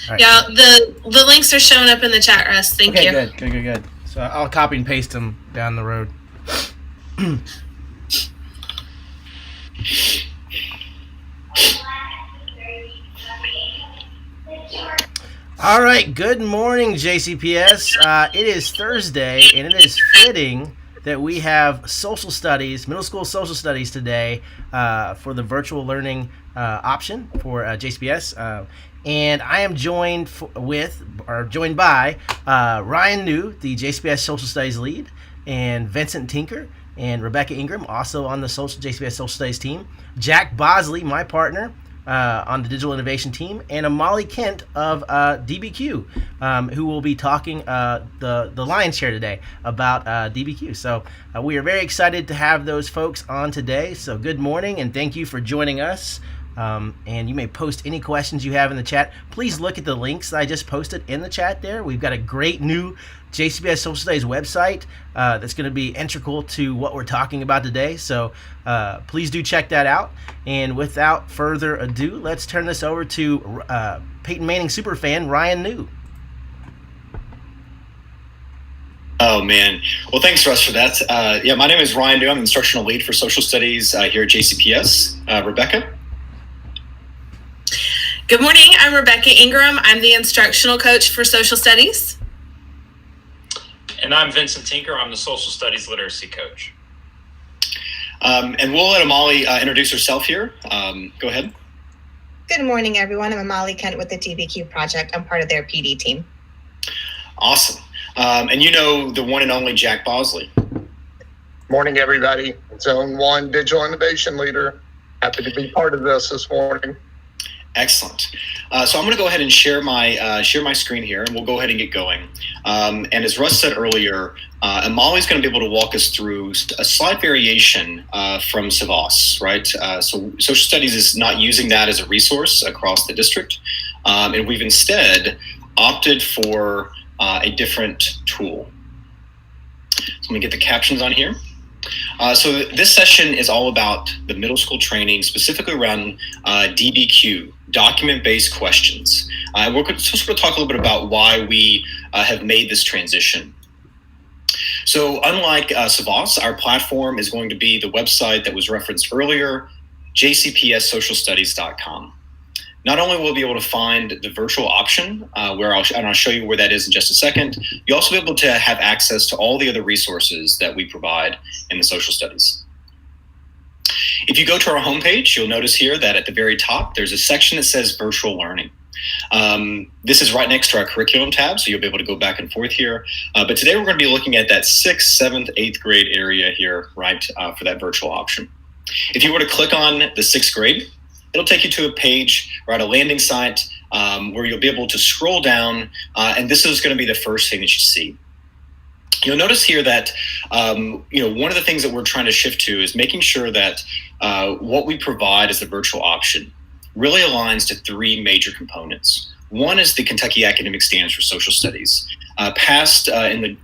All right. Yeah, the links are showing up in the chat, Russ. Thank Okay, you. good. So I'll copy and paste them down the road. All right, good morning, JCPS. It is Thursday, and it is fitting that we have social studies, middle school social studies today for the virtual learning option for JCPS. And I am joined by Ryan New, the JCPS Social Studies lead, and Vincent Tinker and Rebecca Ingram, also on the JCPS Social Studies team. Jack Bosley, my partner, on the digital innovation team, and Molly Kent of DBQ, who will be talking the lion's share today about DBQ. So we are very excited to have those folks on today. So good morning, and thank you for joining us. And you may post any questions you have in the chat. Please look at the links that I just posted in the chat there. We've got a great new JCPS Social Studies website that's going to be integral to what we're talking about today. So please do check that out. And without further ado, let's turn this over to Peyton Manning superfan Ryan New. Oh, man. Well, thanks, Russ, for that. My name is Ryan New. I'm instructional lead for social studies here at JCPS. Rebecca? Good morning. I'm Rebecca Ingram. I'm the instructional coach for social studies. And I'm Vincent Tinker. I'm the social studies literacy coach. And we'll let Amali introduce herself here. Go ahead. Good morning, everyone. I'm Molly Kent with the DBQ Project. I'm part of their PD team. Awesome. And you know the one and only Jack Bosley. Morning, everybody. Zone 1 Digital Innovation Leader. Happy to be part of this morning. Excellent. So I'm going to go ahead and share my screen here, and we'll go ahead and get going. And as Russ said earlier, Amali's going to be able to walk us through a slight variation from SAVAS, right? So social studies is not using that as a resource across the district, and we've instead opted for a different tool. So let me get the captions on here. So this session is all about the middle school training, specifically around DBQ, document-based questions. We're going to talk a little bit about why we have made this transition. So unlike SAVAS, our platform is going to be the website that was referenced earlier, jcpssocialstudies.com. Not only will we be able to find the virtual option, and I'll show you where that is in just a second, you'll also be able to have access to all the other resources that we provide in the social studies. If you go to our homepage, you'll notice here that at the very top, there's a section that says virtual learning. This is right next to our curriculum tab, so you'll be able to go back and forth here. But today we're going to be looking at that 6th, 7th, 8th grade area here, right, for that virtual option. If you were to click on the 6th grade, it'll take you to a page, right, a landing site where you'll be able to scroll down, and this is going to be the first thing that you see. You'll notice here that one of the things that we're trying to shift to is making sure that what we provide as the virtual option really aligns to 3 major components. One is the Kentucky Academic Standards for Social Studies, passed in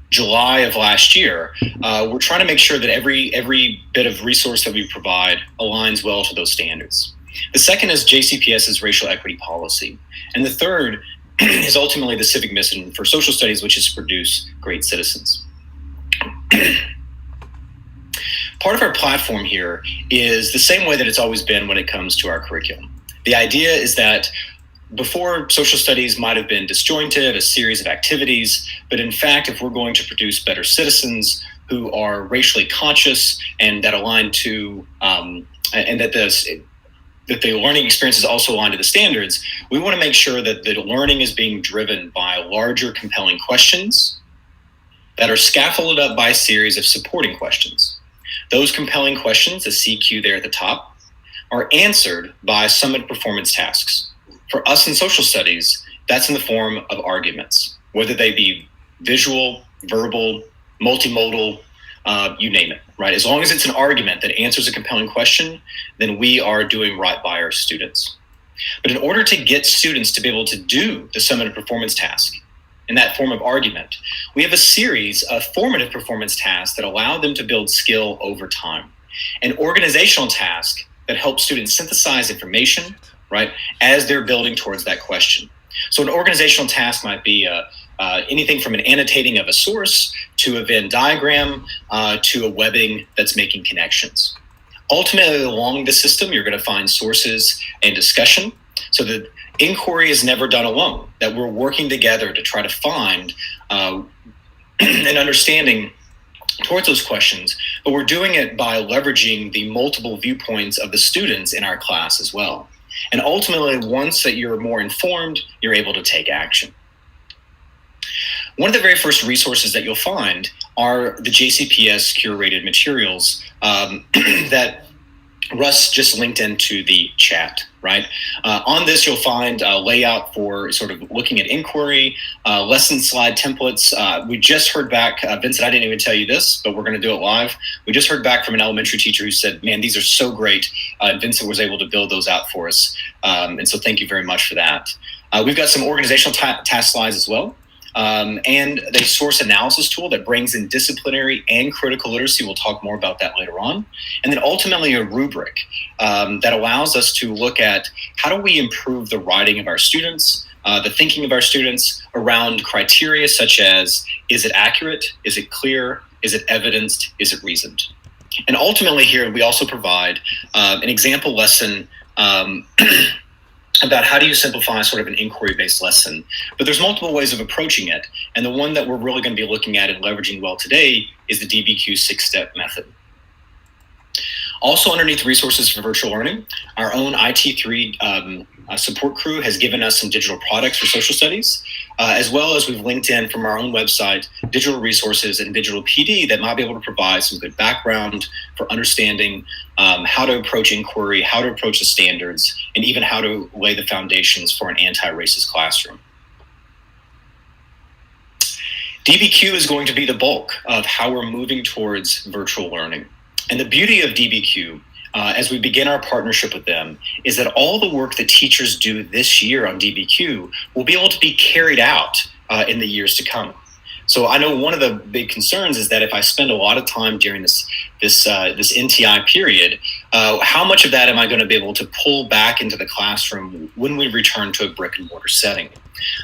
July of last year. We're trying to make sure that every bit of resource that we provide aligns well to those standards. The second is JCPS's racial equity policy. And the third is ultimately the civic mission for social studies, which is to produce great citizens. Part of our platform here is the same way that it's always been when it comes to our curriculum. The idea is that before, social studies might have been disjointed, a series of activities, but in fact, if we're going to produce better citizens who are racially conscious and that align to, and that the learning experience is also aligned to the standards, we want to make sure that the learning is being driven by larger, compelling questions that are scaffolded up by a series of supporting questions. Those compelling questions, the CQ there at the top, are answered by summative performance tasks. For us in social studies, that's in the form of arguments, whether they be visual, verbal, multimodal, you name it, right? As long as it's an argument that answers a compelling question, then we are doing right by our students. But in order to get students to be able to do the summative performance task in that form of argument, we have a series of formative performance tasks that allow them to build skill over time. An organizational task that helps students synthesize information, right, as they're building towards that question. So an organizational task might be anything from an annotating of a source to a Venn diagram to a webbing that's making connections. Ultimately, along the system, you're going to find sources and discussion. So the inquiry is never done alone, that we're working together to try to find an understanding towards those questions, but we're doing it by leveraging the multiple viewpoints of the students in our class as well. And ultimately, once that you're more informed, you're able to take action. One of the very first resources that you'll find are the JCPS curated materials that Russ just linked into the chat, right? On this, you'll find a layout for sort of looking at inquiry, lesson slide templates. We just heard back, Vincent, I didn't even tell you this, but we're going to do it live. We just heard back from an elementary teacher who said, man, these are so great. Vincent was able to build those out for us. And so thank you very much for that. We've got some organizational task slides as well. And the source analysis tool that brings in disciplinary and critical literacy. We'll talk more about that later on. And then ultimately a rubric that allows us to look at how do we improve the writing of our students, the thinking of our students around criteria such as, is it accurate? Is it clear? Is it evidenced? Is it reasoned? And ultimately here, we also provide an example lesson about how do you simplify sort of an inquiry-based lesson. But there's multiple ways of approaching it. And the one that we're really going to be looking at and leveraging well today is the DBQ 6-step method. Also underneath resources for virtual learning, our own IT3 support crew has given us some digital products for social studies, as well as we've linked in from our own website, digital resources and digital PD that might be able to provide some good background for understanding how to approach inquiry, how to approach the standards, and even how to lay the foundations for an anti-racist classroom. DBQ is going to be the bulk of how we're moving towards virtual learning. And the beauty of DBQ, as we begin our partnership with them, is that all the work that teachers do this year on DBQ will be able to be carried out in the years to come. So I know one of the big concerns is that if I spend a lot of time during this NTI period, how much of that am I going to be able to pull back into the classroom when we return to a brick and mortar setting?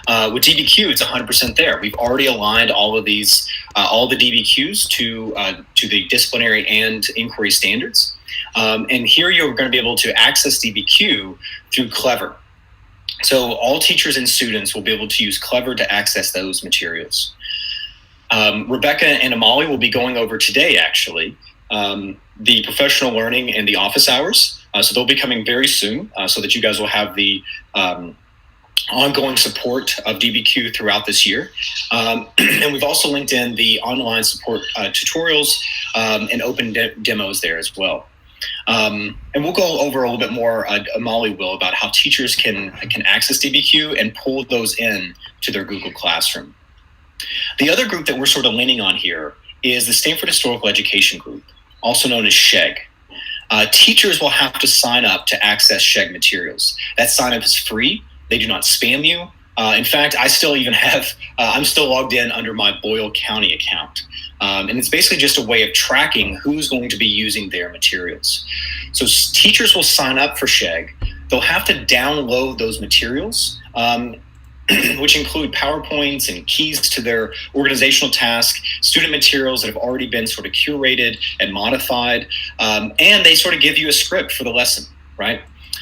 With DBQ, it's 100% there. We've already aligned all of these, all the DBQs to the disciplinary and inquiry standards. And here you're going to be able to access DBQ through Clever. So all teachers and students will be able to use Clever to access those materials. Rebecca and Amali will be going over today, actually, the professional learning and the office hours. So they'll be coming very soon so that you guys will have the ongoing support of DBQ throughout this year. And we've also linked in the online support tutorials and open demos there as well. And we'll go over a little bit more, Amali will, about how teachers can access DBQ and pull those in to their Google Classroom. The other group that we're sort of leaning on here is the Stanford Historical Education Group, also known as SHOG. Teachers will have to sign up to access SHOG materials. That sign up is free. They do not spam you. In fact, I still even have, I'm still logged in under my Boyle County account. And it's basically just a way of tracking who's going to be using their materials. So teachers will sign up for SHOG. They'll have to download those materials, which include PowerPoints and keys to their organizational task, student materials that have already been sort of curated and modified, and they sort of give you a script for the lesson, right?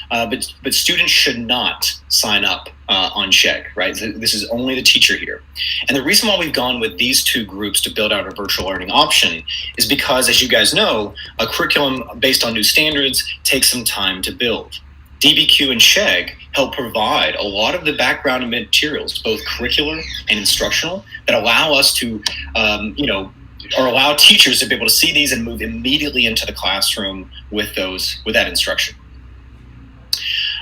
But students should not sign up on SHOG, right? This is only the teacher here. And the reason why we've gone with these two groups to build out a virtual learning option is because, as you guys know, a curriculum based on new standards takes some time to build. DBQ and SHOG help provide a lot of the background and materials, both curricular and instructional, that allow us to, or allow teachers to be able to see these and move immediately into the classroom with that instruction.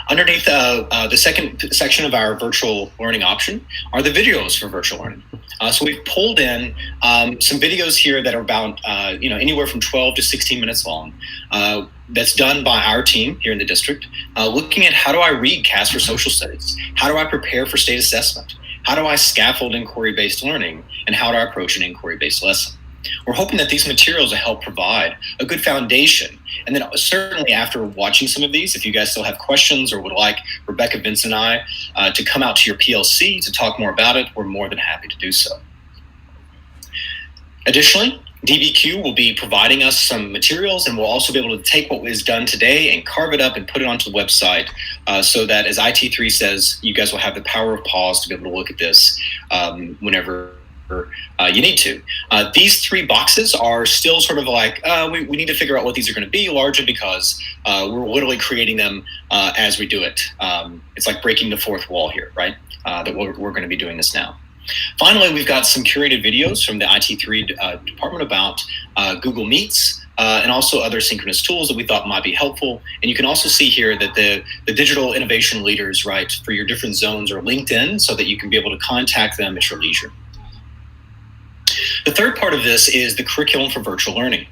Underneath the second section of our virtual learning option are the videos for virtual learning. So we've pulled in some videos here that are about anywhere from 12 to 16 minutes long. That's done by our team here in the district, looking at how do I read CAS for social studies? How do I prepare for state assessment? How do I scaffold inquiry-based learning? And how do I approach an inquiry-based lesson? We're hoping that these materials will help provide a good foundation. And then certainly after watching some of these, if you guys still have questions or would like Rebecca, Vince, and I to come out to your PLC to talk more about it, we're more than happy to do so. Additionally, DBQ will be providing us some materials, and we'll also be able to take what was done today and carve it up and put it onto the website so that, as IT3 says, you guys will have the power of pause to be able to look at this whenever you need to. These 3 boxes are still sort of like, we need to figure out what these are going to be, largely because we're literally creating them as we do it. It's like breaking the fourth wall here, right? That we're going to be doing this now. Finally, we've got some curated videos from the IT3 department about Google Meets and also other synchronous tools that we thought might be helpful. And you can also see here that the digital innovation leaders, right, for your different zones are linked in so that you can be able to contact them at your leisure. The third part of this is the curriculum for virtual learning.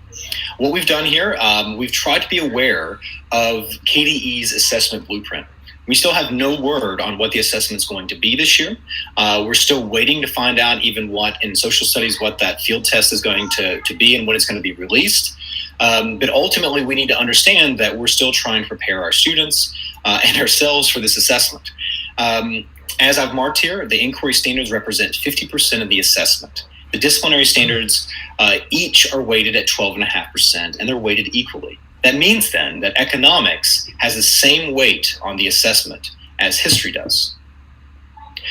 What we've done here, we've tried to be aware of KDE's assessment blueprint. We still have no word on what the assessment is going to be this year. We're still waiting to find out even what in social studies, what that field test is going to be and when it's going to be released. But ultimately, we need to understand that we're still trying to prepare our students and ourselves for this assessment. As I've marked here, the inquiry standards represent 50% of the assessment. The disciplinary standards each are weighted at 12.5%, and they're weighted equally. That means then that economics has the same weight on the assessment as history does.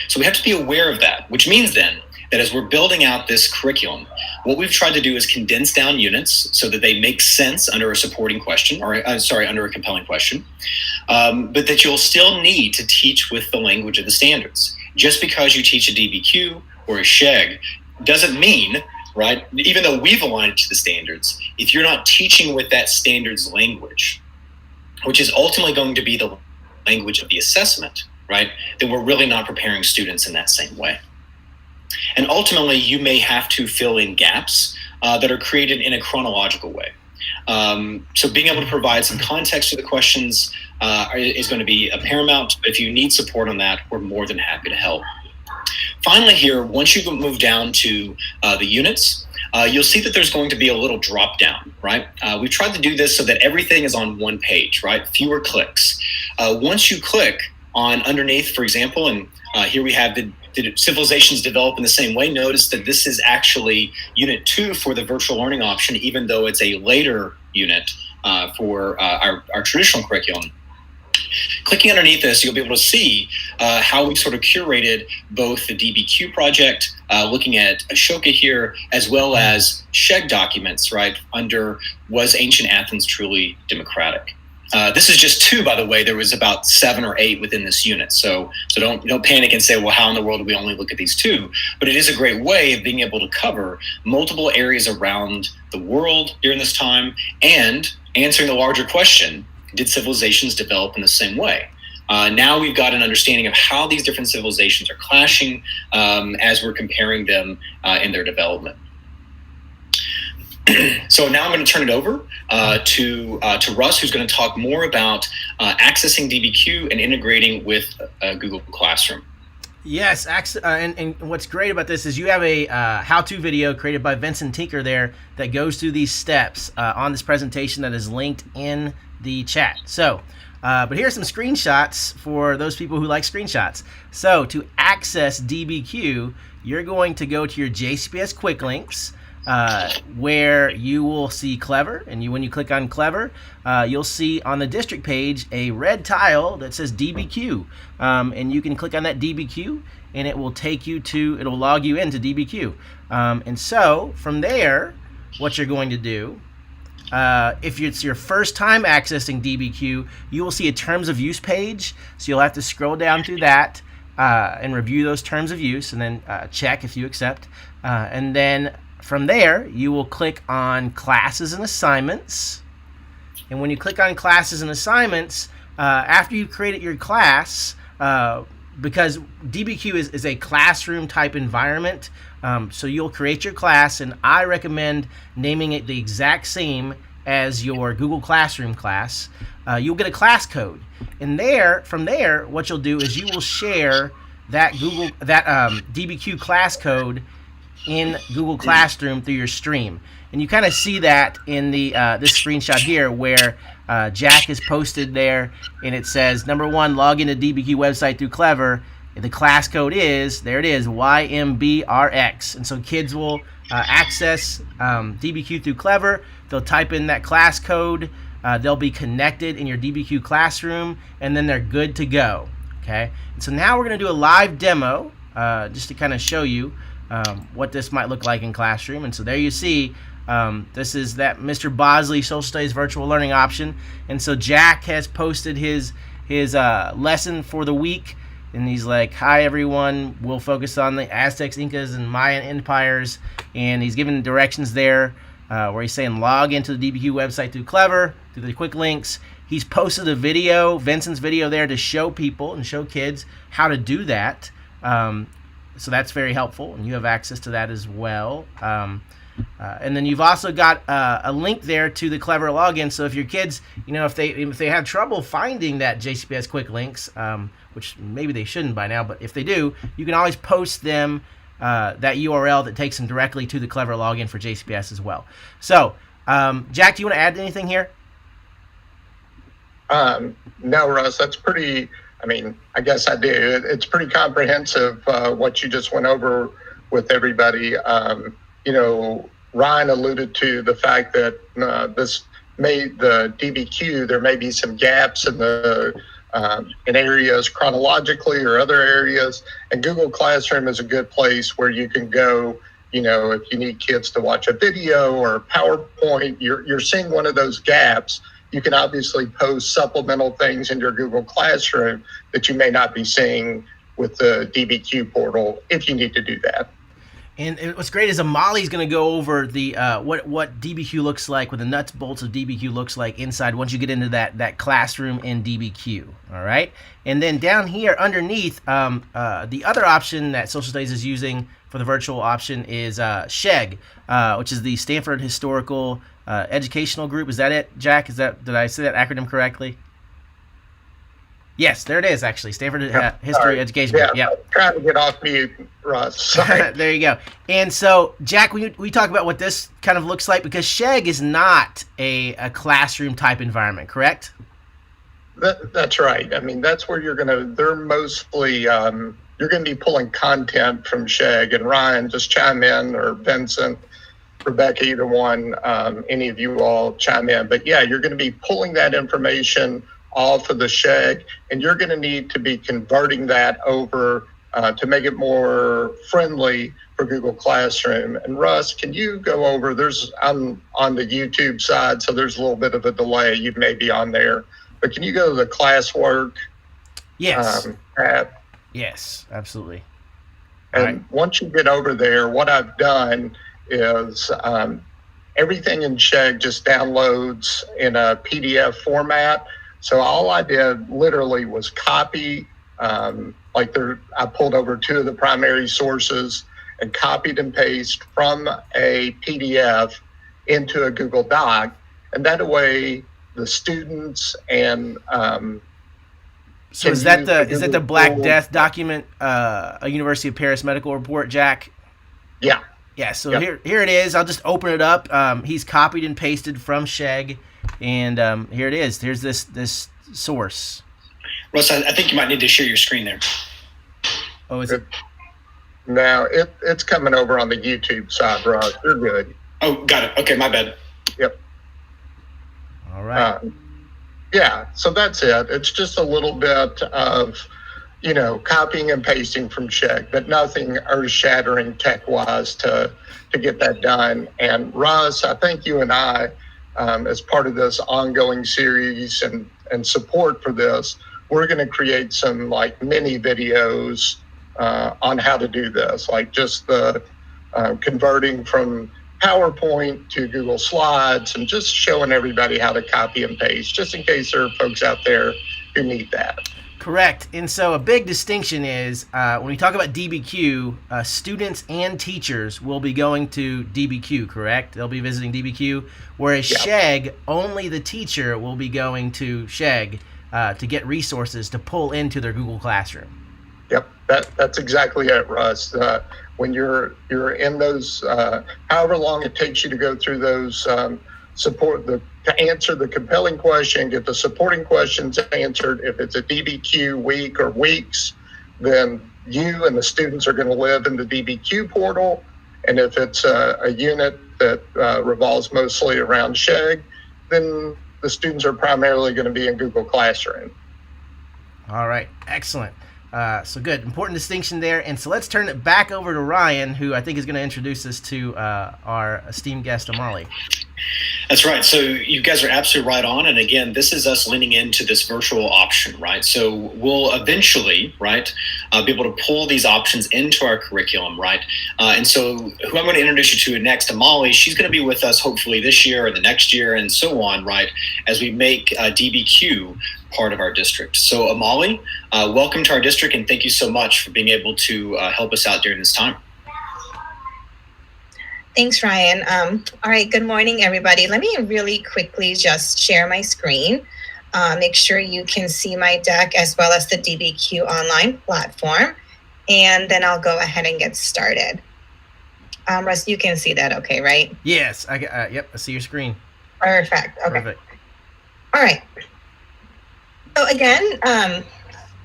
So we have to be aware of that, which means then that as we're building out this curriculum, what we've tried to do is condense down units so that they make sense under a supporting question, or under a compelling question, but that you'll still need to teach with the language of the standards. Just because you teach a DBQ or a SHAG doesn't mean, right, even though we've aligned to the standards, if you're not teaching with that standards language, which is ultimately going to be the language of the assessment, right, then we're really not preparing students in that same way. And ultimately, you may have to fill in gaps that are created in a chronological way. So being able to provide some context to the questions is going to be a paramount, but if you need support on that, we're more than happy to help. Finally here, once you move down to the units, you'll see that there's going to be a little drop down, right? We've tried to do this so that everything is on one page, right? Fewer clicks. Once you click on underneath, for example, and here we have the civilizations develop in the same way. Notice that this is actually unit 2 for the virtual learning option, even though it's a later unit for our traditional curriculum. Clicking underneath this, you'll be able to see how we've sort of curated both the DBQ project, looking at Ashoka here, as well as SHAG documents, right, under Was Ancient Athens Truly Democratic? This is just 2, by the way. There was about 7 or 8 within this unit. So don't panic and say, well, how in the world do we only look at these 2? But it is a great way of being able to cover multiple areas around the world during this time and answering the larger question, did civilizations develop in the same way? Now we've got an understanding of how these different civilizations are clashing as we're comparing them in their development. So now I'm going to turn it over to Russ, who's going to talk more about accessing DBQ and integrating with Google Classroom. Yes, and what's great about this is you have a how-to video created by Vincent Tinker there that goes through these steps on this presentation that is linked in the chat. So, but here's some screenshots for those people who like screenshots. So to access DBQ, you're going to go to your JCPS quick links, where you will see Clever, and when you click on Clever, you'll see on the district page a red tile that says DBQ, and you can click on that DBQ, and it will take you to, it'll log you into DBQ, and so from there, what you're going to do, if it's your first time accessing DBQ, you will see a terms of use page, so you'll have to scroll down through that and review those terms of use, and then check if you accept, and then from there, you will click on Classes and Assignments. And when you click on Classes and Assignments, after you've created your class, because DBQ is a classroom type environment, so you'll create your class, and I recommend naming it the exact same as your Google Classroom class. You'll get a class code. And from there, what you'll do is you will share that DBQ class code in Google Classroom through your stream. And you kind of see that in the this screenshot here where Jack has posted there, and it says, number one, log into DBQ website through Clever. And the class code is, there it is, YMBRX. And so kids will access DBQ through Clever. They'll type in that class code. They'll be connected in your DBQ classroom, and then they're good to go. Okay. And so now we're going to do a live demo just to kind of show you what this might look like in classroom. And so there you see, this is that Mr. Bosley Social Studies Virtual Learning option. And so Jack has posted his lesson for the week. And he's like, hi, everyone. We'll focus on the Aztecs, Incas, and Mayan empires. And he's giving directions there where he's saying log into the DBQ website through Clever, through the quick links. He's posted a video, Vincent's video there, to show people and show kids how to do that. So that's very helpful, and you have access to that as well. And then you've also got a link there to the Clever login. So if your kids, if they have trouble finding that JCPS quick links, which maybe they shouldn't by now, but if they do, you can always post them that URL that takes them directly to the Clever login for JCPS as well. So, Jack, do you want to add anything here? No, Russ, that's pretty, I guess I do. It's pretty comprehensive, what you just went over with everybody. Ryan alluded to the fact that this made the DBQ, there may be some gaps in in areas chronologically or other areas. And Google Classroom is a good place where you can go, if you need kids to watch a video or a PowerPoint, you're seeing one of those gaps. You can obviously post supplemental things in your Google Classroom that you may not be seeing with the DBQ portal if you need to do that. And what's great is Amali's going to go over the what DBQ looks like, what the nuts bolts of DBQ looks like inside once you get into that classroom in DBQ. All right, and then down here underneath, the other option that Social Studies is using for the virtual option is SHOG, which is the Stanford Historical Educational Group. Is that it, Jack? Did I say that acronym correctly? Yes, there it is, actually. Stanford History Education. Yeah, trying to get off mute, Russ. There you go. And so, Jack, we talk about what this kind of looks like, because SHOG is not a classroom-type environment, correct? That's right. That's where they're mostly, you're going to be pulling content from SHOG. And Ryan, just chime in, or Vincent, Rebecca, either one, any of you all chime in. But yeah, you're going to be pulling that information off of the SHOG, and you're going to need to be converting that over to make it more friendly for Google Classroom. And Russ, can you go over, I'm on the YouTube side, so there's a little bit of a delay. You may be on there, but can you go to the classwork? Yes. Tab? Yes, absolutely. And once you get over there, what I've done is everything in SHOG just downloads in a PDF format. So all I did literally was copy, I pulled over two of the primary sources and copied and paste from a PDF into a Google Doc. And that way the students and so is that the Black Death document, a University of Paris medical report, Jack? Yeah. Yeah, so yep. Here it is. I'll just open it up. He's copied and pasted from SHOG. And here it is. Here's this source. Russ, I think you might need to share your screen there. Oh, is it? No, it's coming over on the YouTube side, Russ. You're good. Oh, got it. Okay, my bad. Yep. All right. Yeah, so that's it. It's just a little bit of, copying and pasting from SHOG, but nothing earth-shattering tech-wise to get that done. And Russ, I think you and I, as part of this ongoing series and support for this, we're going to create some mini videos on how to do this, like just the converting from PowerPoint to Google Slides and just showing everybody how to copy and paste, just in case there are folks out there who need that. Correct. And so a big distinction is when we talk about DBQ, students and teachers will be going to DBQ, correct? They'll be visiting DBQ, whereas SHOG, only the teacher will be going to SHOG to get resources to pull into their Google Classroom. Yep, that's exactly it, Russ. when you're in those, however long it takes you to go through those to answer the compelling question, get the supporting questions answered. If it's a DBQ week or weeks, then you and the students are going to live in the DBQ portal. And if it's a unit that revolves mostly around SHAG, then the students are primarily going to be in Google Classroom. All right, excellent. So good, important distinction there. And so let's turn it back over to Ryan, who I think is going to introduce us to our esteemed guest, Amali. That's right. So you guys are absolutely right on. And again, this is us leaning into this virtual option, right? So we'll eventually, right, be able to pull these options into our curriculum, right? And so who I'm going to introduce you to next, Amali, she's going to be with us hopefully this year or the next year and so on, right, as we make DBQ part of our district. So Amali, welcome to our district, and thank you so much for being able to help us out during this time. Thanks, Ryan. All right, good morning, everybody. Let me really quickly just share my screen. Make sure you can see my deck as well as the DBQ online platform. And then I'll go ahead and get started. Russ, you can see that okay, right? Yes, yep, I see your screen. Perfect, okay. Perfect. All right. So again,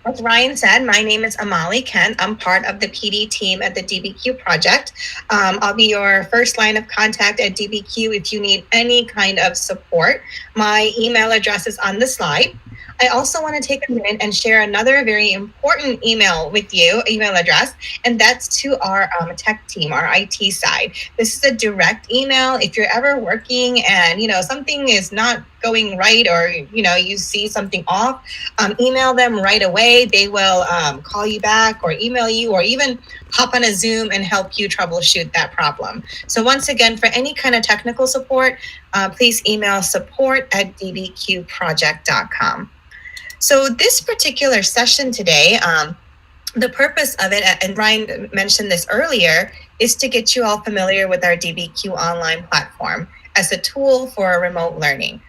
as Ryan said, my name is Amali Kent. I'm part of the PD team at the DBQ Project. I'll be your first line of contact at DBQ if you need any kind of support. My email address is on the slide. I also want to take a minute and share another very important email with you, email address, and that's to our tech team, our IT side. This is a direct email. If you're ever working and, something is not going right or, you see something off, email them right away. They will call you back or email you or even hop on a Zoom and help you troubleshoot that problem. So once again, for any kind of technical support, please email support@dbqproject.com. So this particular session today, the purpose of it, and Ryan mentioned this earlier, is to get you all familiar with our DBQ online platform as a tool for remote learning.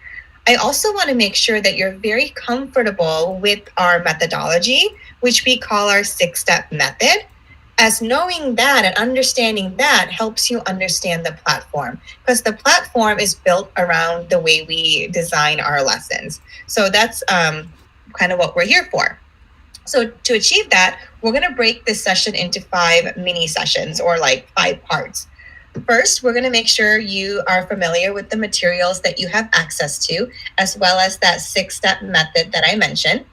I also want to make sure that you're very comfortable with our methodology, which we call our 6-step method, as knowing that and understanding that helps you understand the platform, because the platform is built around the way we design our lessons. So that's kind of what we're here for. So to achieve that, we're going to break this session into 5 mini sessions, or like 5 parts. First, we're going to make sure you are familiar with the materials that you have access to, as well as that 6-step method that I mentioned.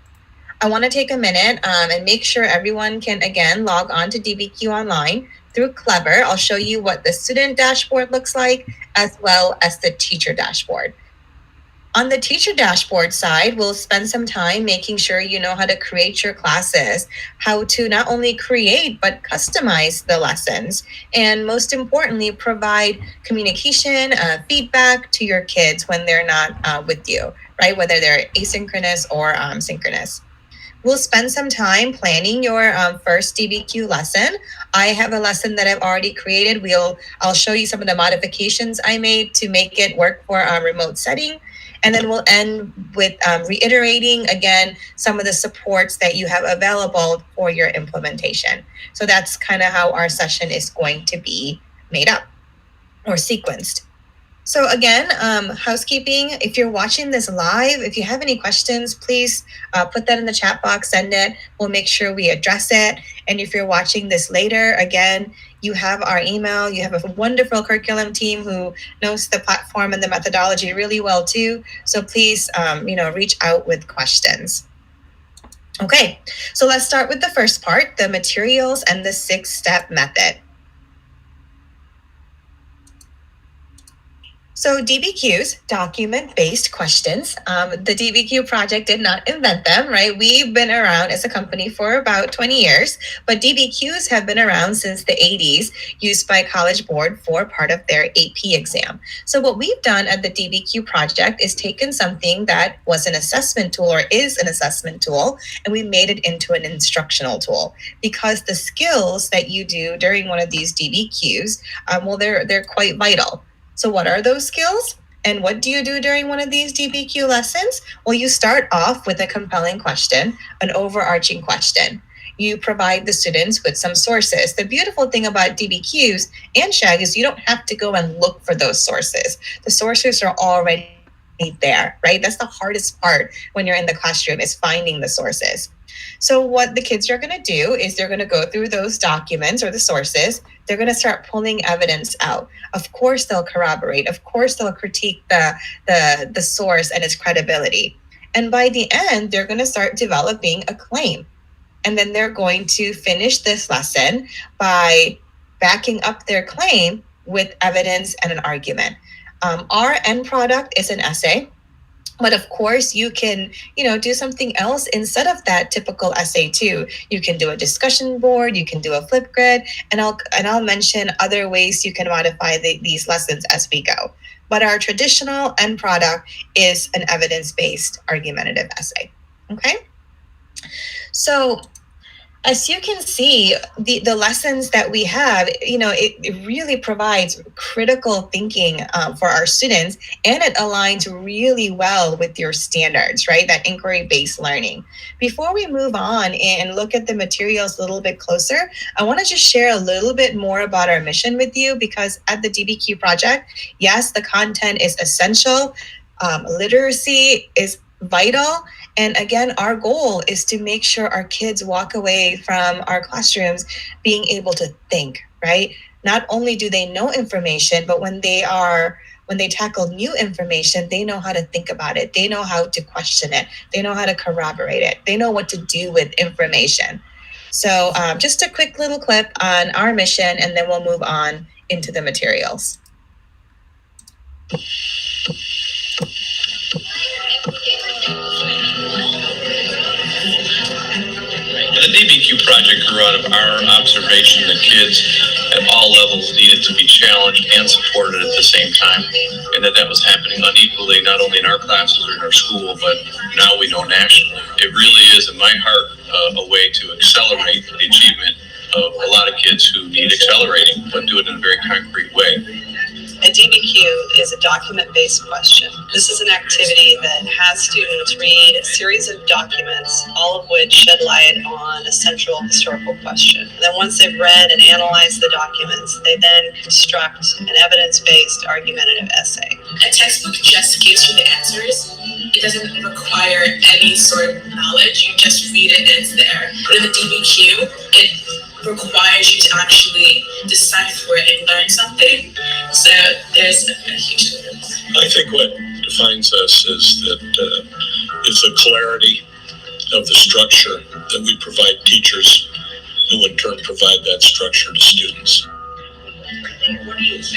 I want to take a minute and make sure everyone can, again, log on to DBQ Online through Clever. I'll show you what the student dashboard looks like, as well as the teacher dashboard. On the teacher dashboard side, we'll spend some time making sure you know how to create your classes, how to not only create, but customize the lessons, and most importantly, provide communication, feedback to your kids when they're not with you, right? Whether they're asynchronous or synchronous. We'll spend some time planning your first DBQ lesson. I have a lesson that I've already created. I'll show you some of the modifications I made to make it work for a remote setting. And then we'll end with reiterating, again, some of the supports that you have available for your implementation. So that's kind of how our session is going to be made up or sequenced. So again, housekeeping, if you're watching this live, if you have any questions, please put that in the chat box, send it. We'll make sure we address it. And if you're watching this later, again, you have our email. You have a wonderful curriculum team who knows the platform and the methodology really well too. So please, reach out with questions. Okay, so let's start with the first part, the materials and the 6-step method. So DBQs, document-based questions. The DBQ project did not invent them, right? We've been around as a company for about 20 years, but DBQs have been around since the 80s, used by College Board for part of their AP exam. So what we've done at the DBQ project is taken something that was an assessment tool or is an assessment tool, and we made it into an instructional tool, because the skills that you do during one of these DBQs, they're quite vital. So what are those skills? And what do you do during one of these DBQ lessons? Well, you start off with a compelling question, an overarching question. you provide the students with some sources. The beautiful thing about DBQs and SHAG is you don't have to go and look for those sources. The sources are already there, right? That's the hardest part when you're in the classroom, is finding the sources. So what the kids are going to do is they're going to go through those documents or the sources. They're going to start pulling evidence out. Of course, they'll corroborate. Of course, they'll critique the source and its credibility. And by the end, they're going to start developing a claim. And then they're going to finish this lesson by backing up their claim with evidence and an argument. Our end product is an essay. But of course, you can, do something else instead of that typical essay too. You can do a discussion board, you can do a flip grid, and I'll mention other ways you can modify these lessons as we go. But our traditional end product is an evidence-based argumentative essay. Okay. So as you can see, the lessons that we have, it really provides critical thinking for our students, and it aligns really well with your standards, right? That inquiry-based learning. Before we move on and look at the materials a little bit closer, I want to just share a little bit more about our mission with you, because at the DBQ Project, yes, the content is essential. Literacy is vital. And again, our goal is to make sure our kids walk away from our classrooms being able to think, right? Not only do they know information, but when they tackle new information, they know how to think about it. They know how to question it. They know how to corroborate it. They know what to do with information. So just a quick little clip on our mission, and then we'll move on into the materials. The DBQ project grew out of our observation that kids at all levels needed to be challenged and supported at the same time, and that was happening unequally, not only in our classes or in our school, but now we know nationally. It really is, in my heart, a way to accelerate the achievement of a lot of kids who need accelerating, but do it in a very concrete way. A DBQ is a document-based question. This is an activity that has students read a series of documents, all of which shed light on a central historical question. And then once they've read and analyzed the documents, they then construct an evidence-based argumentative essay. A textbook just gives you the answers. It doesn't require any sort of knowledge. You just read it and it's there. But in the DBQ, it requires you to actually decipher it and learn something. So there's a huge difference. I think what defines us is that it's the clarity of the structure that we provide teachers, who in turn provide that structure to students.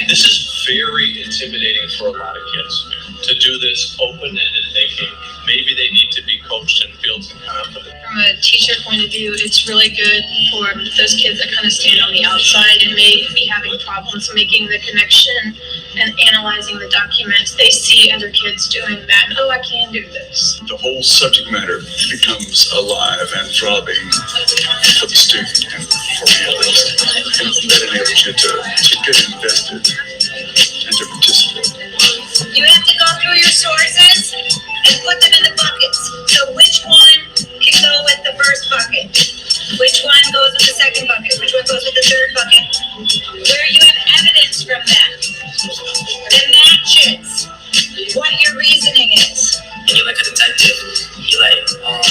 This is very intimidating for a lot of kids to do this open-ended thinking. Maybe they need to be coached and feel some confidence. From a teacher point of view, it's really good for those kids that kind of stand on the outside and may be having problems making the connection and analyzing the documents. They see other kids doing that, and, I can do this. The whole subject matter becomes alive and throbbing for the student and for the others. And that enables you to get invested and to participate. You have to go through your sources and put them in the buckets. So which one can go with the first bucket? Which one goes with the second bucket? Which one goes with the third bucket? Where you have evidence from that matches what your reasoning is. And you're like a detective. You're like, all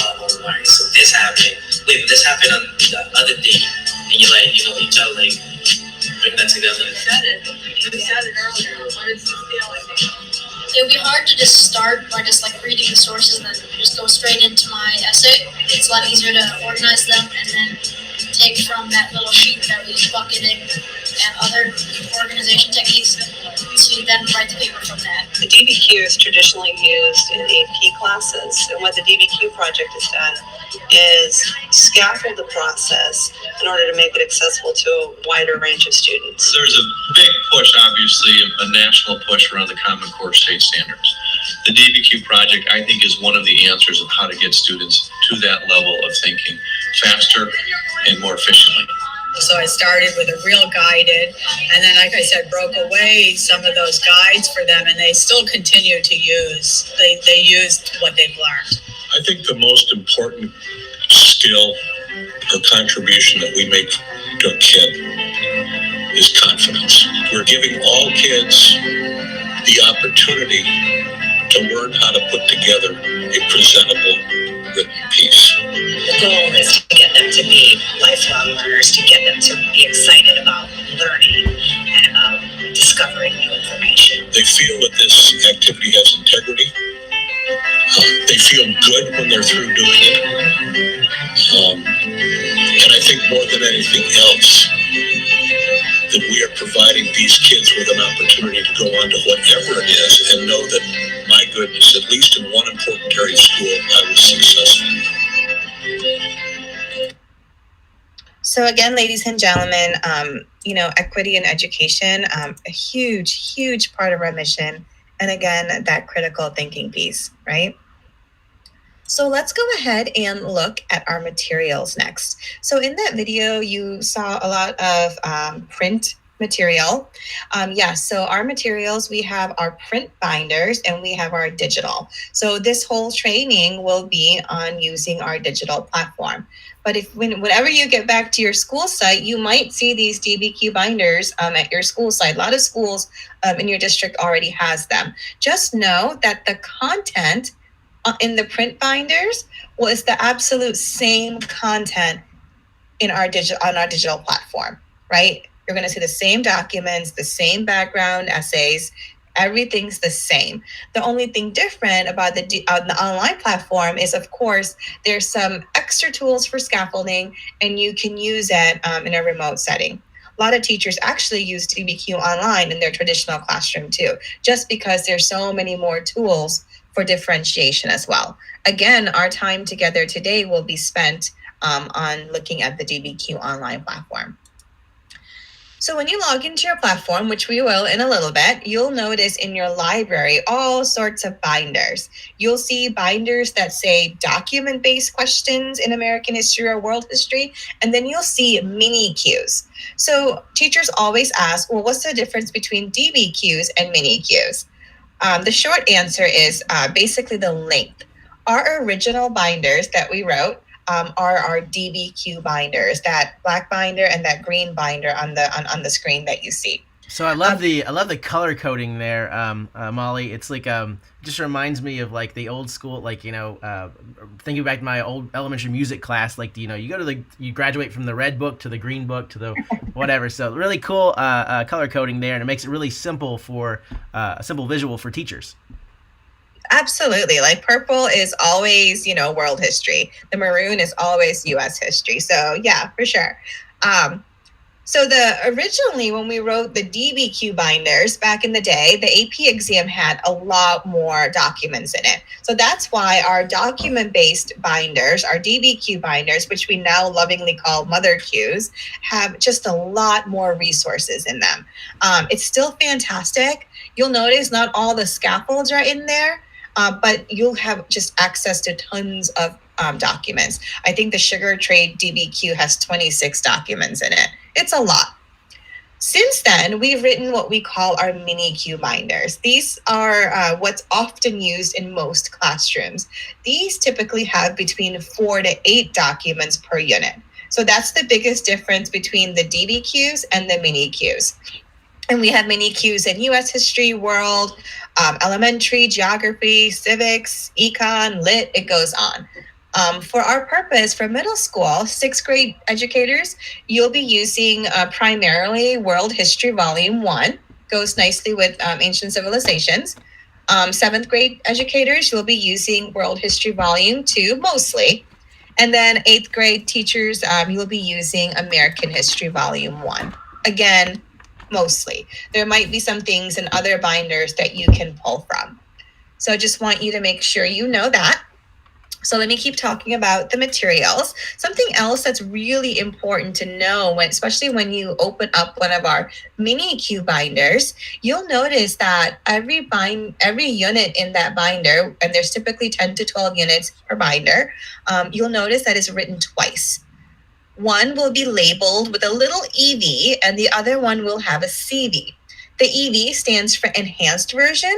right, so this happened. Wait, but this happened on the other day. And you're like, you try to like bring that together. You said it earlier. What is the feeling? It would be hard to just start by just like reading the sources and then just go straight into my essay. It's a lot easier to organize them and then take from that little sheet that we use bucketing and other organization techniques to then write the paper from that. The DBQ is traditionally used in AP classes, and what the DBQ project has done is scaffold the process in order to make it accessible to a wider range of students. There's a big push, obviously, a national push around the Common Core state standards. The DBQ project, I think, is one of the answers of how to get students to that level of thinking faster and more efficiently. So I started with a real guided, and then, like I said, broke away some of those guides for them, and they still continue to use. They used what they've learned. I think the most important skill or contribution that we make to a kid is confidence. We're giving all kids the opportunity to learn how to put together a presentable written piece. The goal is to get them to be lifelong learners, to get them to be excited about learning and about discovering new information. They feel that this activity has integrity. They feel good when they're through doing it. And I think more than anything else, that we are providing these kids with an opportunity to go on to whatever it is and know that, my goodness, at least in one important area of school, I was successful. So again, ladies and gentlemen, equity in education, a huge, huge part of our mission. And again, that critical thinking piece, right? So let's go ahead and look at our materials next. So in that video, you saw a lot of print material. So our materials, we have our print binders and we have our digital. So this whole training will be on using our digital platform. But whenever you get back to your school site, you might see these DBQ binders at your school site. A lot of schools in your district already has them. Just know that the content in the print binders is the absolute same content on our digital platform, right? You're going to see the same documents, the same background essays. Everything's the same. The only thing different about the online platform is, of course, there's some extra tools for scaffolding, and you can use it in a remote setting. A lot of teachers actually use DBQ online in their traditional classroom too, just because there's so many more tools for differentiation as well. Again, our time together today will be spent on looking at the DBQ online platform. So when you log into your platform, which we will in a little bit, you'll notice in your library all sorts of binders. You'll see binders that say document-based questions in American history or world history, and then you'll see MiniQs. So teachers always ask, well, what's the difference between DBQs and MiniQs? The short answer is basically the length. Our original binders that we wrote are our DBQ binders, that black binder and that green binder on the screen that you see. So I love the color coding there, Molly. It's like just reminds me of like the old school, like thinking back to my old elementary music class. Like you graduate from the red book to the green book to the whatever. So really cool color coding there, and it makes it really simple for a simple visual for teachers. Absolutely. Like purple is always, world history. The maroon is always U.S. history. So yeah, for sure. So originally when we wrote the DBQ binders back in the day, the AP exam had a lot more documents in it. So that's why our document-based binders, our DBQ binders, which we now lovingly call Mother Qs, have just a lot more resources in them. It's still fantastic. You'll notice not all the scaffolds are in there, but you'll have just access to tons of documents. I think the Sugar Trade DBQ has 26 documents in it. It's a lot. Since then, we've written what we call our MiniQ binders. These are what's often used in most classrooms. These typically have between 4 to 8 documents per unit. So that's the biggest difference between the DBQs and the MiniQs. And we have MiniQs in U.S. history, world, elementary, geography, civics, econ, lit, it goes on. For our purpose, for middle school, 6th grade educators, you'll be using primarily World History Volume 1, goes nicely with Ancient Civilizations. 7th grade educators, you'll be using World History Volume 2, mostly. And then 8th grade teachers, you'll be using American History Volume 1. Again, mostly. There might be some things in other binders that you can pull from. So I just want you to make sure you know that. So let me keep talking about the materials. Something else that's really important to know, especially when you open up one of our MiniQ binders, you'll notice that every unit in that binder, and there's typically 10 to 12 units per binder, you'll notice that it's written twice. One will be labeled with a little EV, and the other one will have a CV. The EV stands for enhanced version.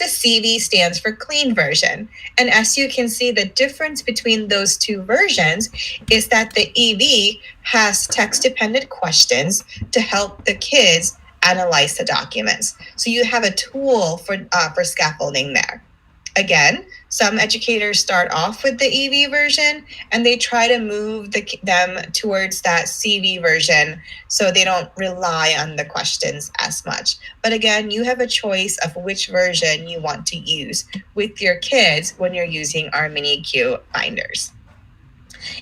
The CV stands for clean version. And as you can see, the difference between those two versions is that the EV has text-dependent questions to help the kids analyze the documents. So you have a tool for scaffolding there. Again, some educators start off with the EV version and they try to move them towards that CV version so they don't rely on the questions as much. But again, you have a choice of which version you want to use with your kids when you're using our MiniQ binders.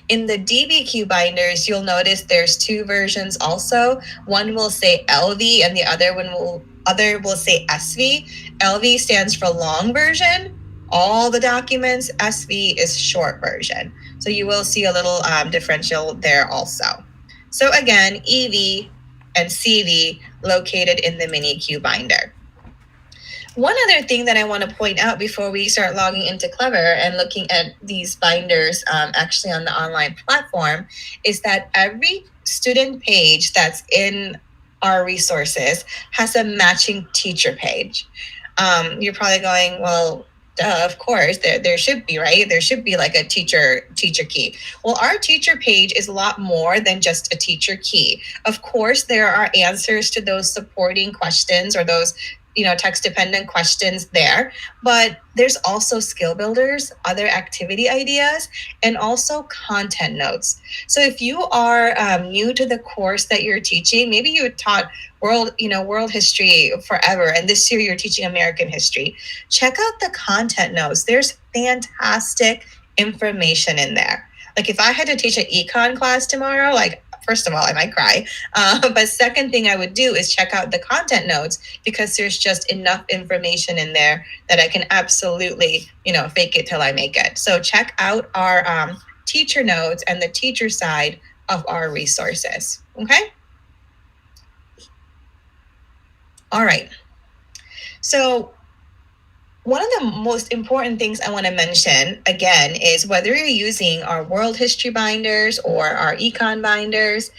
In the DBQ binders, you'll notice there's two versions also. One will say LV and the other will say SV. LV stands for long version, all the documents. SV is short version. So you will see a little differential there also. So again, EV and CV located in the MiniQ binder. One other thing that I want to point out before we start logging into Clever and looking at these binders actually on the online platform is that every student page that's in our resources has a matching teacher page. You're probably going, well, duh, of course, there should be, right? There should be like a teacher key. Well, our teacher page is a lot more than just a teacher key. Of course, there are answers to those supporting questions or those text-dependent questions there, but there's also skill builders, other activity ideas, and also content notes. So if you are new to the course that you're teaching, maybe you taught world history forever, and this year you're teaching American history, check out the content notes. There's fantastic information in there. Like if I had to teach an econ class tomorrow, first of all, I might cry. But second thing I would do is check out the content notes because there's just enough information in there that I can absolutely, fake it till I make it. So check out our teacher notes and the teacher side of our resources. Okay? All right. So one of the most important things I want to mention, again, is whether you're using our world history binders or our econ binders,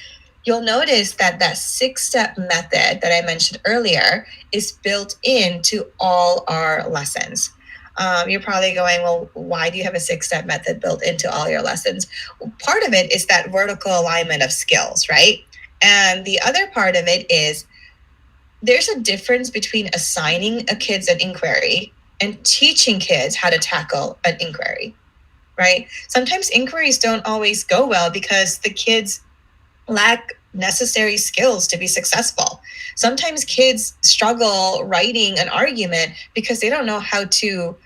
you'll notice that 6-step method that I mentioned earlier is built into all our lessons. You're probably going, well, why do you have a 6-step method built into all your lessons? Well, part of it is that vertical alignment of skills, right? And the other part of it is there's a difference between assigning a kid's an inquiry and teaching kids how to tackle an inquiry, right? Sometimes inquiries don't always go well because the kids lack necessary skills to be successful. Sometimes kids struggle writing an argument because they don't know how to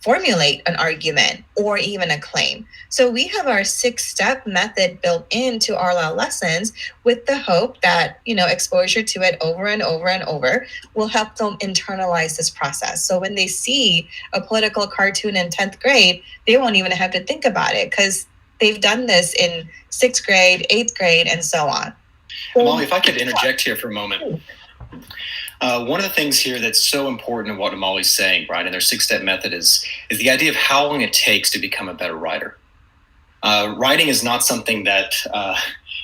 formulate an argument or even a claim. So we have our 6-step method built into all our lessons with the hope that, exposure to it over and over and over will help them internalize this process. So when they see a political cartoon in 10th grade, they won't even have to think about it because they've done this in 6th grade, 8th grade, and so on. Molly, if I could interject here for a moment. One of the things here that's so important in what Molly's saying, right, in their 6-step method is the idea of how long it takes to become a better writer. Writing is not something that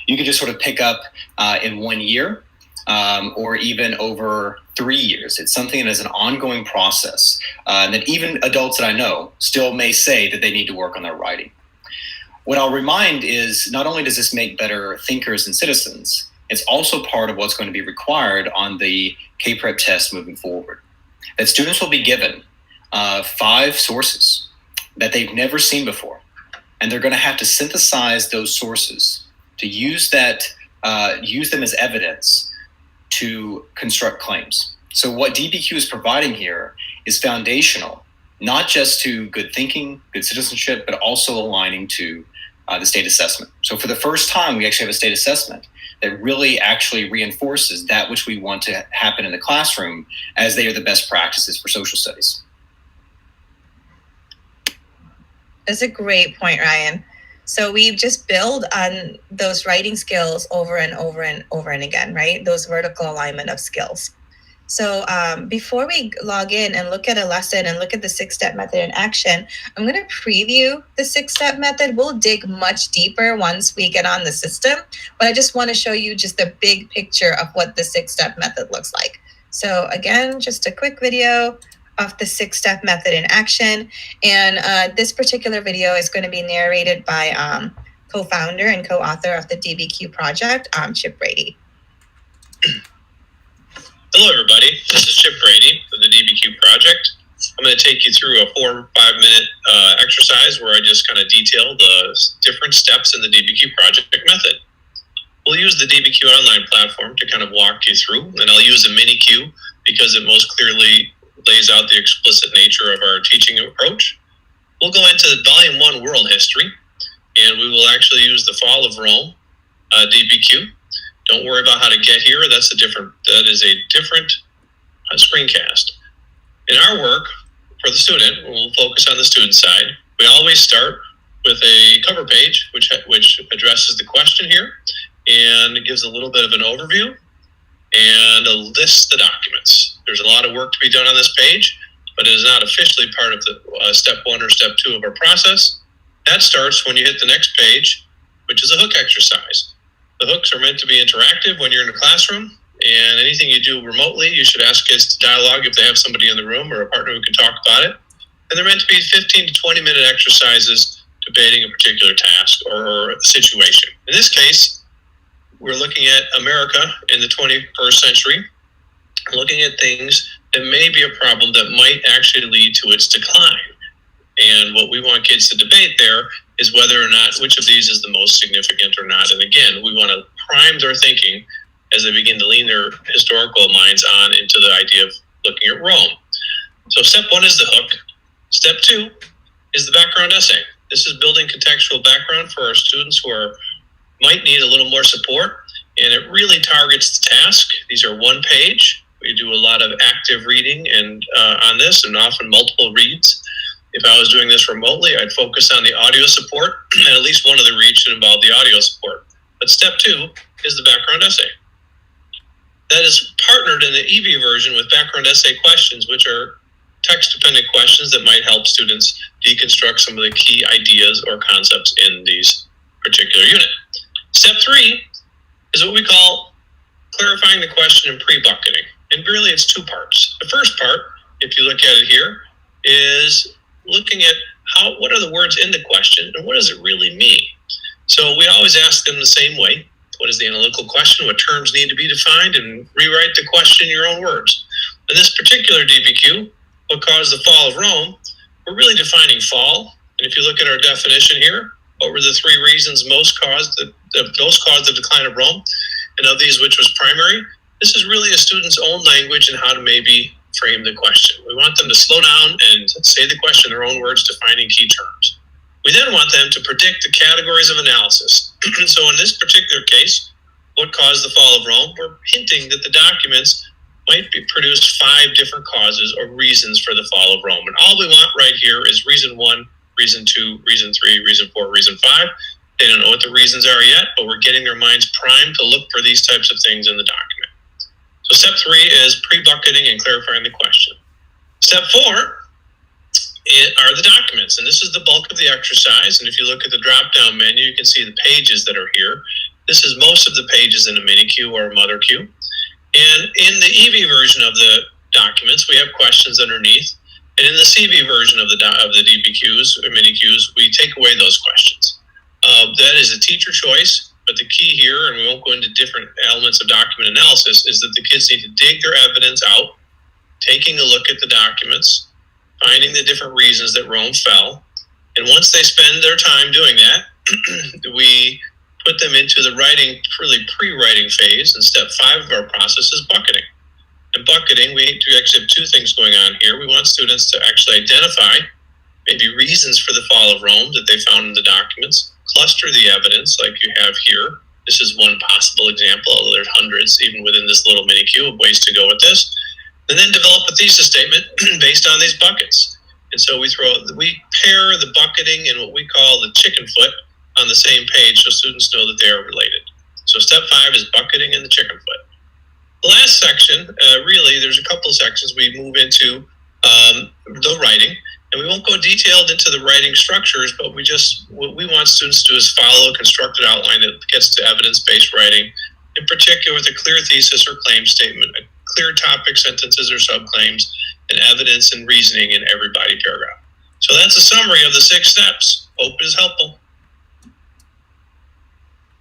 you can just sort of pick up in 1 year or even over 3 years. It's something that is an ongoing process that even adults that I know still may say that they need to work on their writing. What I'll remind is not only does this make better thinkers and citizens, it's also part of what's going to be required on the K-Prep test moving forward. That students will be given 5 sources that they've never seen before. And they're going to have to synthesize those sources to use them as evidence to construct claims. So what DBQ is providing here is foundational, not just to good thinking, good citizenship, but also aligning to the state assessment. So for the first time, we actually have a state assessment that really actually reinforces that which we want to happen in the classroom as they are the best practices for social studies. That's a great point, Ryan. So we've just built on those writing skills over and over and over and again, right? Those vertical alignment of skills. So before we log in and look at a lesson and look at the 6-step method in action, I'm going to preview the 6-step method. We'll dig much deeper once we get on the system, but I just want to show you just the big picture of what the 6-step method looks like. So again, just a quick video of the 6-step method in action. And this particular video is going to be narrated by co-founder and co-author of the DBQ Project, Chip Brady. Hello, everybody. This is Chip Brady of the DBQ Project. I'm going to take you through a 4 or 5 minute exercise where I just kind of detail the different steps in the DBQ Project method. We'll use the DBQ online platform to kind of walk you through, and I'll use a MiniQ because it most clearly lays out the explicit nature of our teaching approach. We'll go into Volume 1 World History, and we will actually use the Fall of Rome DBQ. Don't worry about how to get here. That is a different screencast. In our work for the student, we'll focus on the student side. We always start with a cover page, which addresses the question here, and it gives a little bit of an overview and lists the documents. There's a lot of work to be done on this page, but it is not officially part of the step 1 or step 2 of our process. That starts when you hit the next page, which is a hook exercise. The hooks are meant to be interactive when you're in a classroom, and anything you do remotely, you should ask kids to dialogue if they have somebody in the room or a partner who can talk about it. And they're meant to be 15 to 20 minute exercises debating a particular task or situation. In this case, we're looking at America in the 21st century, looking at things that may be a problem that might actually lead to its decline. And what we want kids to debate there is whether or not which of these is the most significant or not. And again, we want to prime their thinking as they begin to lean their historical minds on into the idea of looking at Rome. So step 1 is the hook. Step 2 is the background essay. This is building contextual background for our students who might need a little more support, and it really targets the task. These are 1 page. We do a lot of active reading and on this, and often multiple reads. If I was doing this remotely, I'd focus on the audio support, and at least one of the reads should involve the audio support. But step 2 is the background essay. That is partnered in the EV version with background essay questions, which are text-dependent questions that might help students deconstruct some of the key ideas or concepts in these particular unit. Step 3 is what we call clarifying the question and pre-bucketing. And really it's 2 parts. The first part, if you look at it here, is looking at what are the words in the question and what does it really mean? So we always ask them the same way. What is the analytical question? What terms need to be defined? And rewrite the question in your own words. In this particular DBQ, what caused the fall of Rome, we're really defining fall. And if you look at our definition here, what were the 3 reasons most caused the decline of Rome? And of these, which was primary? This is really a student's own language and how to maybe frame the question. We want them to slow down and say the question in their own words, defining key terms. We then want them to predict the categories of analysis. So in this particular case, what caused the fall of Rome? We're hinting that the documents might produce 5 different causes or reasons for the fall of Rome. And all we want right here is reason 1, reason 2, reason 3, reason 4, reason 5. They don't know what the reasons are yet, but we're getting their minds primed to look for these types of things in the document. So step 3 is pre-bucketing and clarifying the question. Step 4 are the documents, and this is the bulk of the exercise. And if you look at the drop-down menu, you can see the pages that are here. This is most of the pages in a MiniQ or a Mother Q. And in the EV version of the documents, we have questions underneath. And in the CV version of the DBQs or MiniQs, we take away those questions. That is a teacher choice, but the key here, and we won't go into different elements of document analysis, is that the kids need to dig their evidence out, taking a look at the documents, finding the different reasons that Rome fell. And once they spend their time doing that, we put them into the writing, really pre-writing phase. And step 5 of our process is bucketing. And bucketing, we actually have 2 things going on here. We want students to actually identify maybe reasons for the fall of Rome that they found in the documents, cluster the evidence like you have here. This is one possible example, although there's hundreds even within this little MiniQ of ways to go with this. And then develop a thesis statement based on these buckets. And so we pair the bucketing and what we call the chicken foot on the same page so students know that they are related. So step 5 is bucketing and the chicken foot. The last section, really, there's a couple of sections we move into the writing. And we won't go detailed into the writing structures, but what we want students to do is follow a constructed outline that gets to evidence-based writing, in particular with a clear thesis or claim statement, a clear topic, sentences, or subclaims, and evidence and reasoning in every body paragraph. So that's a summary of the 6 steps. Hope it is helpful.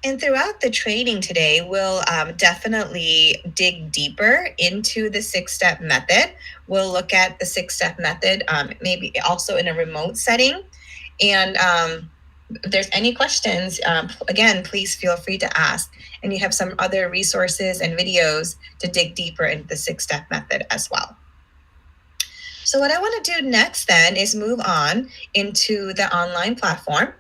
And throughout the training today, we'll definitely dig deeper into the 6-step method. We'll look at the 6-step method, maybe also in a remote setting. And if there's any questions, again, please feel free to ask. And you have some other resources and videos to dig deeper into the 6-step method as well. So what I want to do next then is move on into the online platform.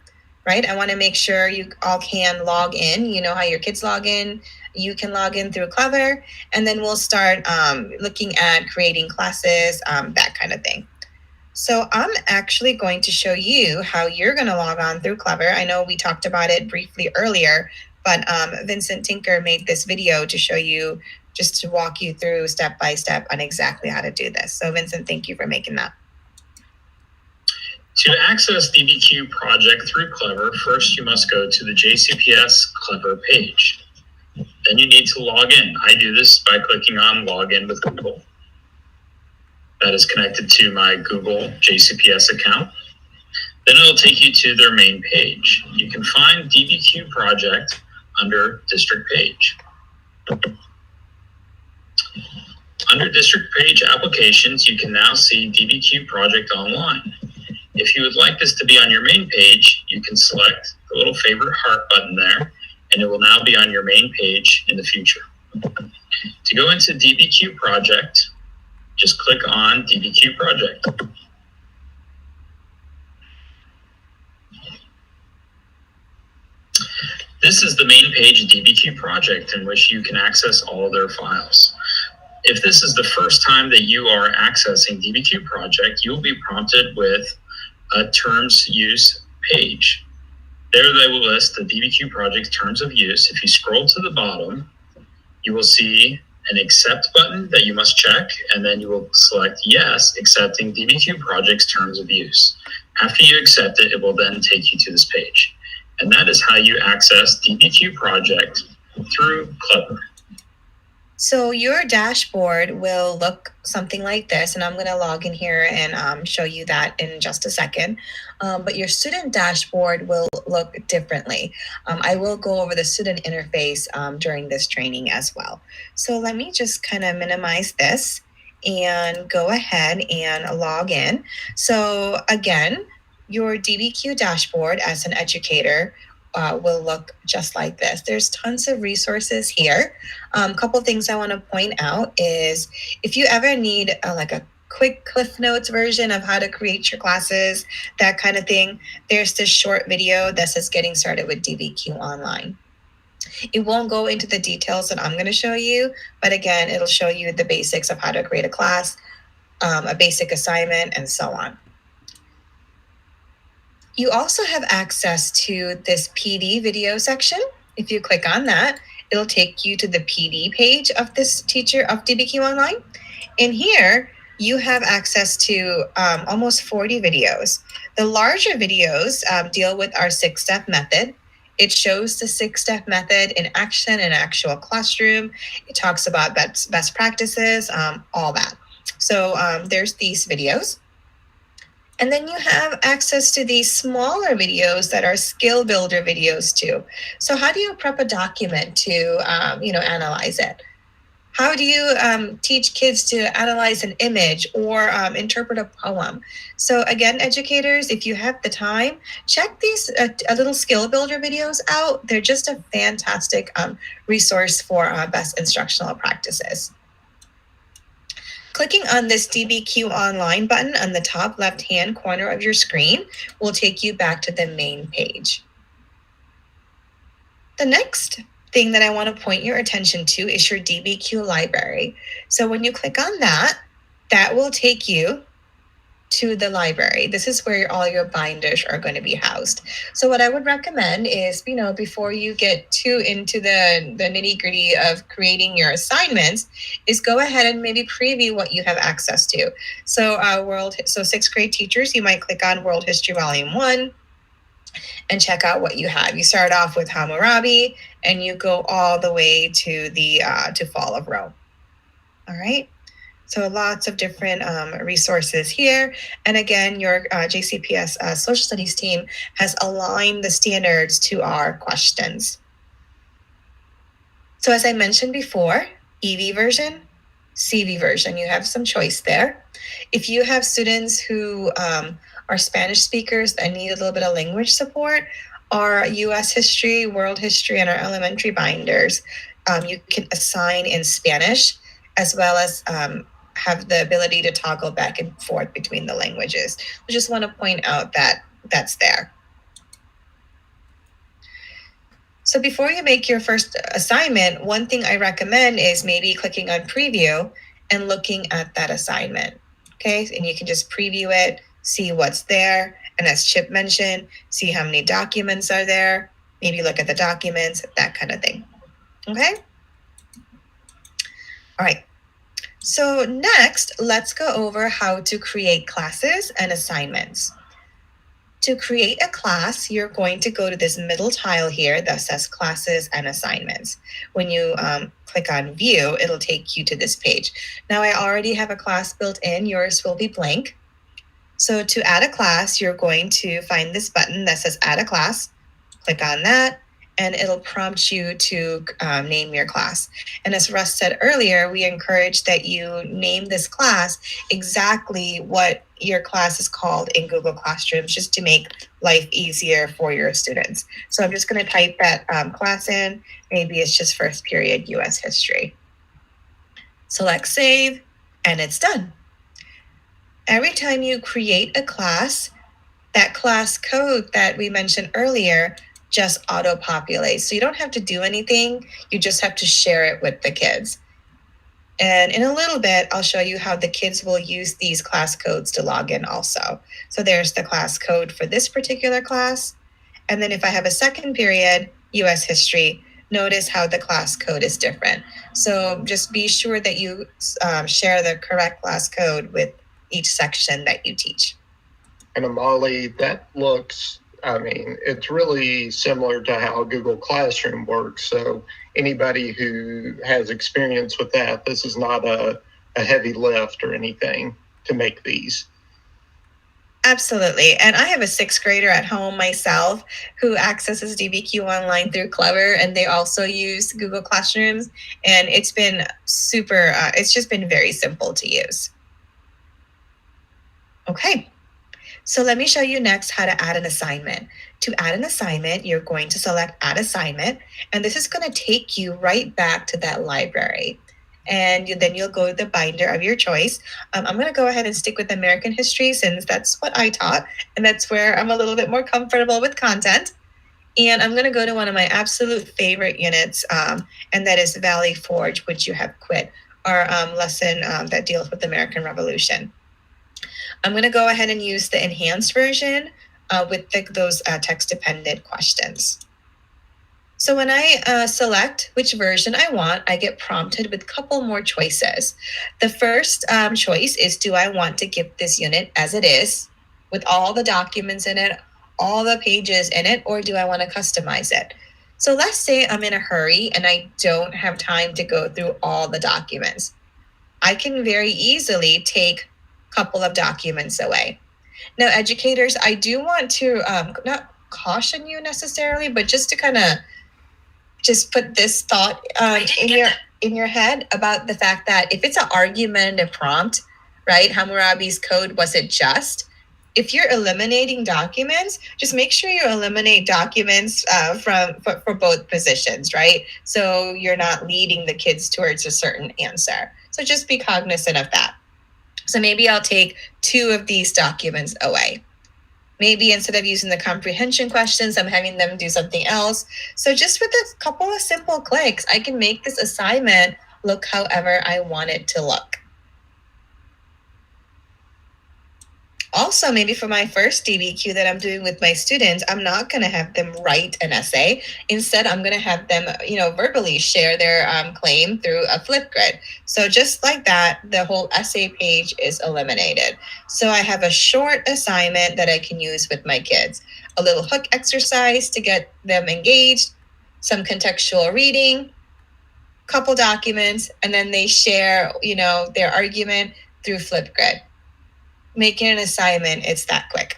Right? I want to make sure you all can log in. You know how your kids log in. You can log in through Clever, and then we'll start looking at creating classes, that kind of thing. So I'm actually going to show you how you're going to log on through Clever. I know we talked about it briefly earlier, but Vincent Tinker made this video to show you, just to walk you through step by step on exactly how to do this. So Vincent, thank you for making that. To access DBQ Project through Clever, first you must go to the JCPS Clever page. Then you need to log in. I do this by clicking on Login with Google. That is connected to my Google JCPS account. Then it'll take you to their main page. You can find DBQ Project under District Page. Under District Page Applications, you can now see DBQ Project Online. If you would like this to be on your main page, you can select the little favorite heart button there, and it will now be on your main page in the future. To go into DBQ Project, just click on DBQ Project. This is the main page of DBQ Project, in which you can access all of their files. If this is the first time that you are accessing DBQ Project, you'll be prompted with a terms use page. There they will list the DBQ Project terms of use. If you scroll to the bottom, you will see an accept button that you must check, and then you will select yes, accepting DBQ Project's terms of use. After you accept it, it will then take you to this page. And that is how you access DBQ Project through Clever. So your dashboard will look something like this, and I'm going to log in here and show you that in just a second. But your student dashboard will look differently. I will go over the student interface during this training as well. So let me just kind of minimize this and go ahead and log in. So again, your DBQ dashboard as an educator will look just like this. There's tons of resources here. A couple things I want to point out is if you ever need like a quick Cliff Notes version of how to create your classes, that kind of thing, there's this short video that says Getting Started with DBQ Online. It won't go into the details that I'm going to show you, but again, it'll show you the basics of how to create a class, a basic assignment, and so on. You also have access to this PD video section. If you click on that, it'll take you to the PD page of this teacher of DBQ Online. And here you have access to almost 40 videos. The larger videos deal with our 6-step method. It shows the 6-step method in action in an actual classroom. It talks about best practices, all that. So there's these videos. And then you have access to these smaller videos that are skill builder videos too. So how do you prep a document to, analyze it? How do you teach kids to analyze an image or interpret a poem? So again, educators, if you have the time, check these little skill builder videos out. They're just a fantastic resource for best instructional practices. Clicking on this DBQ Online button on the top left-hand corner of your screen will take you back to the main page. The next thing that I want to point your attention to is your DBQ library. So when you click on that, that will take you to the library. This is where all your binders are going to be housed. So what I would recommend is, before you get too into the nitty-gritty of creating your assignments, is go ahead and maybe preview what you have access to. So 6th grade teachers, you might click on World History Volume 1 and check out what you have. You start off with Hammurabi and you go all the way to the to Fall of Rome. All right. So lots of different resources here. And again, your JCPS social studies team has aligned the standards to our questions. So as I mentioned before, EV version, CV version, you have some choice there. If you have students who are Spanish speakers and need a little bit of language support, our US history, world history, and our elementary binders, you can assign in Spanish, as well as have the ability to toggle back and forth between the languages. I just want to point out that that's there. So before you make your first assignment, one thing I recommend is maybe clicking on preview and looking at that assignment. Okay, and you can just preview it, see what's there. And as Chip mentioned, see how many documents are there. Maybe look at the documents, that kind of thing. Okay? All right. So next, let's go over how to create classes and assignments. To create a class, you're going to go to this middle tile here that says classes and assignments. When you click on view, it'll take you to this page. Now I already have a class built in, yours will be blank. So to add a class, you're going to find this button that says add a class, click on that, and it'll prompt you to name your class. And as Russ said earlier, we encourage that you name this class exactly what your class is called in Google Classroom, just to make life easier for your students. So I'm just going to type that class in. Maybe it's just first period US history. Select save, and it's done. Every time you create a class, that class code that we mentioned earlier just auto-populates. So you don't have to do anything. You just have to share it with the kids. And in a little bit, I'll show you how the kids will use these class codes to log in also. So there's the class code for this particular class. And then if I have a second period, US history, notice how the class code is different. So just be sure that you share the correct class code with each section that you teach. And Amali, that looks, it's really similar to how Google Classroom works. So anybody who has experience with that, this is not a heavy lift or anything to make these. Absolutely. And I have a sixth grader at home myself who accesses DBQ online through Clever, and they also use Google Classrooms. And it's been super, it's just been very simple to use. Okay. So let me show you next how to add an assignment. To add an assignment, you're going to select Add Assignment, and this is going to take you right back to that library. And then you'll go to the binder of your choice. I'm going to go ahead and stick with American history since that's what I taught, and that's where I'm a little bit more comfortable with content. And I'm going to go to one of my absolute favorite units, and that is Valley Forge, which you have quit, our lesson that deals with the American Revolution. I'm going to go ahead and use the enhanced version with those text-dependent questions. So when I select which version I want, I get prompted with a couple more choices. The first choice is, do I want to give this unit as it is, with all the documents in it, all the pages in it, or do I want to customize it? So let's say I'm in a hurry and I don't have time to go through all the documents. I can very easily take couple of documents away. Now, educators, I do want to not caution you necessarily, but just to kind of just put this thought in your head about the fact that if it's an argumentative prompt, right? Hammurabi's code wasn't just. If you're eliminating documents, just make sure you eliminate documents for both positions, right? So you're not leading the kids towards a certain answer. So just be cognizant of that. So maybe I'll take 2 of these documents away. Maybe instead of using the comprehension questions, I'm having them do something else. So just with a couple of simple clicks, I can make this assignment look however I want it to look. Also, maybe for my first DBQ that I'm doing with my students, I'm not going to have them write an essay. Instead, I'm going to have them, verbally share their claim through a Flipgrid. So just like that, the whole essay page is eliminated. So I have a short assignment that I can use with my kids. A little hook exercise to get them engaged, some contextual reading, couple documents, and then they share, their argument through Flipgrid. Making an assignment, it's that quick.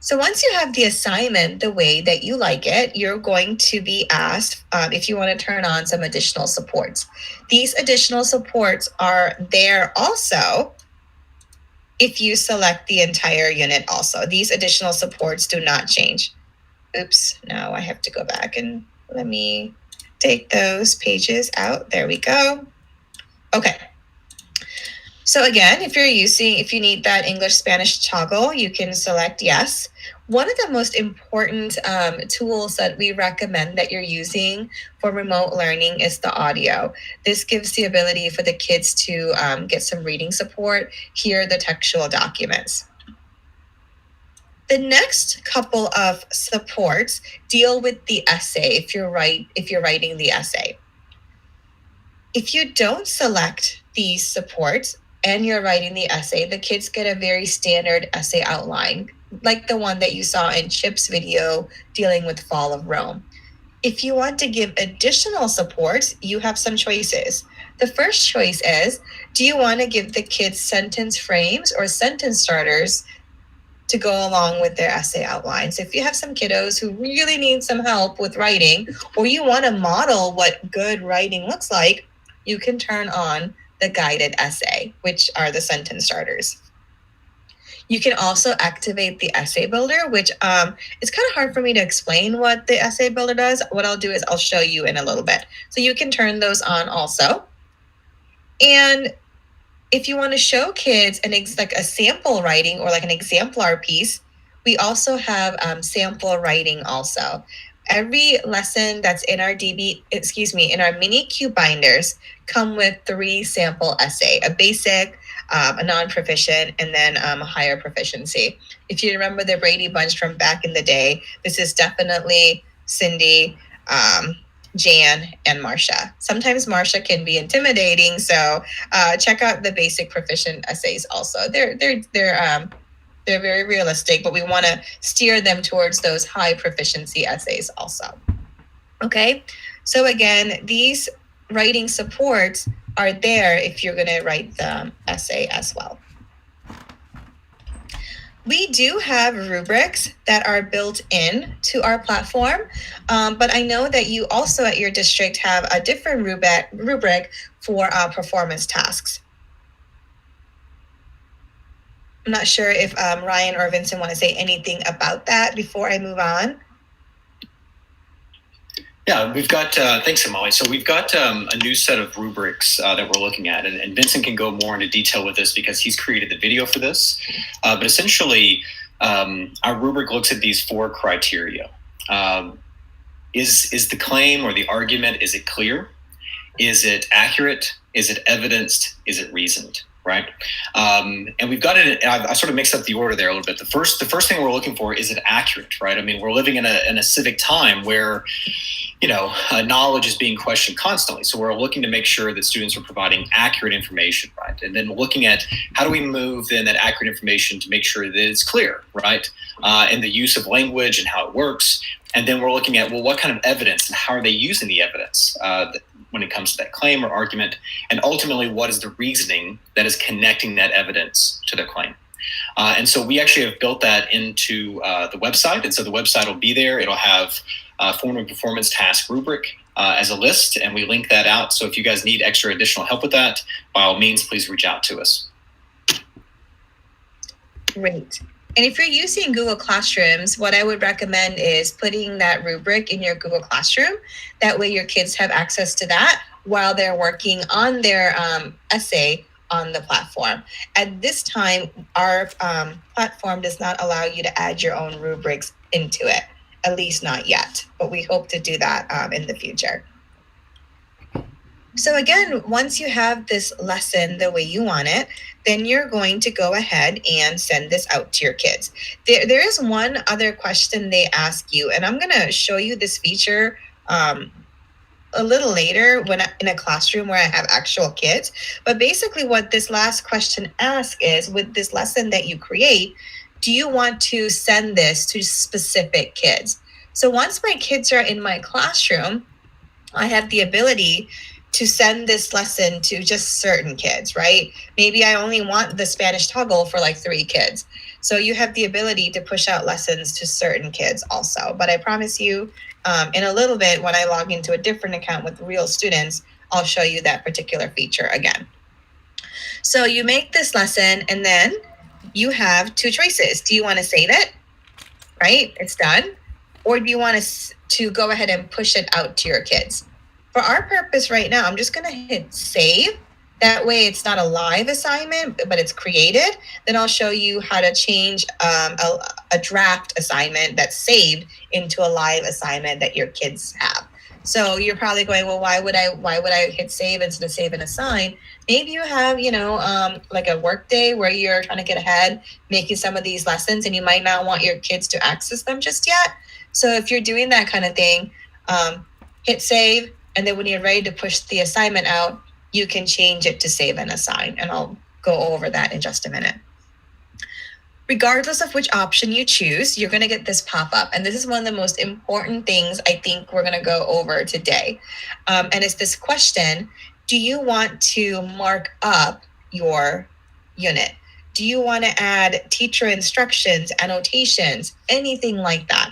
So once you have the assignment the way that you like it, you're going to be asked if you want to turn on some additional supports. These additional supports are there also if you select the entire unit also. These additional supports do not change. Oops, now I have to go back and let me take those pages out. There we go. Okay. So again, if you need that English-Spanish toggle, you can select yes. One of the most important tools that we recommend that you're using for remote learning is the audio. This gives the ability for the kids to get some reading support, hear the textual documents. The next couple of supports deal with the essay if you're writing the essay. If you don't select these supports and you're writing the essay, the kids get a very standard essay outline, like the one that you saw in Chip's video dealing with Fall of Rome. If you want to give additional supports, you have some choices. The first choice is, do you want to give the kids sentence frames or sentence starters to go along with their essay outlines? If you have some kiddos who really need some help with writing, or you want to model what good writing looks like, you can turn on the guided essay, which are the sentence starters. You can also activate the essay builder, which it's kind of hard for me to explain what the essay builder does. What I'll do is I'll show you in a little bit. So you can turn those on also. And if you want to show kids like a sample writing or like an exemplar piece, we also have sample writing also. Every lesson that's in our MiniQ binders come with 3 sample essay, a basic, a non-proficient, and then a higher proficiency. If you remember the Brady Bunch from back in the day, this is definitely Cindy, Jan, and Marcia. Sometimes Marcia can be intimidating, so check out the basic proficient essays also. They're very realistic, but we want to steer them towards those high proficiency essays also. Okay, so again, these writing supports are there if you're going to write the essay as well. We do have rubrics that are built in to our platform, but I know that you also at your district have a different rubric for performance tasks. I'm not sure if Ryan or Vincent want to say anything about that before I move on. Yeah, we've got, thanks, Molly. So we've got a new set of rubrics that we're looking at, and Vincent can go more into detail with this because he's created the video for this. But essentially, our rubric looks at these 4 criteria. Is the claim or the argument, is it clear? Is it accurate? Is it evidenced? Is it reasoned? Right? And we've got it, I sort of mixed up the order there a little bit. The first thing we're looking for, is it accurate, right? I mean, we're living in a civic time where, knowledge is being questioned constantly. So we're looking to make sure that students are providing accurate information, right? And then looking at how do we move then that accurate information to make sure that it's clear, right? And the use of language and how it works. And then we're looking at, well, what kind of evidence and how are they using the evidence when it comes to that claim or argument? And ultimately, what is the reasoning that is connecting that evidence to the claim? And so we actually have built that into the website. And so the website will be there. It'll have form and performance task rubric as a list, and we link that out. So if you guys need extra additional help with that, by all means, please reach out to us. Great. And if you're using Google Classrooms, what I would recommend is putting that rubric in your Google Classroom. That way your kids have access to that while they're working on their essay on the platform. At this time, our platform does not allow you to add your own rubrics into it, at least not yet, but we hope to do that in the future. So again, once you have this lesson the way you want it, then you're going to go ahead and send this out to your kids. There is one other question they ask you, and I'm going to show you this feature a little later when in a classroom where I have actual kids. But basically what this last question asks is, with this lesson that you create, do you want to send this to specific kids? So once my kids are in my classroom, I have the ability to send this lesson to just certain kids, right? Maybe I only want the Spanish toggle for like 3 kids. So you have the ability to push out lessons to certain kids also. But I promise you, in a little bit, when I log into a different account with real students, I'll show you that particular feature again. So you make this lesson, and then you have 2 choices. Do you want to save it? Right? It's done. Or do you want to go ahead and push it out to your kids? For our purpose right now, I'm just going to hit save. That way it's not a live assignment, but it's created. Then I'll show you how to change a draft assignment that's saved into a live assignment that your kids have. So you're probably going, well, why would I hit save instead of save and assign? Maybe you have, like a work day where you're trying to get ahead, making some of these lessons, and you might not want your kids to access them just yet. So if you're doing that kind of thing, hit save, and then when you're ready to push the assignment out, you can change it to save and assign, and I'll go over that in just a minute. Regardless of which option you choose, you're going to get this pop-up. And this is one of the most important things I think we're going to go over today. And it's this question: do you want to mark up your unit? Do you want to add teacher instructions, annotations, anything like that?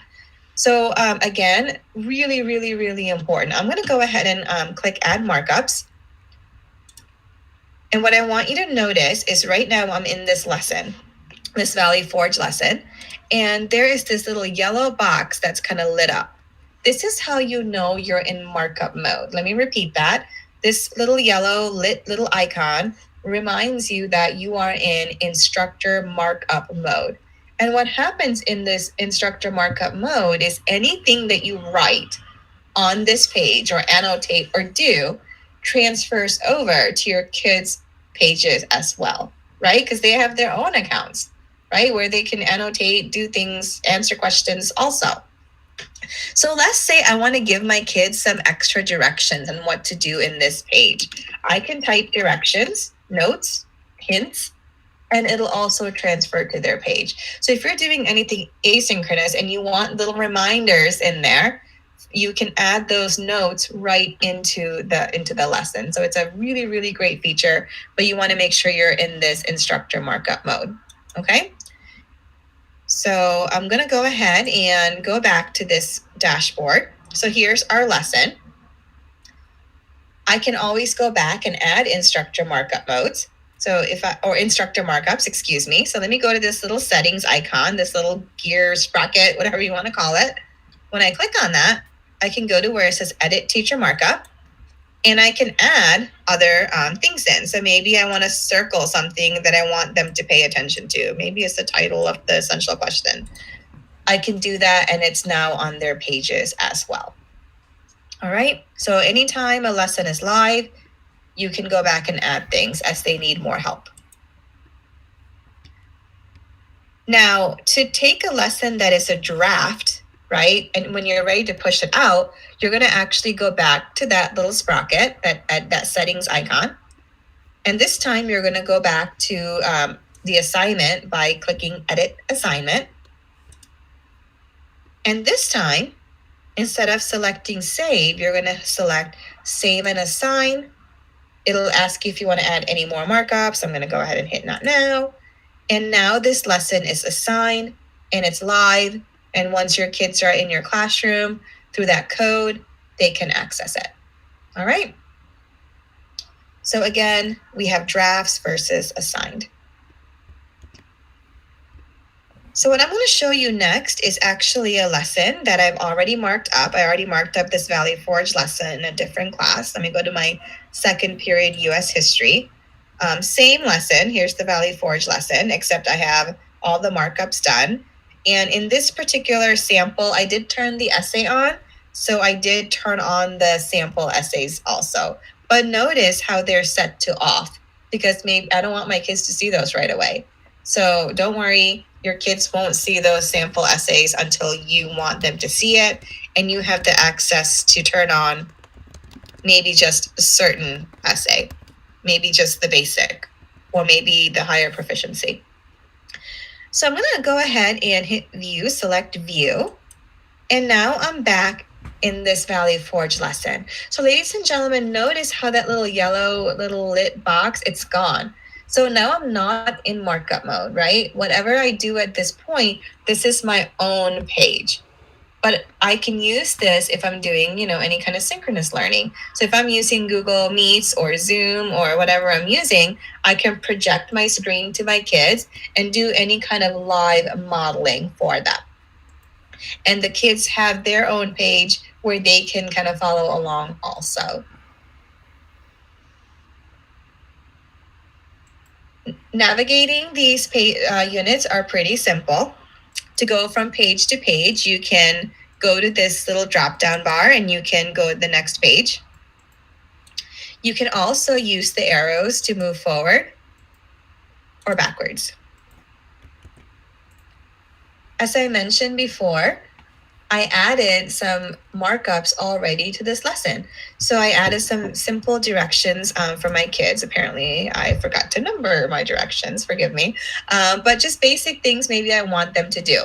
So again, really, really, really important. I'm going to go ahead and click Add Markups. And what I want you to notice is right now I'm in this lesson, this Valley Forge lesson, and there is this little yellow box that's kind of lit up. This is how you know you're in markup mode. Let me repeat that. This little yellow lit little icon reminds you that you are in instructor markup mode. And what happens in this instructor markup mode is anything that you write on this page or annotate or do transfers over to your kids' pages as well, right? Because they have their own accounts, right? Where they can annotate, do things, answer questions also. So let's say I want to give my kids some extra directions on what to do in this page. I can type directions, notes, hints, and it'll also transfer to their page. So if you're doing anything asynchronous and you want little reminders in there, you can add those notes right into the lesson. So it's a really, really great feature, but you want to make sure you're in this instructor markup mode. Okay. So I'm going to go ahead and go back to this dashboard. So here's our lesson. I can always go back and add instructor markup modes. So or instructor markups, excuse me. So let me go to this little settings icon, this little gear sprocket, whatever you want to call it. When I click on that, I can go to where it says edit teacher markup, and I can add other things in. So maybe I want to circle something that I want them to pay attention to. Maybe it's the title of the essential question. I can do that, and it's now on their pages as well. All right. So anytime a lesson is live, you can go back and add things as they need more help. Now, to take a lesson that is a draft, right? And when you're ready to push it out, you're going to actually go back to that little sprocket, that settings icon. And this time you're going to go back to the assignment by clicking edit assignment. And this time, instead of selecting save, you're going to select save and assign. It'll ask you if you want to add any more markups. I'm going to go ahead and hit not now. And now this lesson is assigned and it's live. And once your kids are in your classroom through that code, they can access it. All right. So again, we have drafts versus assigned. So what I'm going to show you next is actually a lesson that I've already marked up. I already marked up this Valley Forge lesson in a different class. Let me go to my second period US history. Same lesson. Here's the Valley Forge lesson, except I have all the markups done. And in this particular sample, I did turn the essay on. So I did turn on the sample essays also. But notice how they're set to off, because maybe I don't want my kids to see those right away. So don't worry, your kids won't see those sample essays until you want them to see it. And you have the access to turn on maybe just a certain essay, maybe just the basic, or maybe the higher proficiency. So I'm going to go ahead and hit view, select view. And now I'm back in this Valley Forge lesson. So ladies and gentlemen, notice how that little yellow little lit box, it's gone. So now I'm not in markup mode, right? Whatever I do at this point, this is my own page. But I can use this if I'm doing, any kind of synchronous learning. So if I'm using Google Meets or Zoom or whatever I'm using, I can project my screen to my kids and do any kind of live modeling for them. And the kids have their own page where they can kind of follow along also. Navigating these units are pretty simple. To go from page to page, you can go to this little drop-down bar and you can go to the next page. You can also use the arrows to move forward or backwards. As I mentioned before, I added some markups already to this lesson. So I added some simple directions for my kids. Apparently, I forgot to number my directions, forgive me. But just basic things maybe I want them to do.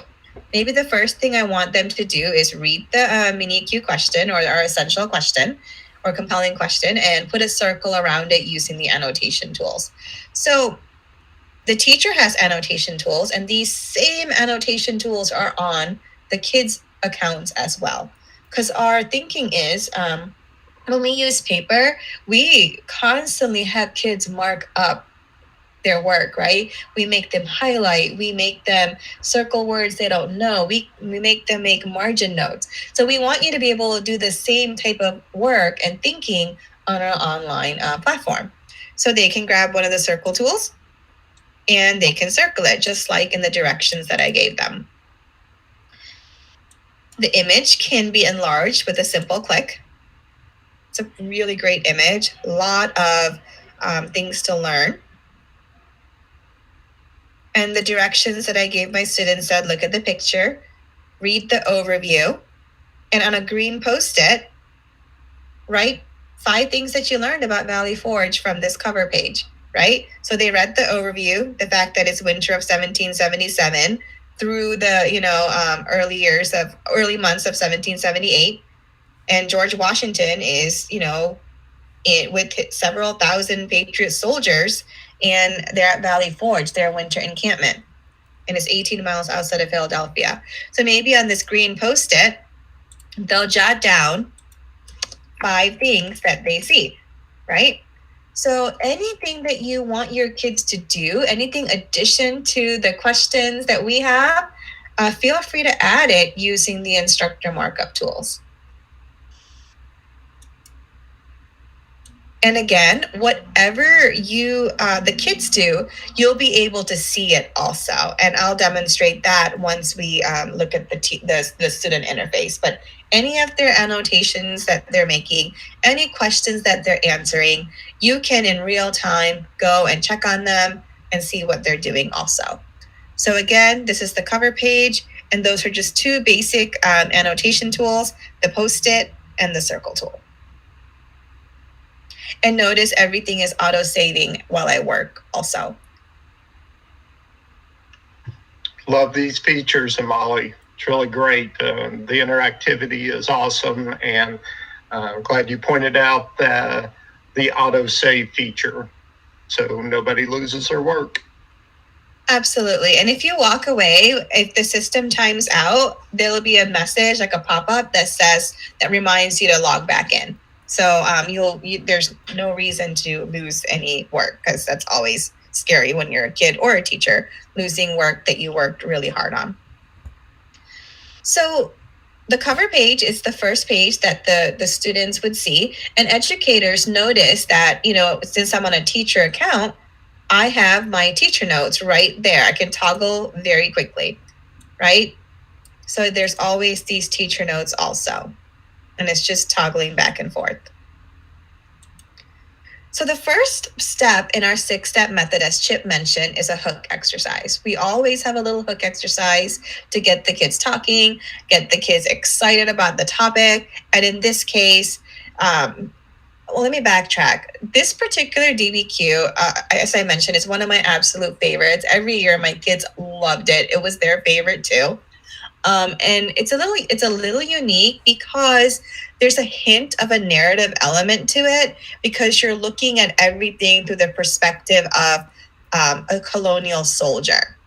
Maybe the first thing I want them to do is read the MiniQ question or our essential question or compelling question and put a circle around it using the annotation tools. So the teacher has annotation tools, and these same annotation tools are on the kids' accounts as well. Because our thinking is when we use paper, we constantly have kids mark up their work, right? We make them highlight, we make them circle words they don't know, we make them make margin notes. So we want you to be able to do the same type of work and thinking on our online platform. So they can grab one of the circle tools and they can circle it just like in the directions that I gave them. The image can be enlarged with a simple click. It's a really great image, a lot of things to learn. And the directions that I gave my students said, look at the picture, read the overview, and on a green Post-it, write 5 things that you learned about Valley Forge from this cover page, right? So they read the overview, the fact that it's winter of 1777 through the, early months of 1778. And George Washington is, with several thousand Patriot soldiers, and they're at Valley Forge, their winter encampment. And it's 18 miles outside of Philadelphia. So maybe on this green Post-it, they'll jot down 5 things that they see, right? So anything that you want your kids to do, anything addition to the questions that we have, feel free to add it using the instructor markup tools. And again, whatever the kids do, you'll be able to see it also. And I'll demonstrate that once we look at the student interface. But any of their annotations that they're making, any questions that they're answering, you can in real time go and check on them and see what they're doing also. So again, this is the cover page, and those are just 2 basic annotation tools, the Post-it and the circle tool. And notice everything is auto-saving while I work also. Love these features, Molly. It's really great. The interactivity is awesome, and I'm glad you pointed out the auto-save feature so nobody loses their work. Absolutely. And if you walk away, if the system times out, there'll be a message, like a pop-up that reminds you to log back in. So there's no reason to lose any work, because that's always scary when you're a kid or a teacher losing work that you worked really hard on. So the cover page is the first page that the students would see, and educators notice that, since I'm on a teacher account, I have my teacher notes right there. I can toggle very quickly, right? So there's always these teacher notes also. And it's just toggling back and forth. So the first step in our 6-step method, as Chip mentioned, is a hook exercise. We always have a little hook exercise to get the kids talking, get the kids excited about the topic. And in this case, let me backtrack. This particular DBQ, as I mentioned, is one of my absolute favorites. Every year, my kids loved it. It was their favorite too. And it's a little unique because there's a hint of a narrative element to it, because you're looking at everything through the perspective of a colonial soldier.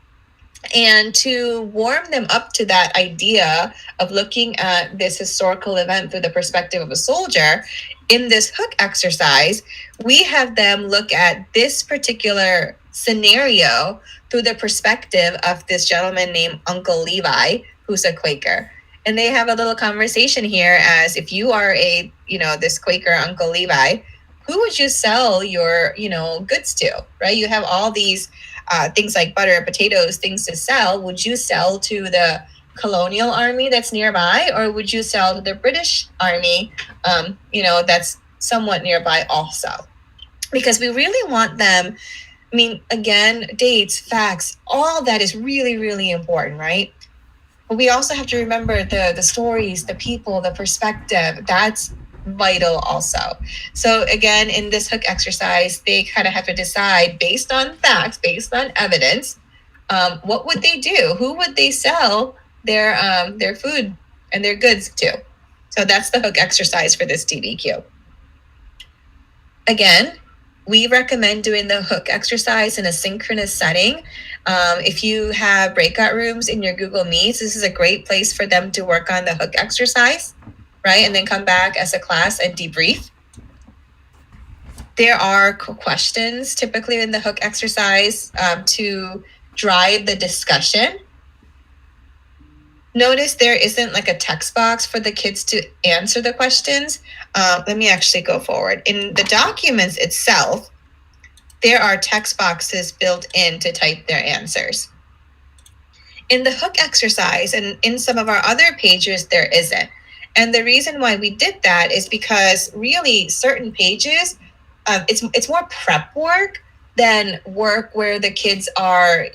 And to warm them up to that idea of looking at this historical event through the perspective of a soldier, in this hook exercise, we have them look at this particular scenario through the perspective of this gentleman named Uncle Levi, who's a Quaker. And they have a little conversation here as, if you are this Quaker Uncle Levi, who would you sell your, goods to, right? You have all these things like butter, potatoes, things to sell. Would you sell to the colonial army that's nearby, or would you sell to the British army, that's somewhat nearby also? Because we really want them, again, dates, facts, all that is really, really important, right? But we also have to remember the stories, the people, the perspective. That's vital also. So again, in this hook exercise, they kind of have to decide based on facts, based on evidence, what would they do? Who would they sell their food and their goods to? So that's the hook exercise for this DBQ. Again, we recommend doing the hook exercise in a synchronous setting. If you have breakout rooms in your Google Meets, this is a great place for them to work on the hook exercise, right? And then come back as a class and debrief. There are questions typically in the hook exercise to drive the discussion. Notice there isn't like a text box for the kids to answer the questions. Let me actually go forward. In the documents itself, there are text boxes built in to type their answers. In the hook exercise and in some of our other pages, there isn't. And the reason why we did that is because really certain pages, it's more prep work than work where the kids are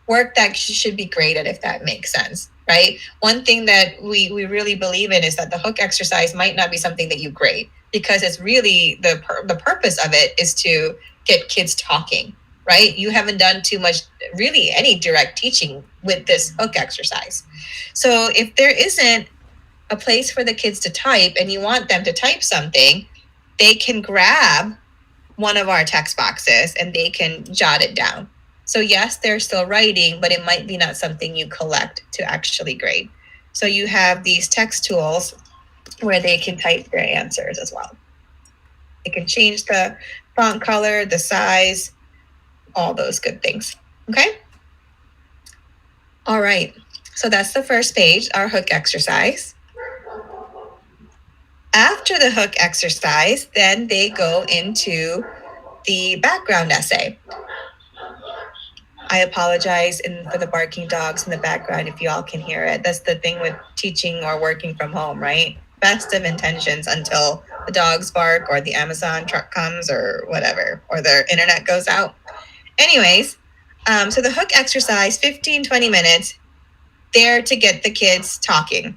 work that should be graded, if that makes sense, right? One thing that we really believe in is that the hook exercise might not be something that you grade, because it's really the purpose of it is to get kids talking, right? You haven't done too much, really any direct teaching with this hook exercise. So if there isn't a place for the kids to type and you want them to type something, they can grab one of our text boxes and they can jot it down. So yes, they're still writing, but it might be not something you collect to actually grade. So you have these text tools where they can type their answers as well. They can change the font color, the size, all those good things. Okay? All right. So that's the first page, our hook exercise. After the hook exercise, then they go into the background essay. I apologize for the barking dogs in the background if you all can hear it. That's the thing with teaching or working from home, right? Best of intentions until the dogs bark or the Amazon truck comes or whatever, or the internet goes out. Anyways, so the hook exercise, 15, 20 minutes, there to get the kids talking.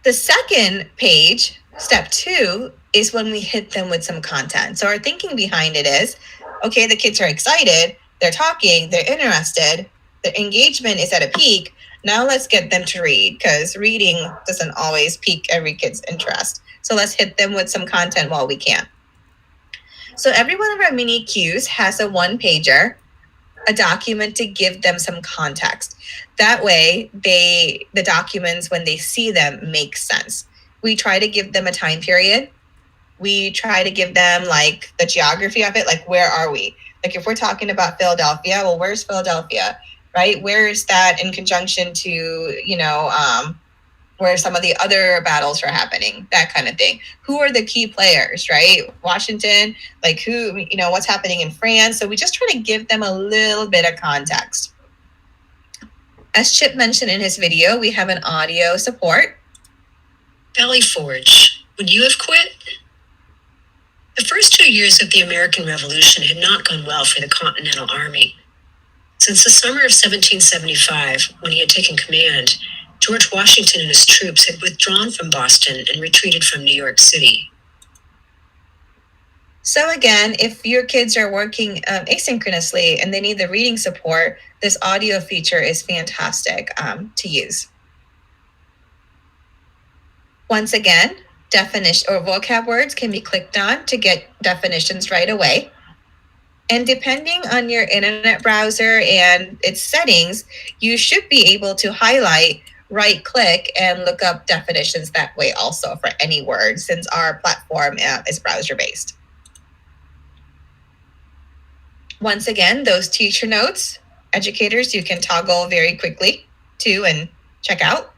The second page, step 2, is when we hit them with some content. So our thinking behind it is, okay, the kids are excited, they're talking, they're interested, their engagement is at a peak. Now let's get them to read, because reading doesn't always pique every kid's interest. So let's hit them with some content while we can. So every one of our MiniQs has a one-pager, a document to give them some context. That way, the documents, when they see them, make sense. We try to give them a time period. We try to give them like the geography of it, like where are we? Like if we're talking about Philadelphia, well, where's Philadelphia, right? Where is that in conjunction to, where some of the other battles are happening, that kind of thing. Who are the key players, right? Washington, like who, what's happening in France. So we just try to give them a little bit of context. As Chip mentioned in his video, we have an audio support. Valley Forge, would you have quit? The first 2 years of the American Revolution had not gone well for the Continental Army. Since the summer of 1775, when he had taken command, George Washington and his troops had withdrawn from Boston and retreated from New York City. So again, if your kids are working asynchronously and they need the reading support, this audio feature is fantastic to use. Once again, definition or vocab words can be clicked on to get definitions right away. And depending on your internet browser and its settings, you should be able to highlight, right click, and look up definitions that way also for any word, since our platform is browser based. Once again, those teacher notes, educators, you can toggle very quickly to and check out.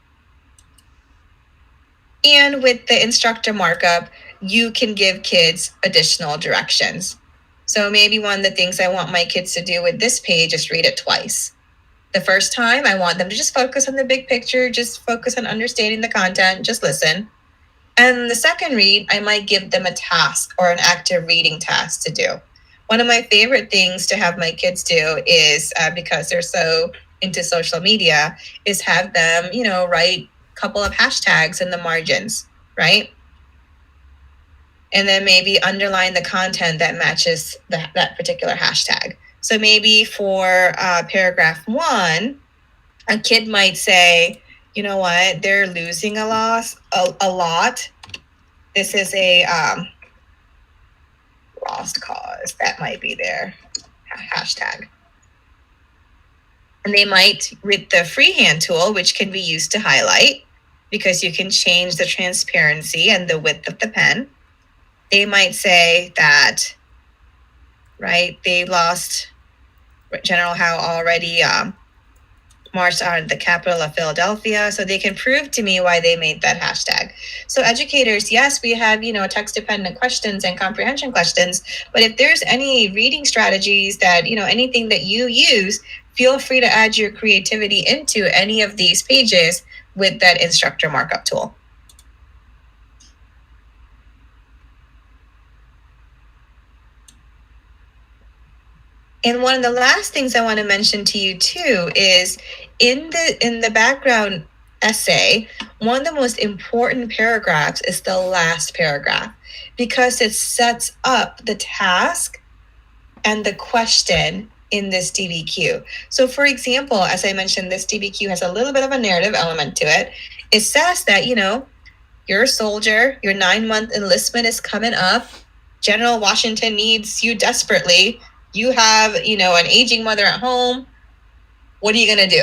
And with the instructor markup, you can give kids additional directions. So maybe one of the things I want my kids to do with this page is read it twice. The first time, I want them to just focus on the big picture, just focus on understanding the content, just listen. And the second read, I might give them a task or an active reading task to do. One of my favorite things to have my kids do is, because they're so into social media, is have them, write a couple of hashtags in the margins, right? And then maybe underline the content that matches that particular hashtag. So maybe for paragraph 1, a kid might say, you know what, they're losing a lot. This is a lost cause. That might be their hashtag. And they might, with the freehand tool, which can be used to highlight, because you can change the transparency and the width of the pen, they might say that, right, they lost General Howe already marched on the capital of Philadelphia, so they can prove to me why they made that hashtag. So educators, yes, we have, text-dependent questions and comprehension questions, but if there's any reading strategies that, anything that you use, feel free to add your creativity into any of these pages with that instructor markup tool. And one of the last things I want to mention to you too is in the background essay, one of the most important paragraphs is the last paragraph, because it sets up the task and the question in this DBQ. So for example, as I mentioned, this DBQ has a little bit of a narrative element to it. It says that, you're a soldier, your 9-month enlistment is coming up. General Washington needs you desperately. You have, an aging mother at home. What are you going to do?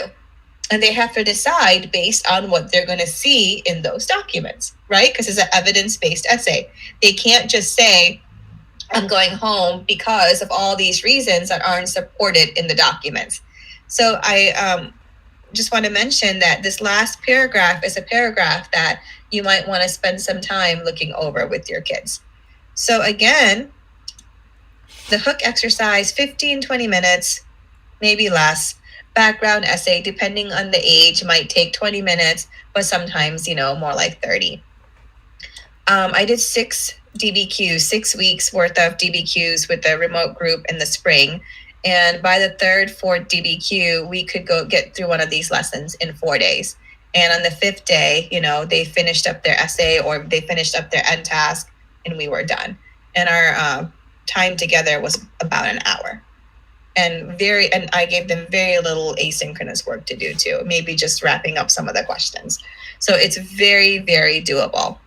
And they have to decide based on what they're going to see in those documents, right? Because it's an evidence-based essay. They can't just say, I'm going home because of all these reasons that aren't supported in the documents. So I just want to mention that this last paragraph is a paragraph that you might want to spend some time looking over with your kids. So again, the hook exercise, 15, 20 minutes, maybe less. Background essay, depending on the age, might take 20 minutes, but sometimes, more like 30. I did 6 DBQs, 6 weeks worth of DBQs with the remote group in the spring. And by the 3rd, 4th DBQ, we could go get through one of these lessons in 4 days. And on the 5th day, they finished up their essay or they finished up their end task and we were done. And our time together was about an hour. And I gave them very little asynchronous work to do too, maybe just wrapping up some of the questions. So it's very, very doable.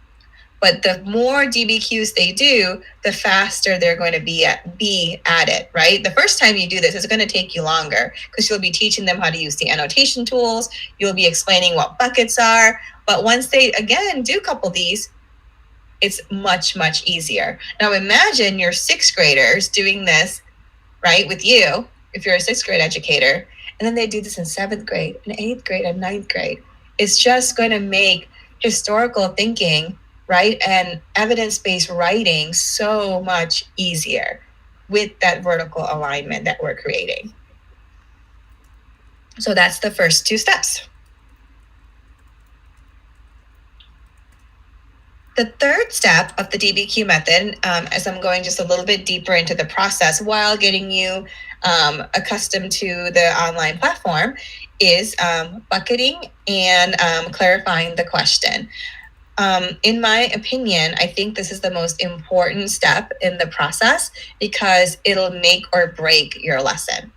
But the more DBQs they do, the faster they're going to be at it, right? The first time you do this, it's going to take you longer because you'll be teaching them how to use the annotation tools. You'll be explaining what buckets are. But once they, again, do a couple of these, it's much, much easier. Now imagine your 6th graders doing this, right, with you, if you're a 6th grade educator, and then they do this in 7th grade, and 8th grade, and 9th grade. It's just going to make historical thinking, right, and evidence-based writing so much easier with that vertical alignment that we're creating. So that's the first 2 steps. The 3rd step of the DBQ method, as I'm going just a little bit deeper into the process while getting you accustomed to the online platform, is bucketing and clarifying the question. In my opinion, I think this is the most important step in the process because it'll make or break your lesson.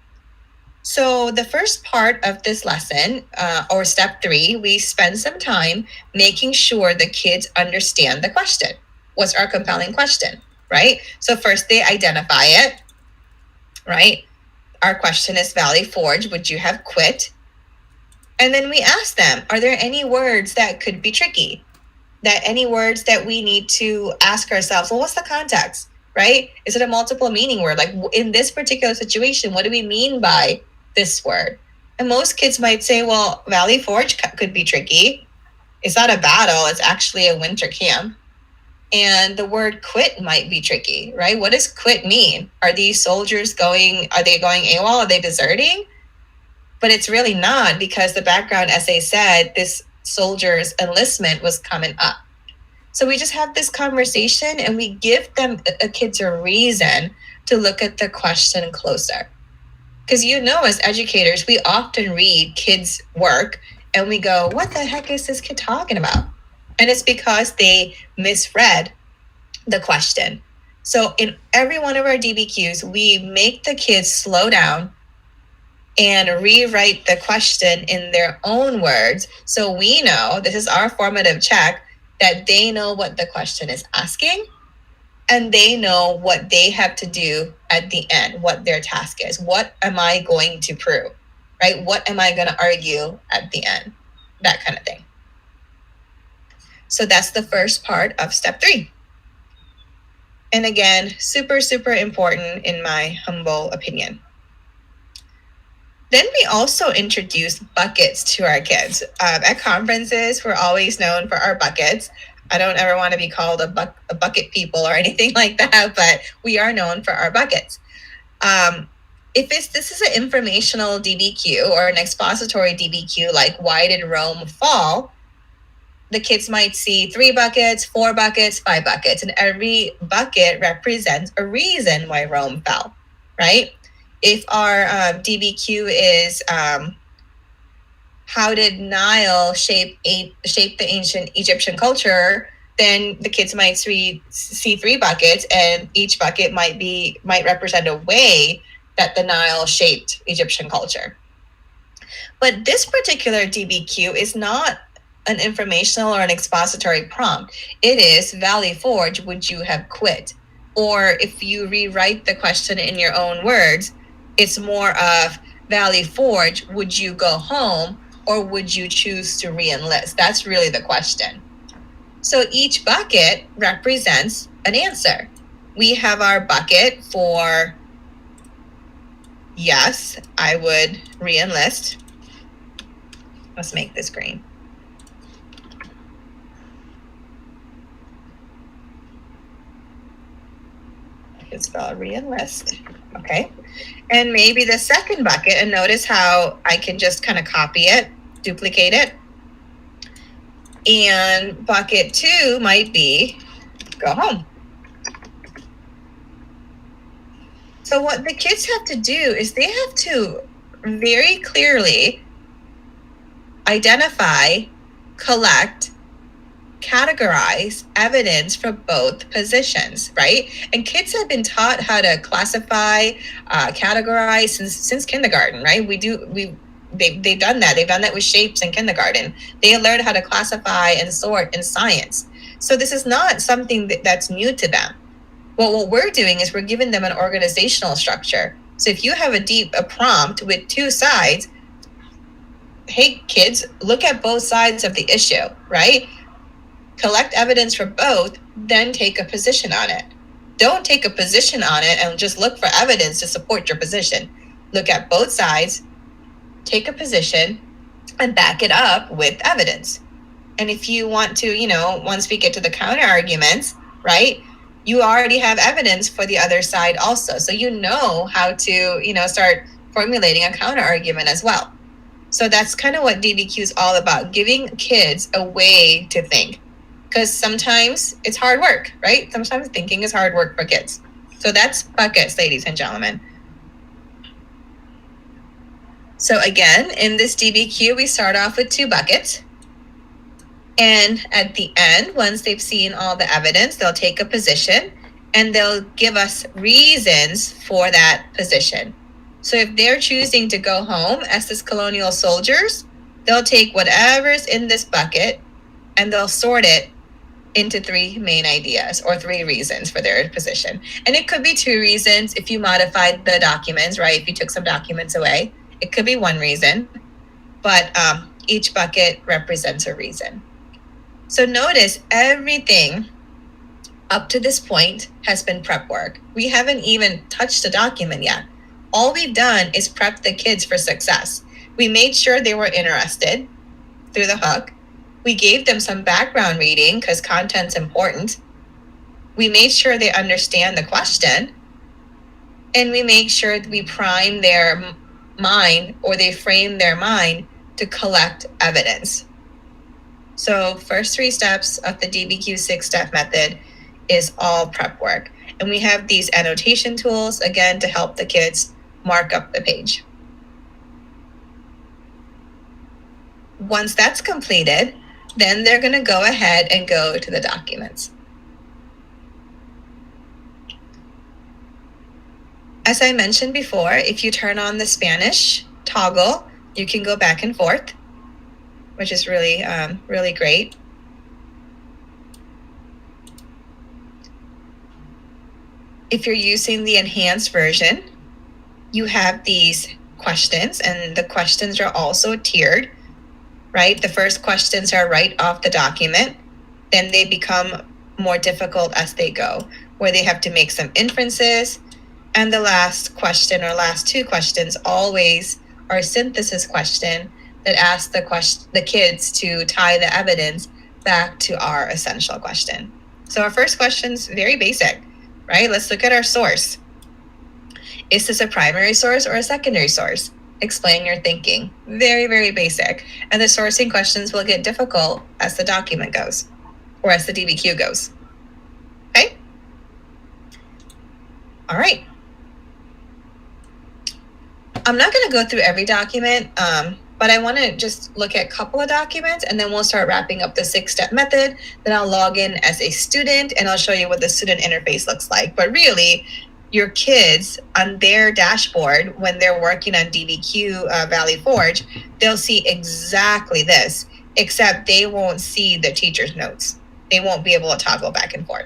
So the first part of this lesson, or step 3, we spend some time making sure the kids understand the question. What's our compelling question, right? So first they identify it, right? Our question is Valley Forge, would you have quit? And then we ask them, are there any words that could be tricky? Any words that we need to ask ourselves, well, what's the context, right? Is it a multiple meaning word? Like in this particular situation, what do we mean by this word? And most kids might say, well, Valley Forge could be tricky. It's not a battle, it's actually a winter camp. And the word quit might be tricky, right? What does quit mean? Are these soldiers are they going AWOL? Are they deserting? But it's really not, because the background essay said this soldier's enlistment was coming up. So we just have this conversation and we give them kids a reason to look at the question closer. Because as educators, we often read kids' work and we go, what the heck is this kid talking about? And it's because they misread the question. So in every one of our DBQs, we make the kids slow down and rewrite the question in their own words. So we know, this is our formative check, that they know what the question is asking and they know what they have to do at the end, what their task is. What am I going to prove, right? What am I going to argue at the end? That kind of thing. So that's the first part of step 3. And again, super, super important in my humble opinion. Then we also introduce buckets to our kids. At conferences, we're always known for our buckets. I don't ever want to be called a bucket people or anything like that, but we are known for our buckets. If this is an informational DBQ or an expository DBQ, like why did Rome fall? The kids might see 3 buckets, 4 buckets, 5 buckets, and every bucket represents a reason why Rome fell, right? If our DBQ is how did Nile shape the ancient Egyptian culture, then the kids might see 3 buckets, and each bucket might represent a way that the Nile shaped Egyptian culture. But this particular DBQ is not an informational or an expository prompt. It is Valley Forge, would you have quit? Or if you rewrite the question in your own words, it's more of Valley Forge, would you go home or would you choose to re-enlist? That's really the question. So each bucket represents an answer. We have our bucket for yes, I would re-enlist. Let's make this green. It's spelled re-enlist. Okay. And maybe the second bucket, and notice how I can just kind of copy it, duplicate it. And bucket 2 might be go home. So what the kids have to do is they have to very clearly identify, collect, categorize evidence for both positions, right? And kids have been taught how to classify, categorize since kindergarten, right? They've done that. They've done that with shapes in kindergarten. They learned how to classify and sort in science. So this is not something that's new to them. Well, what we're doing is we're giving them an organizational structure. So if you have a prompt with 2 sides, hey kids, look at both sides of the issue, right? Collect evidence for both, then take a position on it. Don't take a position on it and just look for evidence to support your position. Look at both sides, take a position, and back it up with evidence. And if you want to, once we get to the counter arguments, right, you already have evidence for the other side also. So you know how to, start formulating a counter argument as well. So that's kind of what DBQ is all about, giving kids a way to think. Because sometimes it's hard work, right? Sometimes thinking is hard work for kids. So that's buckets, ladies and gentlemen. So again, in this DBQ, we start off with 2 buckets. And at the end, once they've seen all the evidence, they'll take a position and they'll give us reasons for that position. So if they're choosing to go home as this colonial soldiers, they'll take whatever's in this bucket and they'll sort it into 3 main ideas or 3 reasons for their position. And it could be 2 reasons if you modified the documents, right? If you took some documents away, it could be 1 reason, but each bucket represents a reason. So notice everything up to this point has been prep work. We haven't even touched the document yet. All we've done is prep the kids for success. We made sure they were interested through the hook. We gave them some background reading because content's important. We made sure they understand the question. And we make sure that we prime their mind, or they frame their mind to collect evidence. So first 3 steps of the DBQ 6-step method is all prep work. And we have these annotation tools, again, to help the kids mark up the page. Once that's completed, then they're going to go ahead and go to the documents. As I mentioned before, if you turn on the Spanish toggle, you can go back and forth, which is really, really great. If you're using the enhanced version, you have these questions, and the questions are also tiered, right? The first questions are right off the document, then they become more difficult as they go, where they have to make some inferences, and the last question or last 2 questions always are a synthesis question that asks the kids to tie the evidence back to our essential question. So our first question's very basic, right? Let's look at our source. Is this a primary source or a secondary source? Explain your thinking. Very, very basic. And the sourcing questions will get difficult as the document goes, or as the DBQ goes. Okay? All right. I'm not going to go through every document, but I want to just look at a couple of documents, and then we'll start wrapping up the 6-step method. Then I'll log in as a student, and I'll show you what the student interface looks like. But really, your kids on their dashboard, when they're working on DBQ Valley Forge, they'll see exactly this, except they won't see the teacher's notes. They won't be able to toggle back and forth.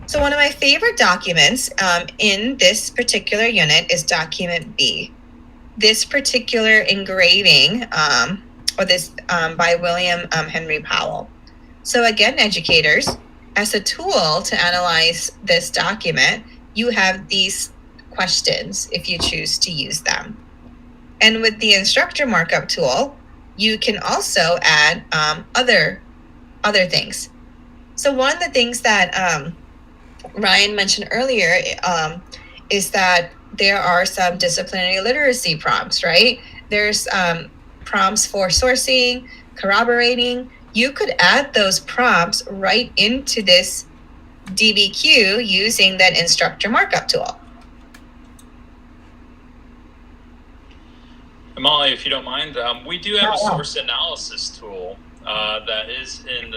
So one of my favorite documents in this particular unit is document B. This particular engraving, or this by William Henry Powell. So again, educators, as a tool to analyze this document, you have these questions if you choose to use them. And with the instructor markup tool, you can also add other things. So one of the things that Ryan mentioned earlier is that there are some disciplinary literacy prompts, right? There's prompts for sourcing, corroborating. You could add those prompts right into this DBQ using that instructor markup tool. Molly, if you don't mind, we do have a source analysis tool that is in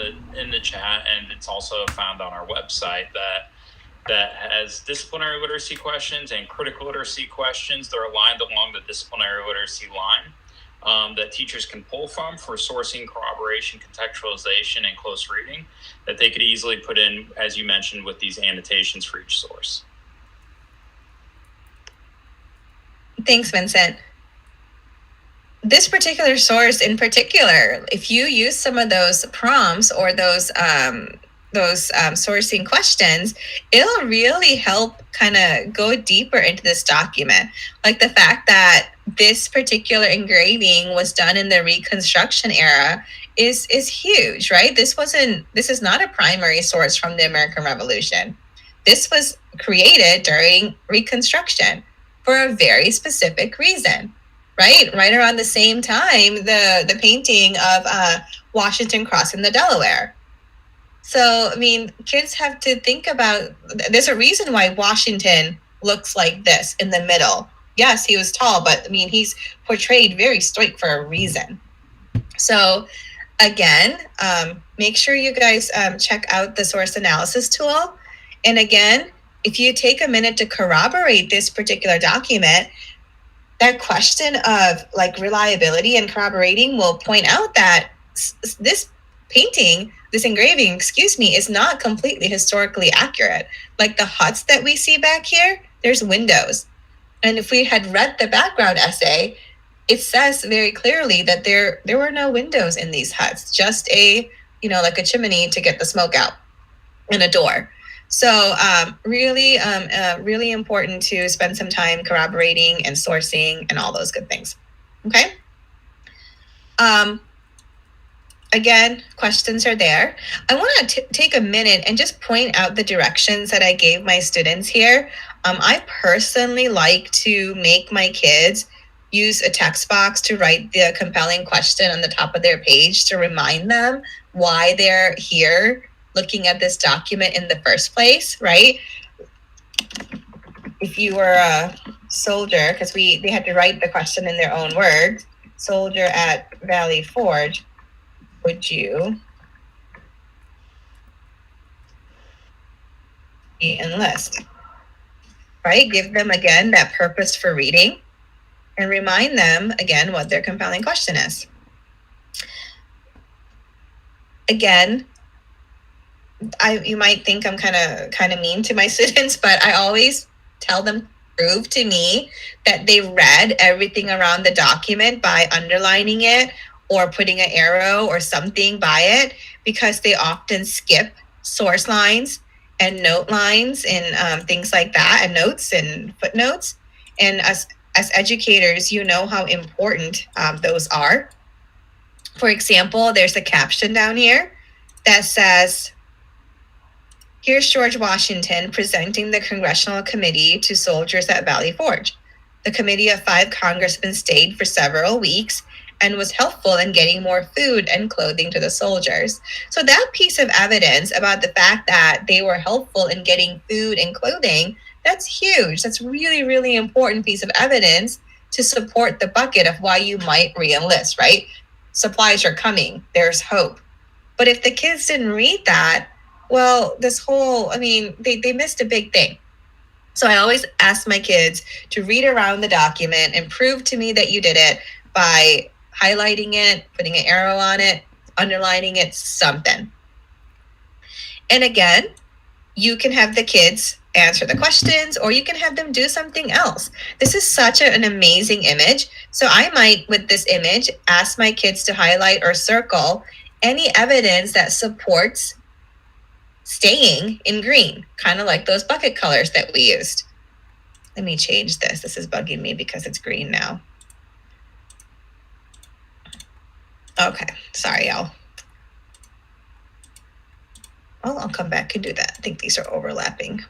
the chat, and it's also found on our website that has disciplinary literacy questions and critical literacy questions. They're aligned along the disciplinary literacy line that teachers can pull from for sourcing, corroboration, contextualization, and close reading that they could easily put in, as you mentioned, with these annotations for each source. Thanks, Vincent. This particular source in particular, if you use some of those prompts or those sourcing questions, it'll really help kind of go deeper into this document. Like the fact that this particular engraving was done in the Reconstruction era is huge, right? This is not a primary source from the American Revolution. This was created during Reconstruction for a very specific reason, right? Right around the same time, the painting of Washington crossing the Delaware. So, I mean, kids have to think about, there's a reason why Washington looks like this in the middle. Yes, he was tall, but I mean, he's portrayed very stoic for a reason. So Again, make sure you guys check out the source analysis tool. And again, if you take a minute to corroborate this particular document, that question of like reliability and corroborating will point out that this painting, this engraving, is not completely historically accurate. Like the huts that we see back here, there's windows. And if we had read the background essay, it says very clearly that there were no windows in these huts, just like a chimney to get the smoke out and a door. So really important to spend some time corroborating and sourcing and all those good things. Okay. Again, questions are there. I want to take a minute and just point out the directions that I gave my students here. I personally like to make my kids use a text box to write the compelling question on the top of their page to remind them why they're here looking at this document in the first place, right? If you were a soldier, because they had to write the question in their own words, soldier at Valley Forge, would you enlist? Right? Give them again that purpose for reading and remind them again what their compelling question is. Again, you might think I'm kind of mean to my students, but I always tell them to prove to me that they read everything around the document by underlining it or putting an arrow or something by it, because they often skip source lines and note lines and things like that, and notes and footnotes. And as educators, you know how important those are. For example, there's a caption down here that says, here's George Washington presenting the Congressional Committee to soldiers at Valley Forge. The committee of 5 congressmen stayed for several weeks and was helpful in getting more food and clothing to the soldiers. So that piece of evidence about the fact that they were helpful in getting food and clothing, that's huge. That's really, really important piece of evidence to support the bucket of why you might re-enlist, right? Supplies are coming. There's hope. But if the kids didn't read that, well, they missed a big thing. So I always ask my kids to read around the document and prove to me that you did it by highlighting it, putting an arrow on it, underlining it, something. And again, you can have the kids answer the questions, or you can have them do something else. This is such an amazing image. So I might, with this image, ask my kids to highlight or circle any evidence that supports staying in green, kind of like those bucket colors that we used. Let me change this. This is bugging me because it's green now. Okay, sorry, y'all. Well, I'll come back and do that. I think these are overlapping.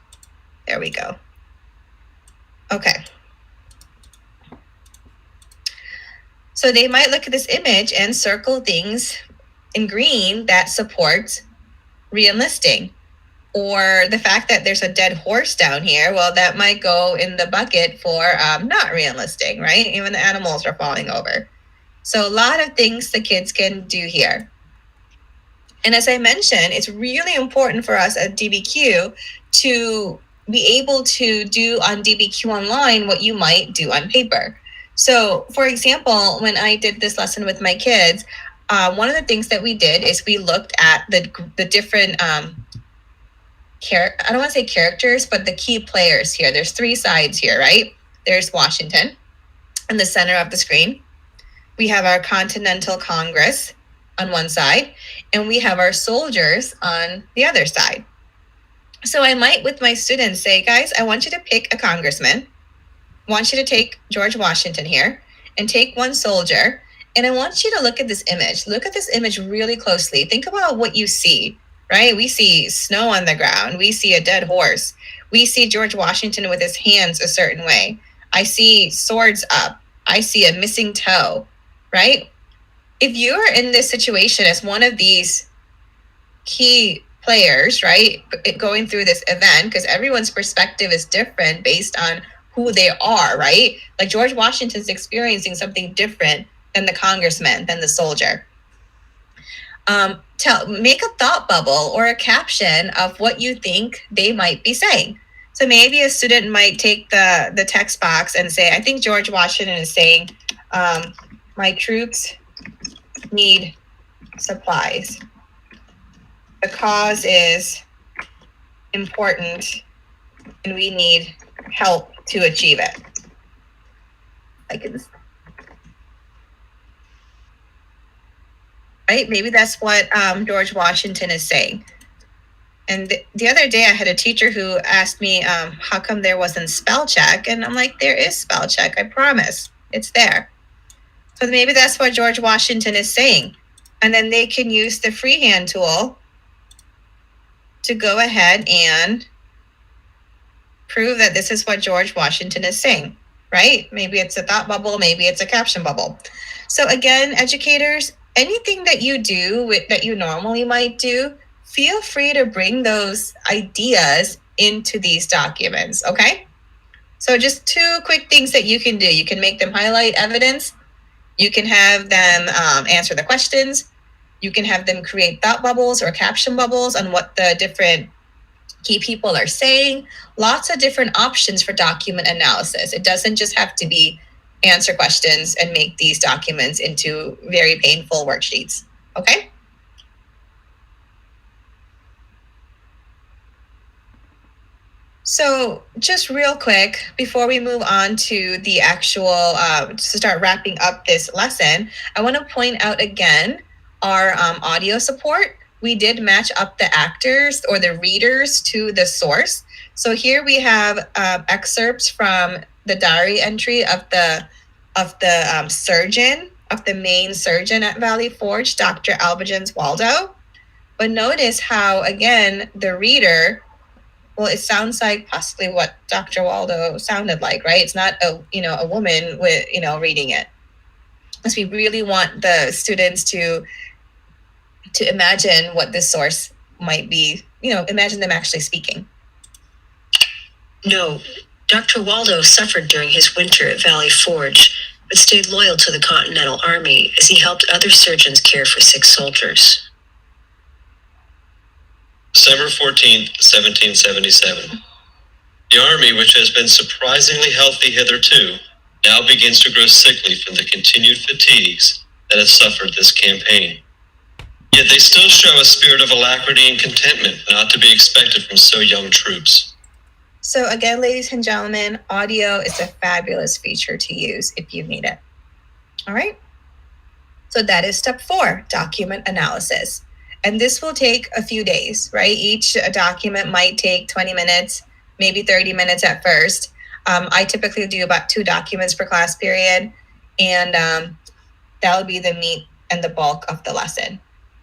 There we go. Okay. So they might look at this image and circle things in green that support re-enlisting. Or the fact that there's a dead horse down here, well, that might go in the bucket for not re-enlisting, right? Even the animals are falling over. So a lot of things the kids can do here. And as I mentioned, it's really important for us at DBQ to be able to do on DBQ Online what you might do on paper. So, for example, when I did this lesson with my kids, one of the things that we did is we looked at the different, I don't want to say characters, but the key players here. There's 3 sides here, right? There's Washington in the center of the screen. We have our Continental Congress on one side, and we have our soldiers on the other side. So I might, with my students, say, guys, I want you to pick a congressman. I want you to take George Washington here and take one soldier. And I want you to look at this image. Look at this image really closely. Think about what you see, right? We see snow on the ground. We see a dead horse. We see George Washington with his hands a certain way. I see swords up. I see a missing toe, right? If you're in this situation as one of these key players, right, going through this event, because everyone's perspective is different based on who they are, right? Like George Washington's experiencing something different than the congressman, than the soldier. Make a thought bubble or a caption of what you think they might be saying. So maybe a student might take the text box and say, I think George Washington is saying, my troops need supplies. The cause is important and we need help to achieve it. Right? Maybe that's what George Washington is saying. And the other day I had a teacher who asked me, how come there wasn't spell check? And I'm like, there is spell check, I promise. It's there. So maybe that's what George Washington is saying. And then they can use the freehand tool to go ahead and prove that this is what George Washington is saying, right? Maybe it's a thought bubble, maybe it's a caption bubble. So again, educators, anything that you do that you normally might do, feel free to bring those ideas into these documents, okay? So just 2 quick things that you can do. You can make them highlight evidence. You can have them answer the questions. You can have them create thought bubbles or caption bubbles on what the different key people are saying. Lots of different options for document analysis. It doesn't just have to be answer questions and make these documents into very painful worksheets, okay? So just real quick, before we move on to the actual, to start wrapping up this lesson, I want to point out again our audio support. We did match up the actors or the readers to the source. So here we have excerpts from the diary entry of the surgeon, of the main surgeon at Valley Forge, Dr. Albajans Waldo. But notice how, again, the reader, well, it sounds like possibly what Dr. Waldo sounded like, right? It's not a woman with, reading it. Because we really want the students to imagine what this source might be, imagine them actually speaking. No, Dr. Waldo suffered during his winter at Valley Forge, but stayed loyal to the Continental Army as he helped other surgeons care for sick soldiers. December 14th, 1777. The army, which has been surprisingly healthy hitherto, now begins to grow sickly from the continued fatigues that have suffered this campaign. Yet they still show a spirit of alacrity and contentment not to be expected from so young troops. So again, ladies and gentlemen, audio is a fabulous feature to use if you need it. All right. So that is step 4, document analysis. And this will take a few days, right? Each document might take 20 minutes, maybe 30 minutes at first. I typically do about 2 documents per class period. And that will be the meat and the bulk of the lesson.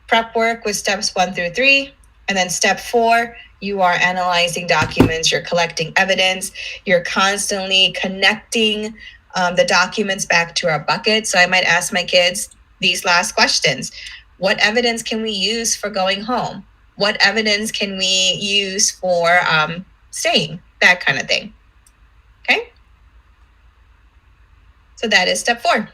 Prep work with steps 1 through 3. And then step 4, you are analyzing documents, you're collecting evidence, you're constantly connecting the documents back to our bucket. So I might ask my kids these last questions. What evidence can we use for going home? What evidence can we use for staying? That kind of thing. Okay? So that is step 4.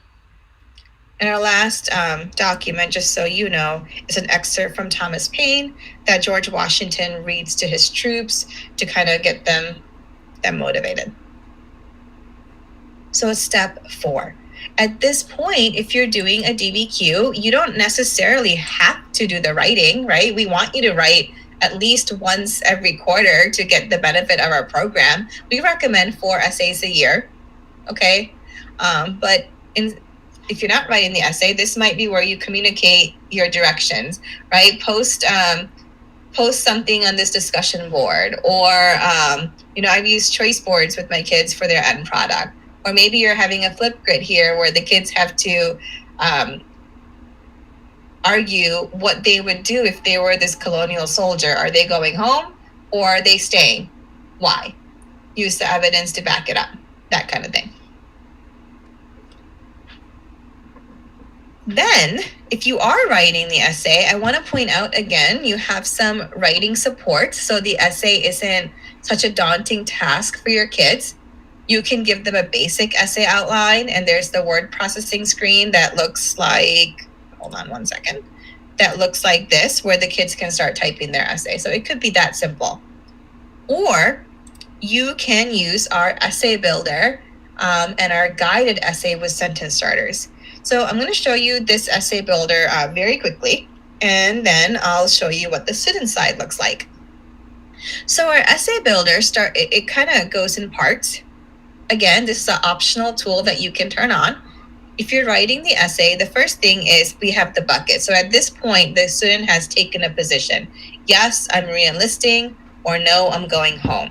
And our last document, just so you know, is an excerpt from Thomas Paine that George Washington reads to his troops to kind of get them motivated. So it's step 4. At this point, if you're doing a DBQ, you don't necessarily have to do the writing, right? We want you to write at least once every quarter to get the benefit of our program. We recommend 4 essays a year, okay? But if you're not writing the essay, this might be where you communicate your directions, right? Post something on this discussion board, or I've used choice boards with my kids for their end product. Or maybe you're having a flip grid here where the kids have to argue what they would do if they were this colonial soldier. Are they going home or are they staying? Why? Use the evidence to back it up, that kind of thing. Then, if you are writing the essay, I want to point out again, you have some writing support. So the essay isn't such a daunting task for your kids. You can give them a basic essay outline, and there's the word processing screen that looks like, hold on one second. that looks like this, where the kids can start typing their essay. So it could be that simple. Or you can use our essay builder and our guided essay with sentence starters. So I'm going to show you this essay builder very quickly, and then I'll show you what the student side looks like. So our essay builder it kind of goes in parts. Again, this is an optional tool that you can turn on. If you're writing the essay, the first thing is we have the bucket. So at this point, the student has taken a position. Yes, I'm re-enlisting, or no, I'm going home.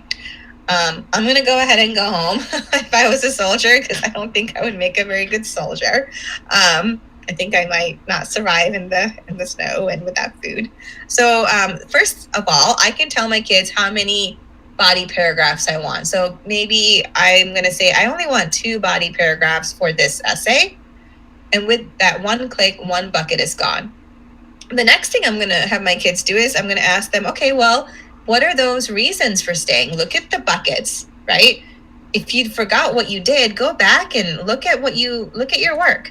I'm going to go ahead and go home if I was a soldier, because I don't think I would make a very good soldier. I think I might not survive in the snow and without food. So first of all, I can tell my kids how many body paragraphs I want. So maybe I'm going to say I only want 2 body paragraphs for this essay. And with that one click, one bucket is gone. The next thing I'm going to have my kids do is I'm going to ask them, okay, well, what are those reasons for staying? Look at the buckets, right? If you forgot what you did, go back and look at your work.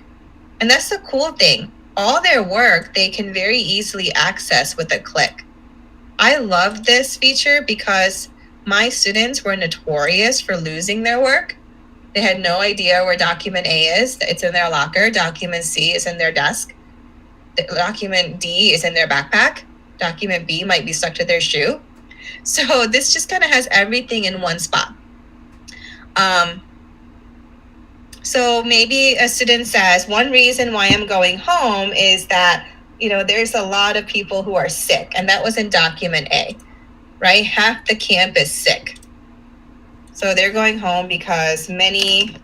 And that's the cool thing. All their work, they can very easily access with a click. I love this feature because my students were notorious for losing their work. They had no idea where document A is. It's in their locker. Document C is in their desk. Document D is in their backpack. Document B might be stuck to their shoe. So this just kind of has everything in one spot. So maybe a student says, one reason why I'm going home is that, there's a lot of people who are sick. And that was in document A, right? Half the camp is sick. So they're going home because many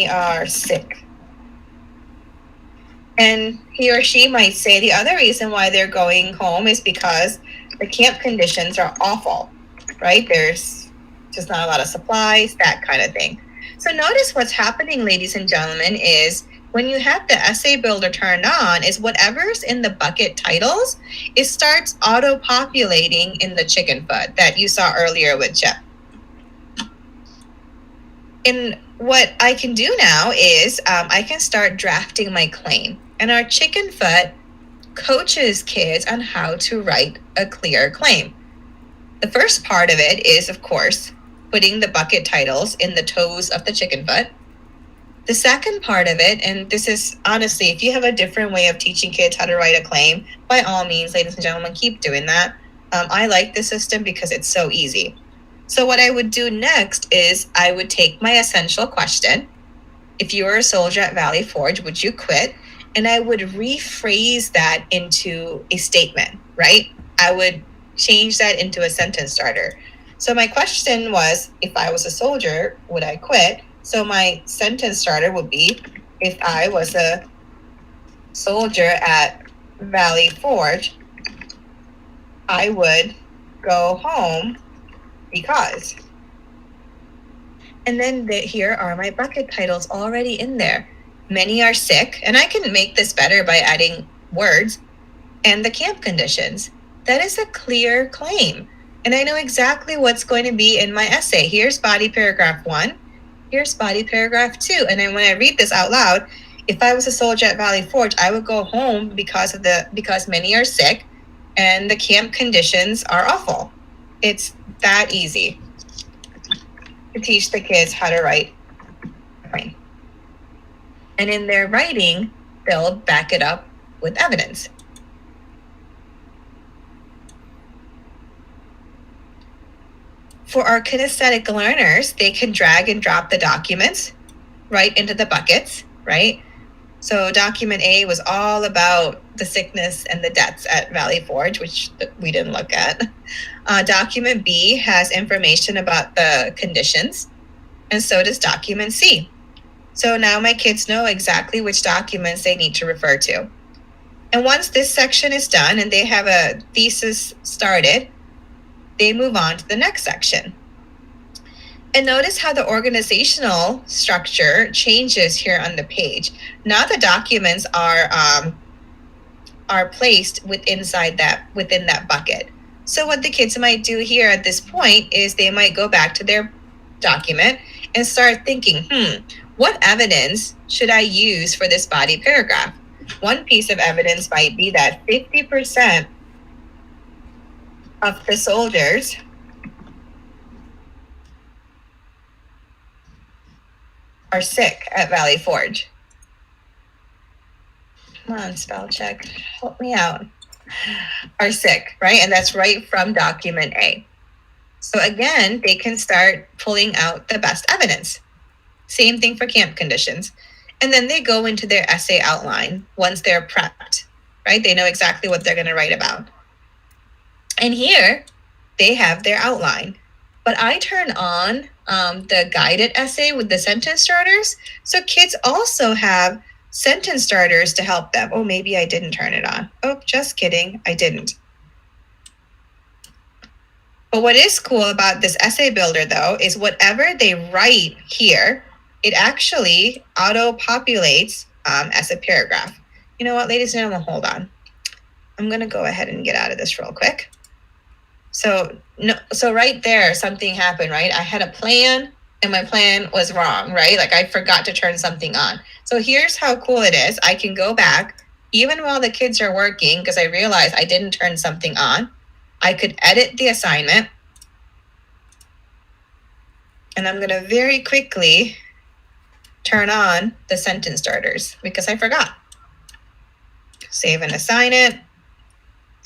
are sick. And he or she might say the other reason why they're going home is because the camp conditions are awful, right? There's just not a lot of supplies, that kind of thing. So notice what's happening, ladies and gentlemen, is when you have the essay builder turned on, is whatever's in the bucket titles, it starts auto-populating in the chicken foot that you saw earlier with Jeff. And what I can do now is I can start drafting my claim. And our chicken foot coaches kids on how to write a clear claim. The first part of it is, of course, putting the bucket titles in the toes of the chicken foot. The second part of it, and this is honestly, if you have a different way of teaching kids how to write a claim, by all means, ladies and gentlemen, keep doing that. I like this system because it's so easy. So what I would do next is I would take my essential question. If you were a soldier at Valley Forge, would you quit? And I would rephrase that into a statement, right? I would change that into a sentence starter. So my question was, if I was a soldier, would I quit? So my sentence starter would be, if I was a soldier at Valley Forge, I would go home because. And then here are my bucket titles already in there. Many are sick, and I can make this better by adding words, and the camp conditions. That is a clear claim. And I know exactly what's going to be in my essay. Here's body paragraph 1. Here's body paragraph 2. And then when I read this out loud, if I was a soldier at Valley Forge, I would go home because many are sick and the camp conditions are awful. It's that easy to teach the kids how to write a claim. And in their writing, they'll back it up with evidence. For our kinesthetic learners, they can drag and drop the documents right into the buckets, right? So document A was all about the sickness and the deaths at Valley Forge, which we didn't look at. Document B has information about the conditions, and so does document C. So now my kids know exactly which documents they need to refer to. And once this section is done and they have a thesis started, they move on to the next section. And notice how the organizational structure changes here on the page. Now the documents are placed within that bucket. So what the kids might do here at this point is they might go back to their document and start thinking, what evidence should I use for this body paragraph? One piece of evidence might be that 50% of the soldiers are sick at Valley Forge. Come on, spell check. Help me out. Are sick, right? And that's right from document A. So again, they can start pulling out the best evidence. Same thing for camp conditions. And then they go into their essay outline once they're prepped, right? They know exactly what they're going to write about. And here they have their outline. But I turn on the guided essay with the sentence starters. So kids also have sentence starters to help them. Oh, maybe I didn't turn it on. Oh, just kidding. I didn't. But what is cool about this essay builder, though, is whatever they write here, it actually auto-populates as a paragraph. You know what, ladies and gentlemen, hold on. I'm going to go ahead and get out of this real quick. So right there, something happened, right? I had a plan, and my plan was wrong, right? Like I forgot to turn something on. So here's how cool it is. I can go back, even while the kids are working, because I realized I didn't turn something on. I could edit the assignment. And I'm going to very quickly turn on the sentence starters because I forgot. Save and assign it.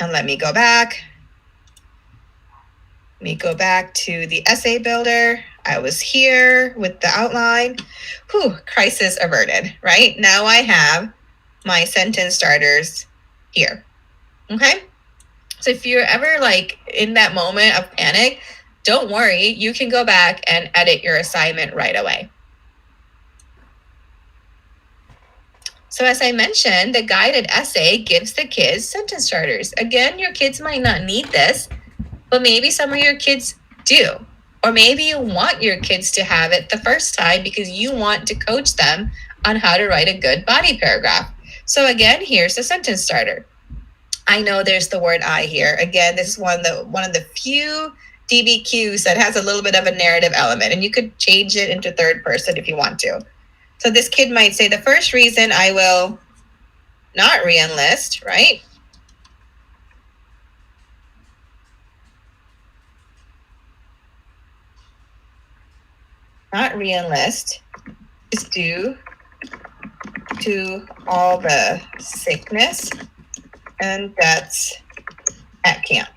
And let me go back. Let me go back to the essay builder. I was here with the outline. Whew, crisis averted, right? Now I have my sentence starters here. Okay? So if you're ever like in that moment of panic, don't worry, you can go back and edit your assignment right away. So as I mentioned, the guided essay gives the kids sentence starters. Again, your kids might not need this, but maybe some of your kids do. Or maybe you want your kids to have it the first time because you want to coach them on how to write a good body paragraph. So again, here's the sentence starter. I know there's the word I here. Again, this is one of the few DBQs that has a little bit of a narrative element, and you could change it into third person if you want to. So this kid might say, the first reason I will not re-enlist, right? Not re-enlist is due to all the sickness and deaths at camp.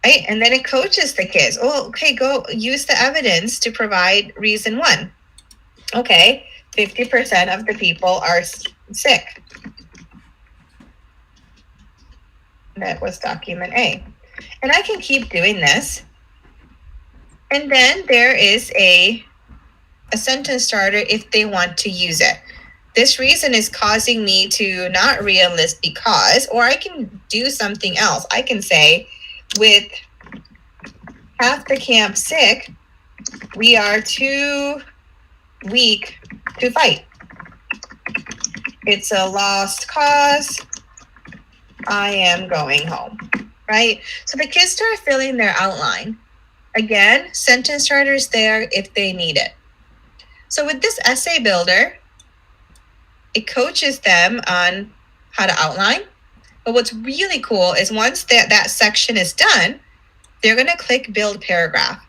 Right? And then it coaches the kids. Oh, okay, go use the evidence to provide reason one. Okay, 50% of the people are sick. That was document A. And I can keep doing this. And then there is a sentence starter if they want to use it. This reason is causing me to not re-enlist because, or I can do something else. I can say, with half the camp sick, we are too weak to fight. It's a lost cause. I am going home, right? So the kids start filling their outline. Again, sentence starters there if they need it. So with this essay builder, it coaches them on how to outline. But what's really cool is once that section is done, they're going to click build paragraph.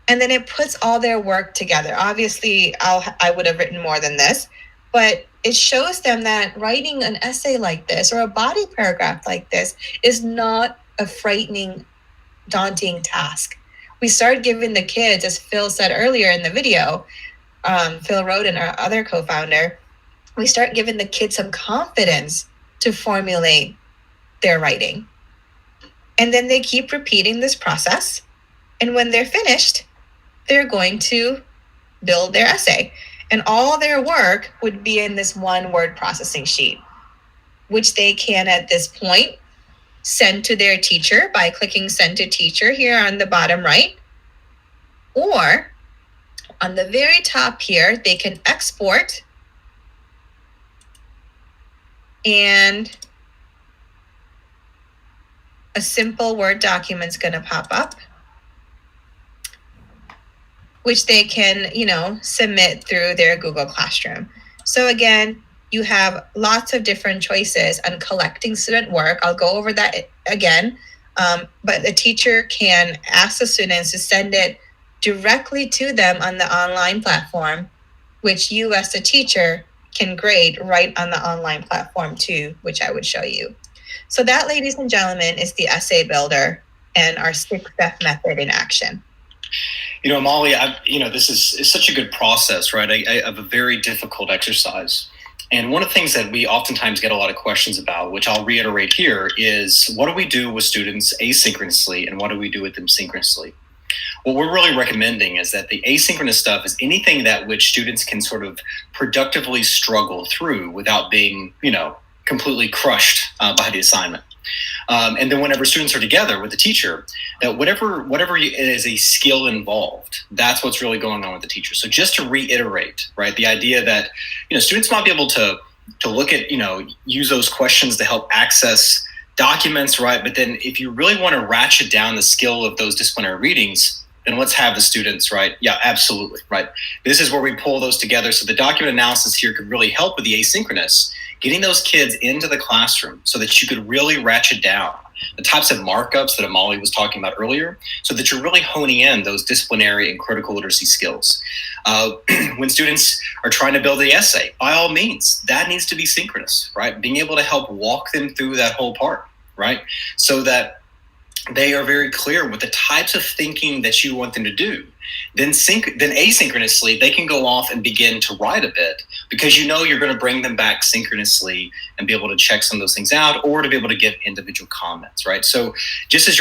And then it puts all their work together. Obviously, I would have written more than this, but it shows them that writing an essay like this or a body paragraph like this is not a frightening, daunting task. We start giving the kids, as Phil said earlier in the video, Phil Roden, our other co-founder, we start giving the kids some confidence to formulate their writing. And then they keep repeating this process. And when they're finished, they're going to build their essay. And all their work would be in this one word processing sheet, which they can at this point send to their teacher by clicking send to teacher here on the bottom right. Or on the very top here, they can export and a simple Word document's going to pop up, which they can, submit through their Google Classroom. So again, you have lots of different choices on collecting student work. I'll go over that again. But the teacher can ask the students to send it directly to them on the online platform, which you as the teacher can grade right on the online platform too, which I would show you. So that, ladies and gentlemen, is the essay builder and our 6-step method in action. Molly, this is such a good process, right? I have a very difficult exercise. And one of the things that we oftentimes get a lot of questions about, which I'll reiterate here, is what do we do with students asynchronously and what do we do with them synchronously? What we're really recommending is that the asynchronous stuff is anything that which students can sort of productively struggle through without being, completely crushed by the assignment. And then whenever students are together with the teacher, that whatever is a skill involved, that's what's really going on with the teacher. So just to reiterate, right, the idea that, students might be able to look at, use those questions to help access documents, right? But then if you really want to ratchet down the skill of those disciplinary readings, then let's have the students, right? Yeah, absolutely, right? This is where we pull those together. So the document analysis here could really help with the asynchronous, getting those kids into the classroom so that you could really ratchet down the types of markups that Amali was talking about earlier, so that you're really honing in those disciplinary and critical literacy skills. When students are trying to build the essay, by all means, that needs to be synchronous, right? Being able to help walk them through that whole part, right? So that they are very clear with the types of thinking that you want them to do. Then asynchronously, they can go off and begin to write a bit because you're going to bring them back synchronously and be able to check some of those things out or to be able to give individual comments, right? So just as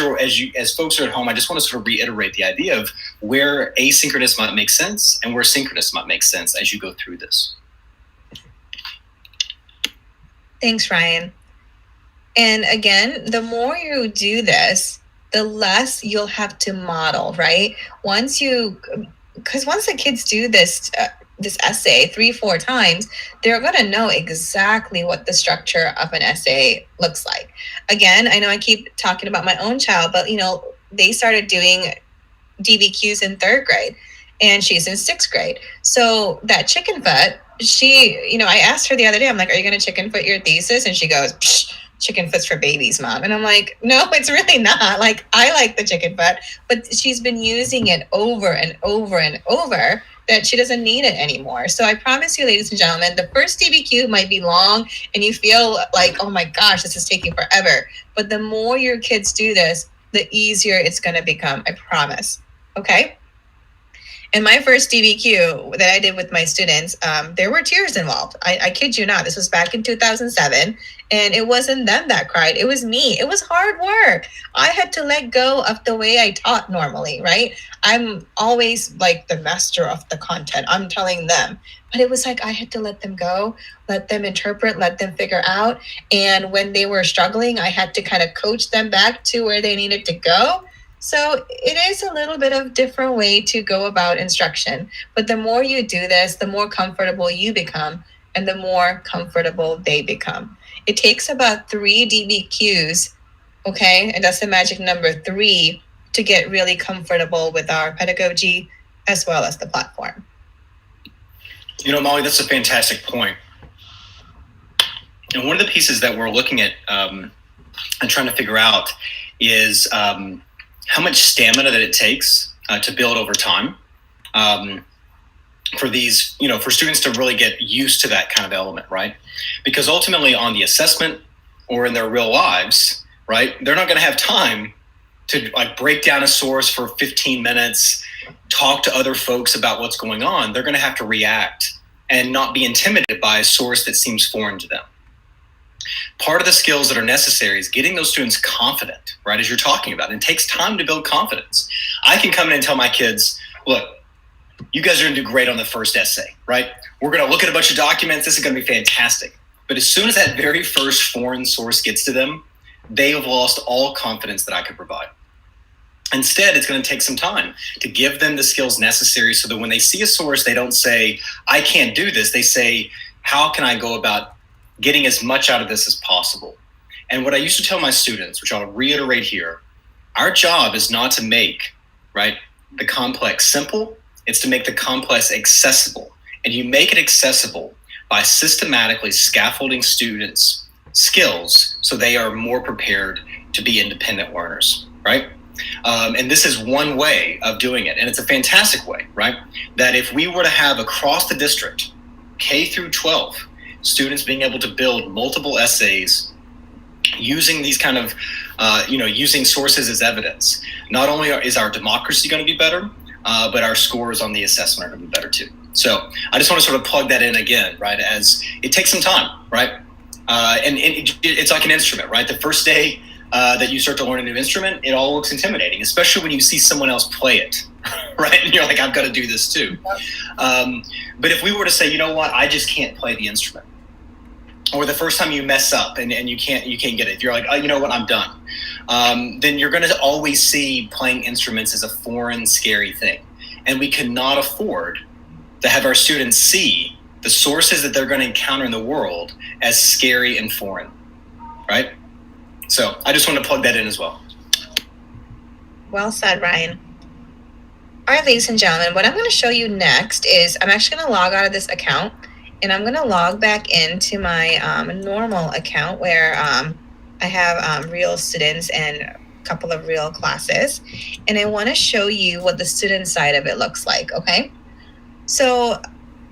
folks are at home, I just want to sort of reiterate the idea of where asynchronous might make sense and where synchronous might make sense as you go through this. Thanks, Ryan. And again, the more you do this, the less you'll have to model, right? Once the kids do this essay 3-4 times, they're going to know exactly what the structure of an essay looks like. Again, I know I keep talking about my own child, but they started doing DBQs in 3rd grade and she's in 6th grade. So that chicken foot, I asked her the other day, I'm like, are you going to chicken foot your thesis? And she goes, psh, chicken foot's for babies, Mom. And I'm like, no, it's really not. Like, I like the chicken foot, but she's been using it over and over and over that she doesn't need it anymore. So I promise you, ladies and gentlemen, the first DBQ might be long and you feel like, oh my gosh, this is taking forever. But the more your kids do this, the easier it's going to become. I promise. Okay. And my first DBQ that I did with my students, there were tears involved. I kid you not. This was back in 2007. And it wasn't them that cried. It was me. It was hard work. I had to let go of the way I taught normally, right? I'm always like the master of the content. I'm telling them. But it was like I had to let them go, let them interpret, let them figure out. And when they were struggling, I had to kind of coach them back to where they needed to go. So it is a little bit of different way to go about instruction. But the more you do this, the more comfortable you become and the more comfortable they become. It takes about 3 DBQs, okay? And that's the magic number 3 to get really comfortable with our pedagogy as well as the platform. Molly, that's a fantastic point. And one of the pieces that we're looking at and trying to figure out is how much stamina that it takes to build over time for these, for students to really get used to that kind of element, right? Because ultimately on the assessment or in their real lives, right, they're not going to have time to like break down a source for 15 minutes, talk to other folks about what's going on. They're going to have to react and not be intimidated by a source that seems foreign to them. Part of the skills that are necessary is getting those students confident, right, as you're talking about. And it takes time to build confidence. I can come in and tell my kids, look, you guys are going to do great on the first essay, right? We're going to look at a bunch of documents. This is going to be fantastic. But as soon as that very first foreign source gets to them, they have lost all confidence that I could provide. Instead, it's going to take some time to give them the skills necessary so that when they see a source, they don't say, I can't do this. They say, how can I go about getting as much out of this as possible? And what I used to tell my students, which I'll reiterate here, our job is not to make, right, the complex simple. It's to make the complex accessible. And you make it accessible by systematically scaffolding students' skills so they are more prepared to be independent learners, right? And this is one way of doing it, and it's a fantastic way, right? That if we were to have across the district, K through 12, students being able to build multiple essays using these kind of, using sources as evidence, not only is our democracy going to be better, but our scores on the assessment are going to be better too. So I just want to sort of plug that in again, right? As it takes some time, right? And it's like an instrument, right? The first day that you start to learn a new instrument, it all looks intimidating, especially when you see someone else play it, right? And you're like, I've got to do this too. But if we were to say, you know what, I just can't play the instrument, or the first time you mess up and you can't get it, if you're like, oh, you know what, I'm done, then you're going to always see playing instruments as a foreign, scary thing. And we cannot afford to have our students see the sources that they're going to encounter in the world as scary and foreign, right? So I just want to plug that in as well. Well said, Ryan. All right, ladies and gentlemen, what I'm going to show you next is I'm actually going to log out of this account, and I'm going to log back into my normal account where I have real students and a couple of real classes. And I want to show you what the student side of it looks like, okay? So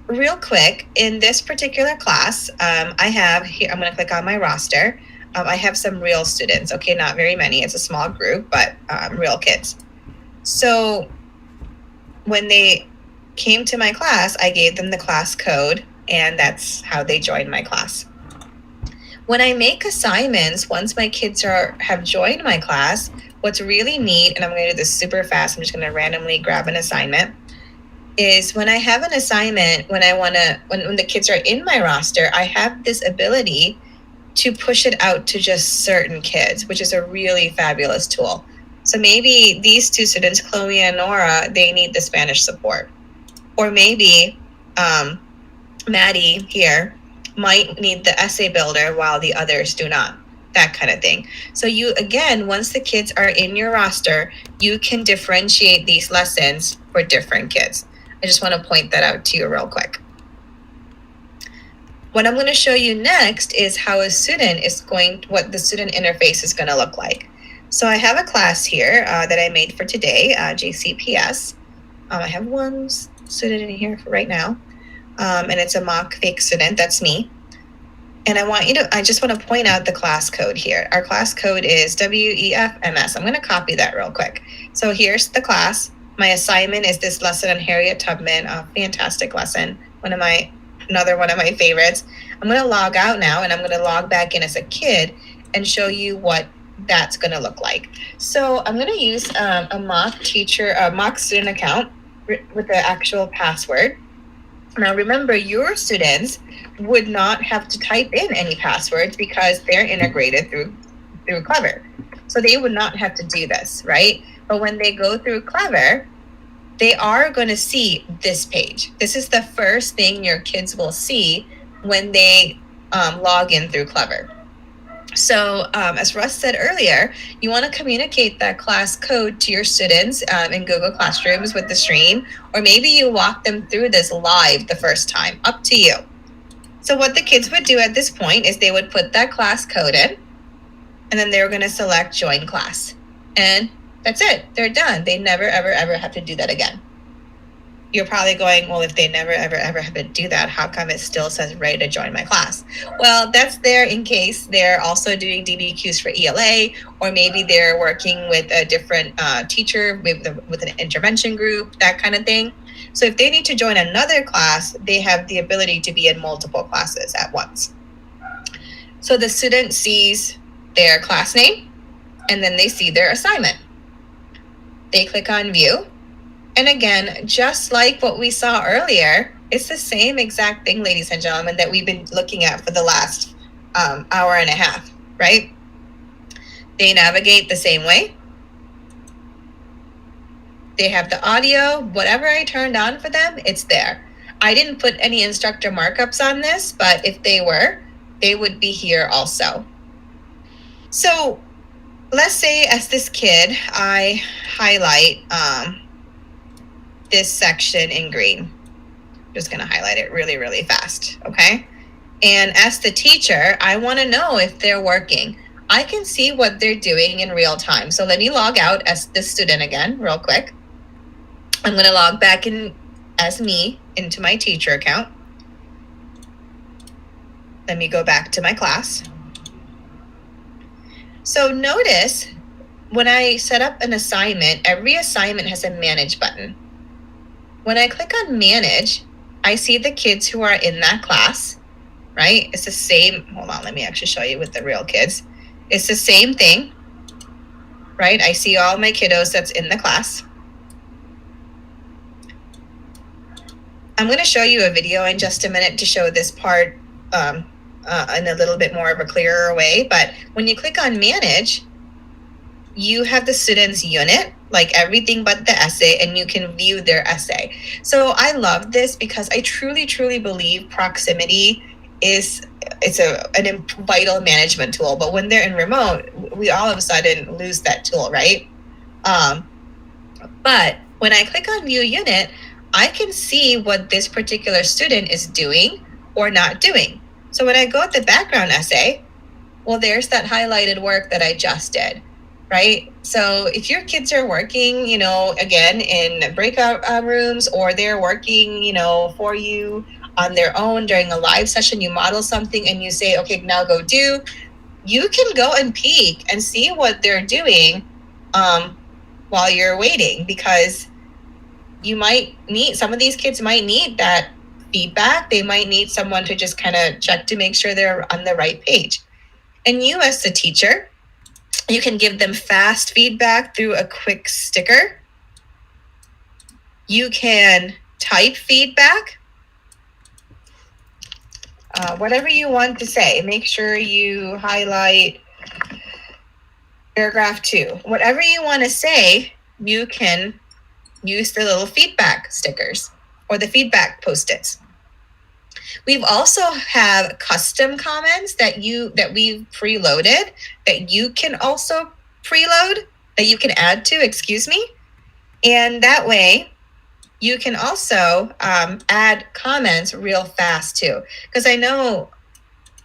real quick, in this particular class, I have here, I'm going to click on my roster. I have some real students, okay? Not very many. It's a small group, but real kids. So when they came to my class, I gave them the class code, and that's how they joined my class. When I make assignments, once my kids have joined my class, what's really neat, and I'm going to do this super fast, I'm just going to randomly grab an assignment, is when I have an assignment, when the kids are in my roster, I have this ability to push it out to just certain kids, which is a really fabulous tool. So maybe these two students, Chloe and Nora, they need the Spanish support. Or maybe Maddie here might need the essay builder while the others do not, that kind of thing. So you, again, once the kids are in your roster, you can differentiate these lessons for different kids. I just want to point that out to you real quick. What I'm going to show you next is how what the student interface is going to look like. So I have a class here that I made for today, JCPS. I have one student in here for right now, and it's a mock fake student. That's me. And I just want to point out the class code here. Our class code is WEFMS. I'm going to copy that real quick. So here's the class. My assignment is this lesson on Harriet Tubman, a fantastic lesson, another one of my favorites. I'm going to log out now, and I'm going to log back in as a kid and show you what that's going to look like. So I'm going to use a mock student account with the actual password. Now remember, your students would not have to type in any passwords because they're integrated through Clever. So they would not have to do this, right? But when they go through Clever, they are going to see this page. This is the first thing your kids will see when they log in through Clever. So as Russ said earlier, you want to communicate that class code to your students in Google Classrooms with the stream, or maybe you walk them through this live the first time, up to you. So what the kids would do at this point is they would put that class code in, and then they're going to select join class. And that's it. They're done. They never, ever, ever have to do that again. You're probably going, well, if they never, ever, ever have to do that, how come it still says ready to join my class? Well, that's there in case they're also doing DBQs for ELA, or maybe they're working with a different teacher with an intervention group, that kind of thing. So if they need to join another class, they have the ability to be in multiple classes at once. So the student sees their class name, and then they see their assignment. They click on view. And again, just like what we saw earlier, it's the same exact thing, ladies and gentlemen, that we've been looking at for the last hour and a half, right? They navigate the same way. They have the audio. Whatever I turned on for them, it's there. I didn't put any instructor markups on this, but if they were, they would be here also. So let's say as this kid, I highlight this section in green. Just going to highlight it really, really fast, okay? And as the teacher, I want to know if they're working. I can see what they're doing in real time. So let me log out as the student again, real quick. I'm going to log back in as me into my teacher account. Let me go back to my class. So notice when I set up an assignment, every assignment has a manage button. When I click on manage, I see the kids who are in that class, right? It's the same. Hold on, let me actually show you with the real kids. It's the same thing, right? I see all my kiddos that's in the class. I'm going to show you a video in just a minute to show this part in a little bit more of a clearer way. But when you click on manage, you have the student's unit, like everything but the essay, and you can view their essay. So I love this because I truly, truly believe proximity is a vital management tool. But when they're in remote, we all of a sudden lose that tool, right? But when I click on view unit, I can see what this particular student is doing or not doing. So when I go at the background essay, well, there's that highlighted work that I just did, right? So if your kids are working, again, in breakout rooms, or they're working, for you on their own during a live session, you model something and you say, okay, now go do, you can go and peek and see what they're doing while you're waiting, because you might need, some of these kids might need that feedback. They might need someone to just kind of check to make sure they're on the right page. And you as the teacher, you can give them fast feedback through a quick sticker. You can type feedback. Whatever you want to say, make sure you highlight paragraph 2. Whatever you want to say, you can use the little feedback stickers or the feedback post-its. We've also have custom comments that we've preloaded that you can also preload, that you can add to, and that way you can also add comments real fast too. Because I know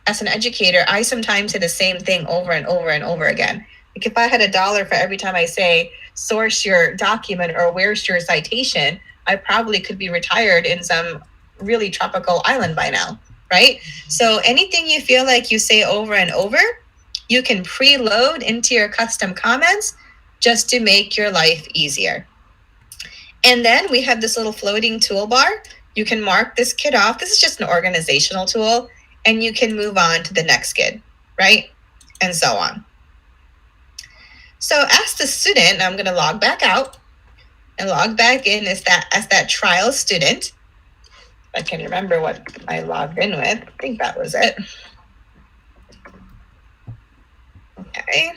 as an educator, I sometimes say the same thing over and over and over again. Like if I had $1 for every time I say, source your document or where's your citation, I probably could be retired in some really tropical island by now, right? So anything you feel like you say over and over, you can preload into your custom comments just to make your life easier. And then we have this little floating toolbar. You can mark this kid off. This is just an organizational tool, and you can move on to the next kid, right? And so on. So as the student, I'm going to log back out and log back in as that trial student. I can remember what I logged in with. I think that was it. Okay.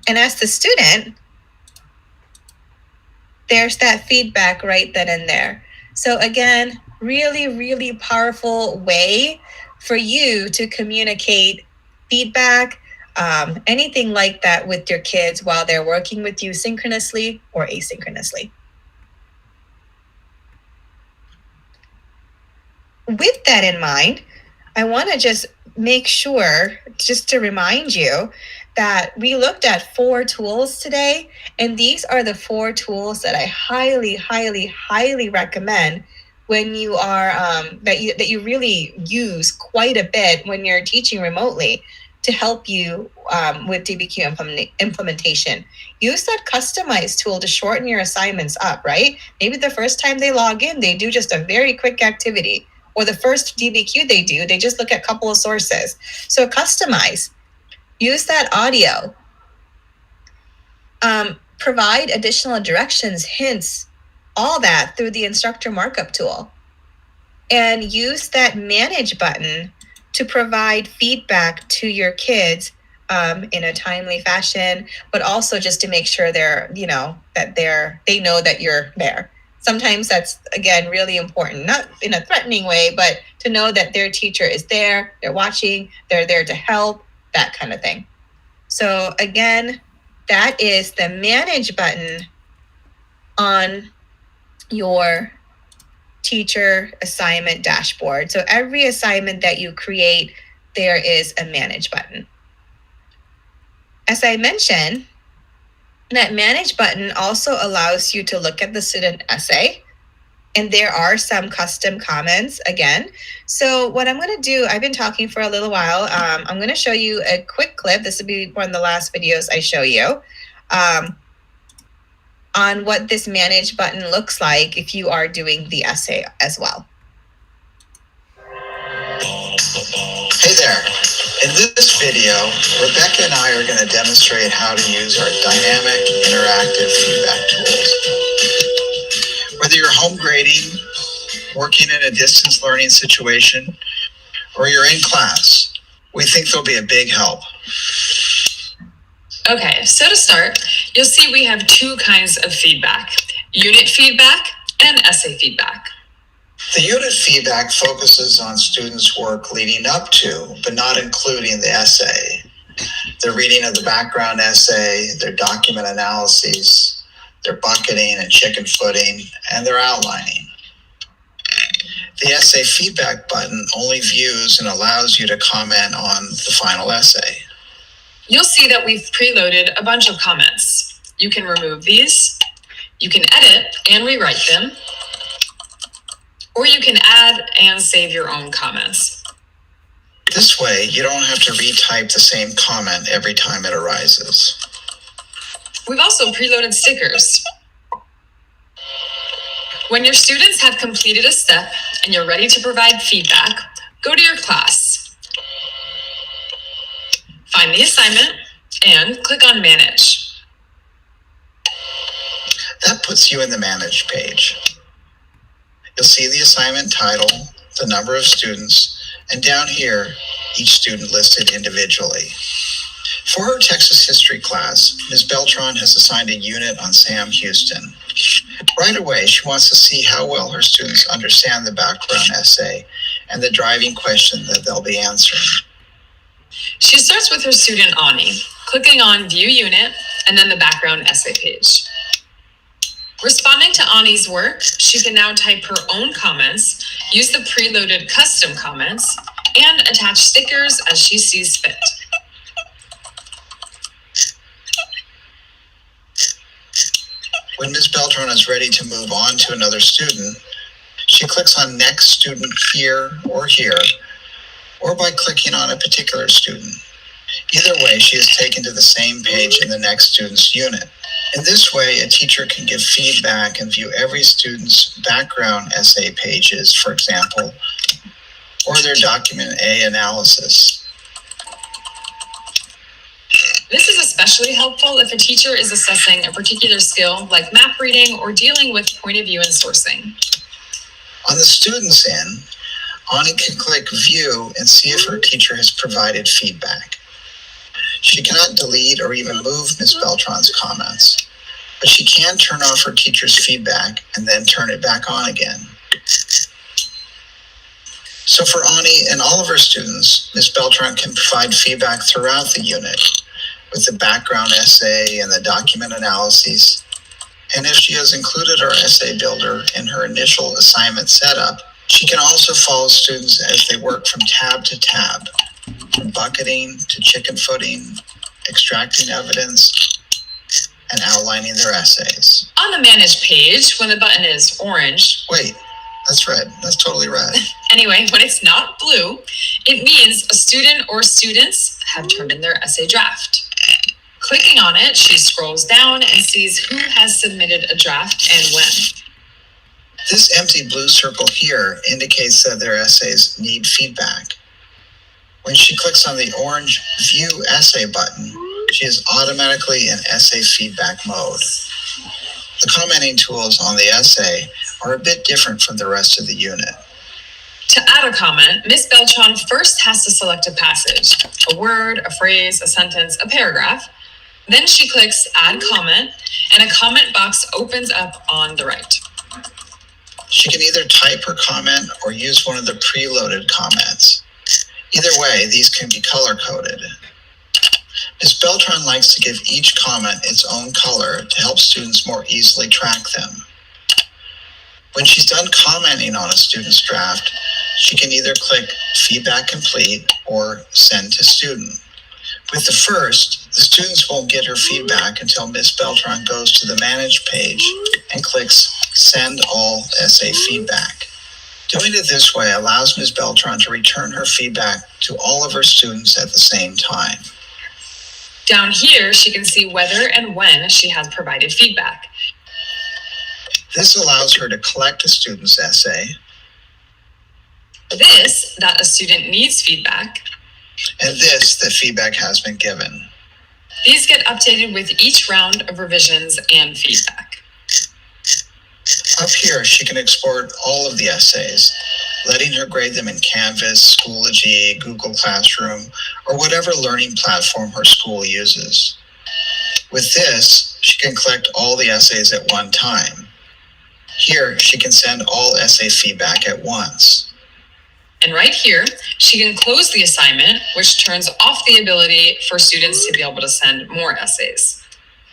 And as the student, there's that feedback right then and there. So again, really, really powerful way for you to communicate feedback, anything like that with your kids while they're working with you synchronously or asynchronously. With that in mind, I want to just make sure, just to remind you, that we looked at 4 tools today, and these are the 4 tools that I highly, highly, highly recommend when you are that you really use quite a bit when you're teaching remotely to help you with DBQ implementation. Use that customized tool to shorten your assignments up, right? Maybe the first time they log in, they do just a very quick activity, or the first DBQ they just look at a couple of sources. So customize. Use that audio. Provide additional directions, hints, all that through the instructor markup tool. And use that manage button to provide feedback to your kids in a timely fashion, but also just to make sure they know that you're there. Sometimes that's, again, really important, not in a threatening way, but to know that their teacher is there, they're watching, they're there to help, that kind of thing. So again, that is the manage button on your teacher assignment dashboard. So every assignment that you create, there is a manage button. As I mentioned, that manage button also allows you to look at the student essay, and there are some custom comments again. So what I'm going to do, I've been talking for a little while. I'm going to show you a quick clip. This will be one of the last videos I show you on what this manage button looks like if you are doing the essay as well. Hey there. In this video, Rebecca and I are going to demonstrate how to use our dynamic interactive feedback tools. Whether you're home grading, working in a distance learning situation, or you're in class, we think they'll be a big help. Okay, so to start, you'll see we have two kinds of feedback: unit feedback and essay feedback. The unit feedback focuses on students' work leading up to, but not including the essay. Their reading of the background essay, their document analyses, their bucketing and chicken footing, and their outlining. The essay feedback button only views and allows you to comment on the final essay. You'll see that we've preloaded a bunch of comments. You can remove these, you can edit and rewrite them, or you can add and save your own comments. This way, you don't have to retype the same comment every time it arises. We've also preloaded stickers. When your students have completed a step and you're ready to provide feedback, go to your class. Find the assignment and click on Manage. That puts you in the Manage page. You'll see the assignment title, the number of students, and down here, each student listed individually. For her Texas history class, Ms. Beltran has assigned a unit on Sam Houston. Right away, she wants to see how well her students understand the background essay and the driving question that they'll be answering. She starts with her student Ani, clicking on View Unit and then the background essay page. Responding to Ani's work, she can now type her own comments, use the preloaded custom comments, and attach stickers as she sees fit. When Ms. Beltran is ready to move on to another student, she clicks on Next Student here, or by clicking on a particular student. Either way, she is taken to the same page in the next student's unit. In this way, a teacher can give feedback and view every student's background essay pages, for example, or their document A analysis. This is especially helpful if a teacher is assessing a particular skill like map reading or dealing with point of view and sourcing. On the student's end, Ani can click View and see if her teacher has provided feedback. She cannot delete or even move Ms. Beltran's comments, but she can turn off her teacher's feedback and then turn it back on again. So for Ani and all of her students, Ms. Beltran can provide feedback throughout the unit with the background essay and the document analyses. And if she has included our essay builder in her initial assignment setup, she can also follow students as they work from tab to tab, from bucketing to chicken footing, extracting evidence, and outlining their essays. On the Manage page, when the button is orange... Wait, that's red. That's totally red. Anyway, when it's not blue, it means a student or students have turned in their essay draft. Clicking on it, she scrolls down and sees who has submitted a draft and when. This empty blue circle here indicates that their essays need feedback. When she clicks on the orange View Essay button, she is automatically in essay feedback mode. The commenting tools on the essay are a bit different from the rest of the unit. To add a comment, Ms. Beltran first has to select a passage, a word, a phrase, a sentence, a paragraph. Then she clicks Add Comment, and a comment box opens up on the right. She can either type her comment or use one of the preloaded comments. Either way, these can be color-coded. Ms. Beltran likes to give each comment its own color to help students more easily track them. When she's done commenting on a student's draft, she can either click Feedback Complete or Send to Student. With the first, the students won't get her feedback until Ms. Beltran goes to the Manage page and clicks Send All Essay Feedback. Doing it this way allows Ms. Beltran to return her feedback to all of her students at the same time. Down here, she can see whether and when she has provided feedback. This allows her to collect a student's essay. This, that a student needs feedback. And this, that feedback has been given. These get updated with each round of revisions and feedback. Up here, she can export all of the essays, letting her grade them in Canvas, Schoology, Google Classroom, or whatever learning platform her school uses. With this, she can collect all the essays at one time. Here, she can send all essay feedback at once. And right here, she can close the assignment, which turns off the ability for students to be able to send more essays.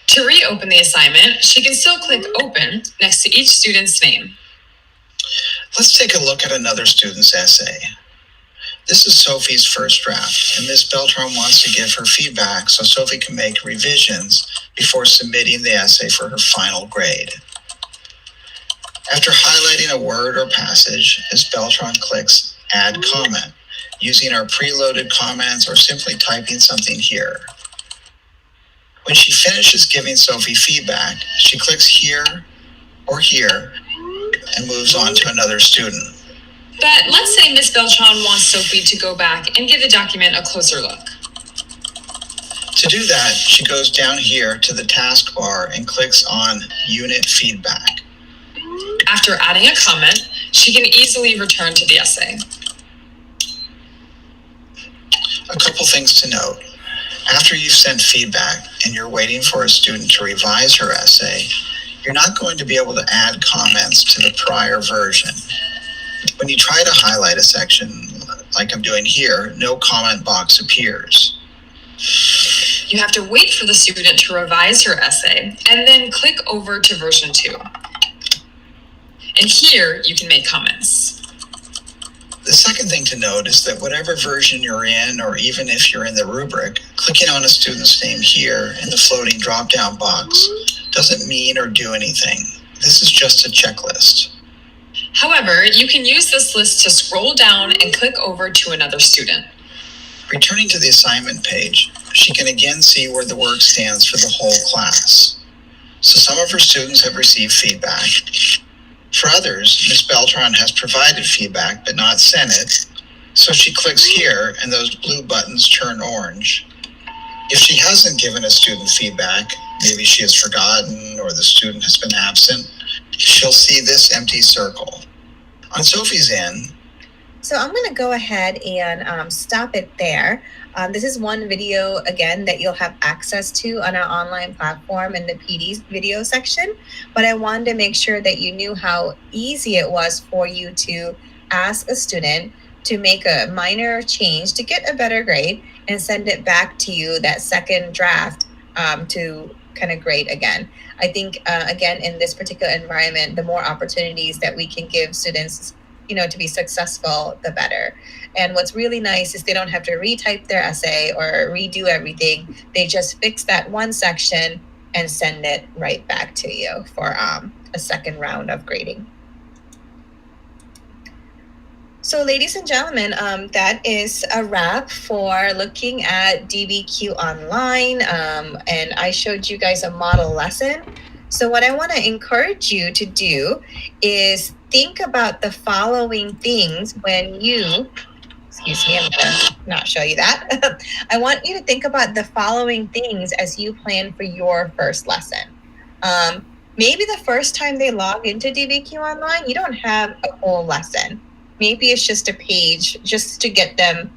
To reopen the assignment, she can still click Open next to each student's name. Let's take a look at another student's essay. This is Sophie's first draft, and Ms. Beltran wants to give her feedback so Sophie can make revisions before submitting the essay for her final grade. After highlighting a word or passage, Ms. Beltran clicks Add Comment, using our preloaded comments or simply typing something here. When she finishes giving Sophie feedback, she clicks here or here and moves on to another student. But let's say Ms. Beltran wants Sophie to go back and give the document a closer look. To do that, she goes down here to the taskbar and clicks on Unit Feedback. After adding a comment, she can easily return to the essay. A couple things to note. After you've sent feedback and you're waiting for a student to revise her essay, you're not going to be able to add comments to the prior version. When you try to highlight a section, like I'm doing here, no comment box appears. You have to wait for the student to revise her essay and then click over to version 2. And here you can make comments. The second thing to note is that whatever version you're in, or even if you're in the rubric, clicking on a student's name here in the floating drop-down box doesn't mean or do anything. This is just a checklist. However, you can use this list to scroll down and click over to another student. Returning to the assignment page, she can again see where the work stands for the whole class. So some of her students have received feedback. For others, Ms. Beltran has provided feedback but not sent it, so she clicks here and those blue buttons turn orange. If she hasn't given a student feedback, maybe she has forgotten or the student has been absent, she'll see this empty circle. On Sophie's end, so I'm going to go ahead and stop it there. This is one video, again, that you'll have access to on our online platform in the PD's video section. But I wanted to make sure that you knew how easy it was for you to ask a student to make a minor change to get a better grade and send it back to you, that second draft, to kind of grade again. I think, again, in this particular environment, the more opportunities that we can give students to be successful, the better. And what's really nice is they don't have to retype their essay or redo everything. They just fix that one section and send it right back to you for a second round of grading. So ladies and gentlemen, that is a wrap for looking at DBQ Online. And I showed you guys a model lesson. So what I want to encourage you to do is think about the following things when you, excuse me, I'm going to not show you that. I want you to think about the following things as you plan for your first lesson. Maybe the first time they log into DBQ Online, you don't have a whole lesson. Maybe it's just a page just to get them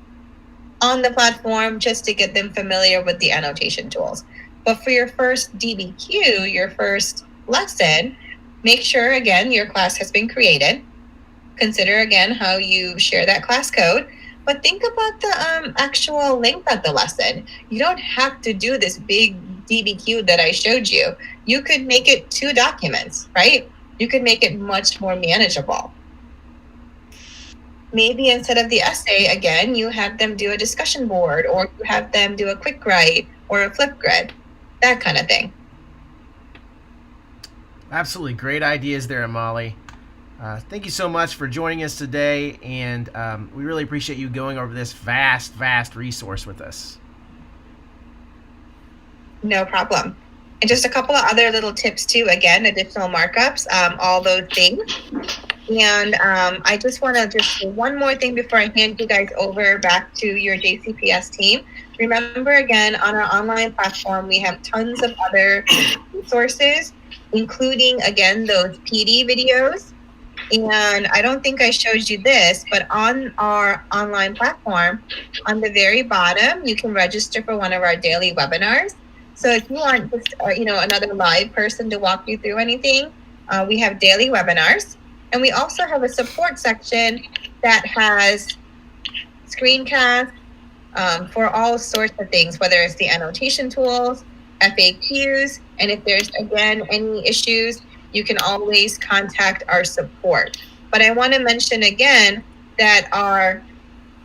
on the platform, just to get them familiar with the annotation tools. But for your first DBQ, your first lesson, make sure, again, your class has been created. Consider, again, how you share that class code. But think about the actual length of the lesson. You don't have to do this big DBQ that I showed you. You could make it 2 documents, right? you could make it much more manageable. Maybe instead of the essay, again, you have them do a discussion board, or you have them do a quick write or a flip grid, that kind of thing. Absolutely. Great ideas there, Molly. Thank you so much for joining us today, and we really appreciate you going over this vast resource with us. No problem. And just a couple of other little tips too, again, additional markups, all those things. And I just want to just say one more thing before I hand you guys over back to your JCPS team. Remember, again, on our online platform, we have tons of other resources, including, again, those PD videos. And I don't think I showed you this, but on our online platform, on the very bottom, you can register for one of our daily webinars. So if you want just, another live person to walk you through anything, we have daily webinars. And we also have a support section that has screencasts for all sorts of things, whether it's the annotation tools, FAQs, and if there's, again, any issues, you can always contact our support. But I want to mention again that our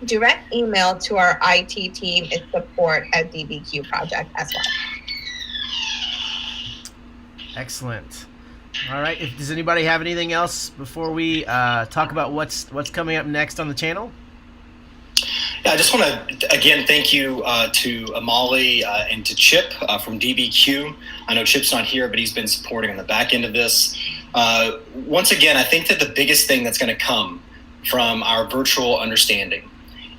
direct email to our IT team is support@DBQ Project as well. Excellent. All right. Does anybody have anything else before we talk about what's coming up next on the channel? Yeah, I just want to, again, thank you to Molly and to Chip from DBQ. I know Chip's not here, but he's been supporting on the back end of this. Once again, I think that the biggest thing that's going to come from our virtual understanding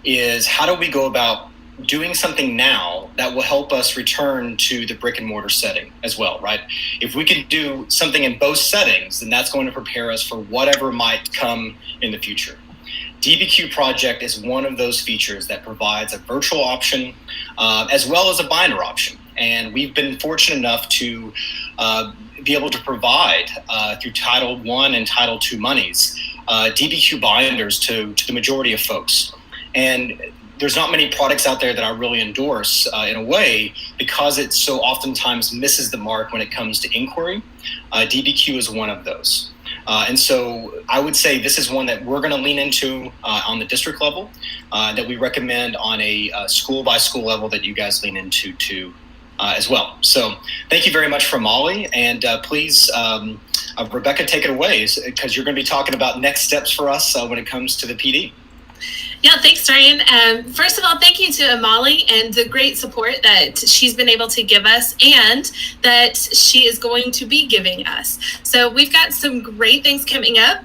is how do we go about doing something now that will help us return to the brick and mortar setting as well, right? If we can do something in both settings, then that's going to prepare us for whatever might come in the future. DBQ Project is one of those features that provides a virtual option as well as a binder option. And we've been fortunate enough to be able to provide through Title I and Title II monies, DBQ binders to the majority of folks. And there's not many products out there that I really endorse in a way because it so oftentimes misses the mark when it comes to inquiry. DBQ is one of those. And so I would say this is one that we're going to lean into on the district level, that we recommend on a school by school level that you guys lean into too as well. So thank you very much for Molly, and please, Rebecca, take it away because you're going to be talking about next steps for us when it comes to the PD. Yeah, thanks, Ryan. First of all, thank you to Molly and the great support that she's been able to give us and that she is going to be giving us. So we've got some great things coming up.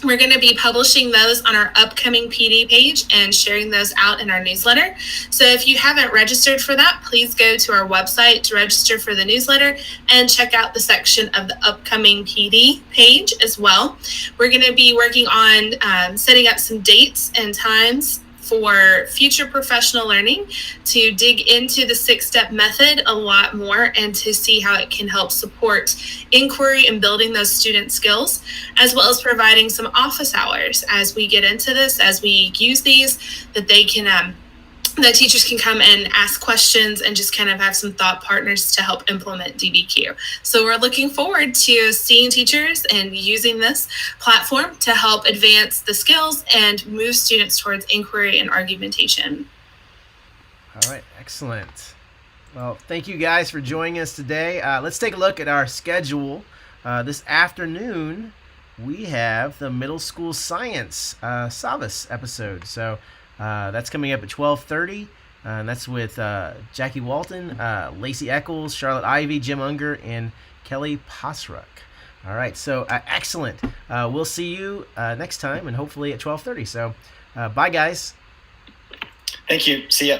We're going to be publishing those on our upcoming PD page and sharing those out in our newsletter. So if you haven't registered for that, please go to our website to register for the newsletter and check out the section of the upcoming PD page as well. We're going to be working on setting up some dates and times for future professional learning to dig into the 6-step method a lot more and to see how it can help support inquiry and building those student skills, as well as providing some office hours as we get into this, as we use these, that they can that teachers can come and ask questions and just kind of have some thought partners to help implement DBQ. So we're looking forward to seeing teachers and using this platform to help advance the skills and move students towards inquiry and argumentation. All right, excellent. Well, thank you guys for joining us today. Let's take a look at our schedule. This afternoon, we have the middle school science Savas episode. So that's coming up at 12:30, and that's with Jackie Walton, Lacey Eccles, Charlotte Ivy, Jim Unger, and Kelly Pasruck. All right, so excellent. We'll see you next time, and hopefully at 12:30. So bye, guys. Thank you. See ya.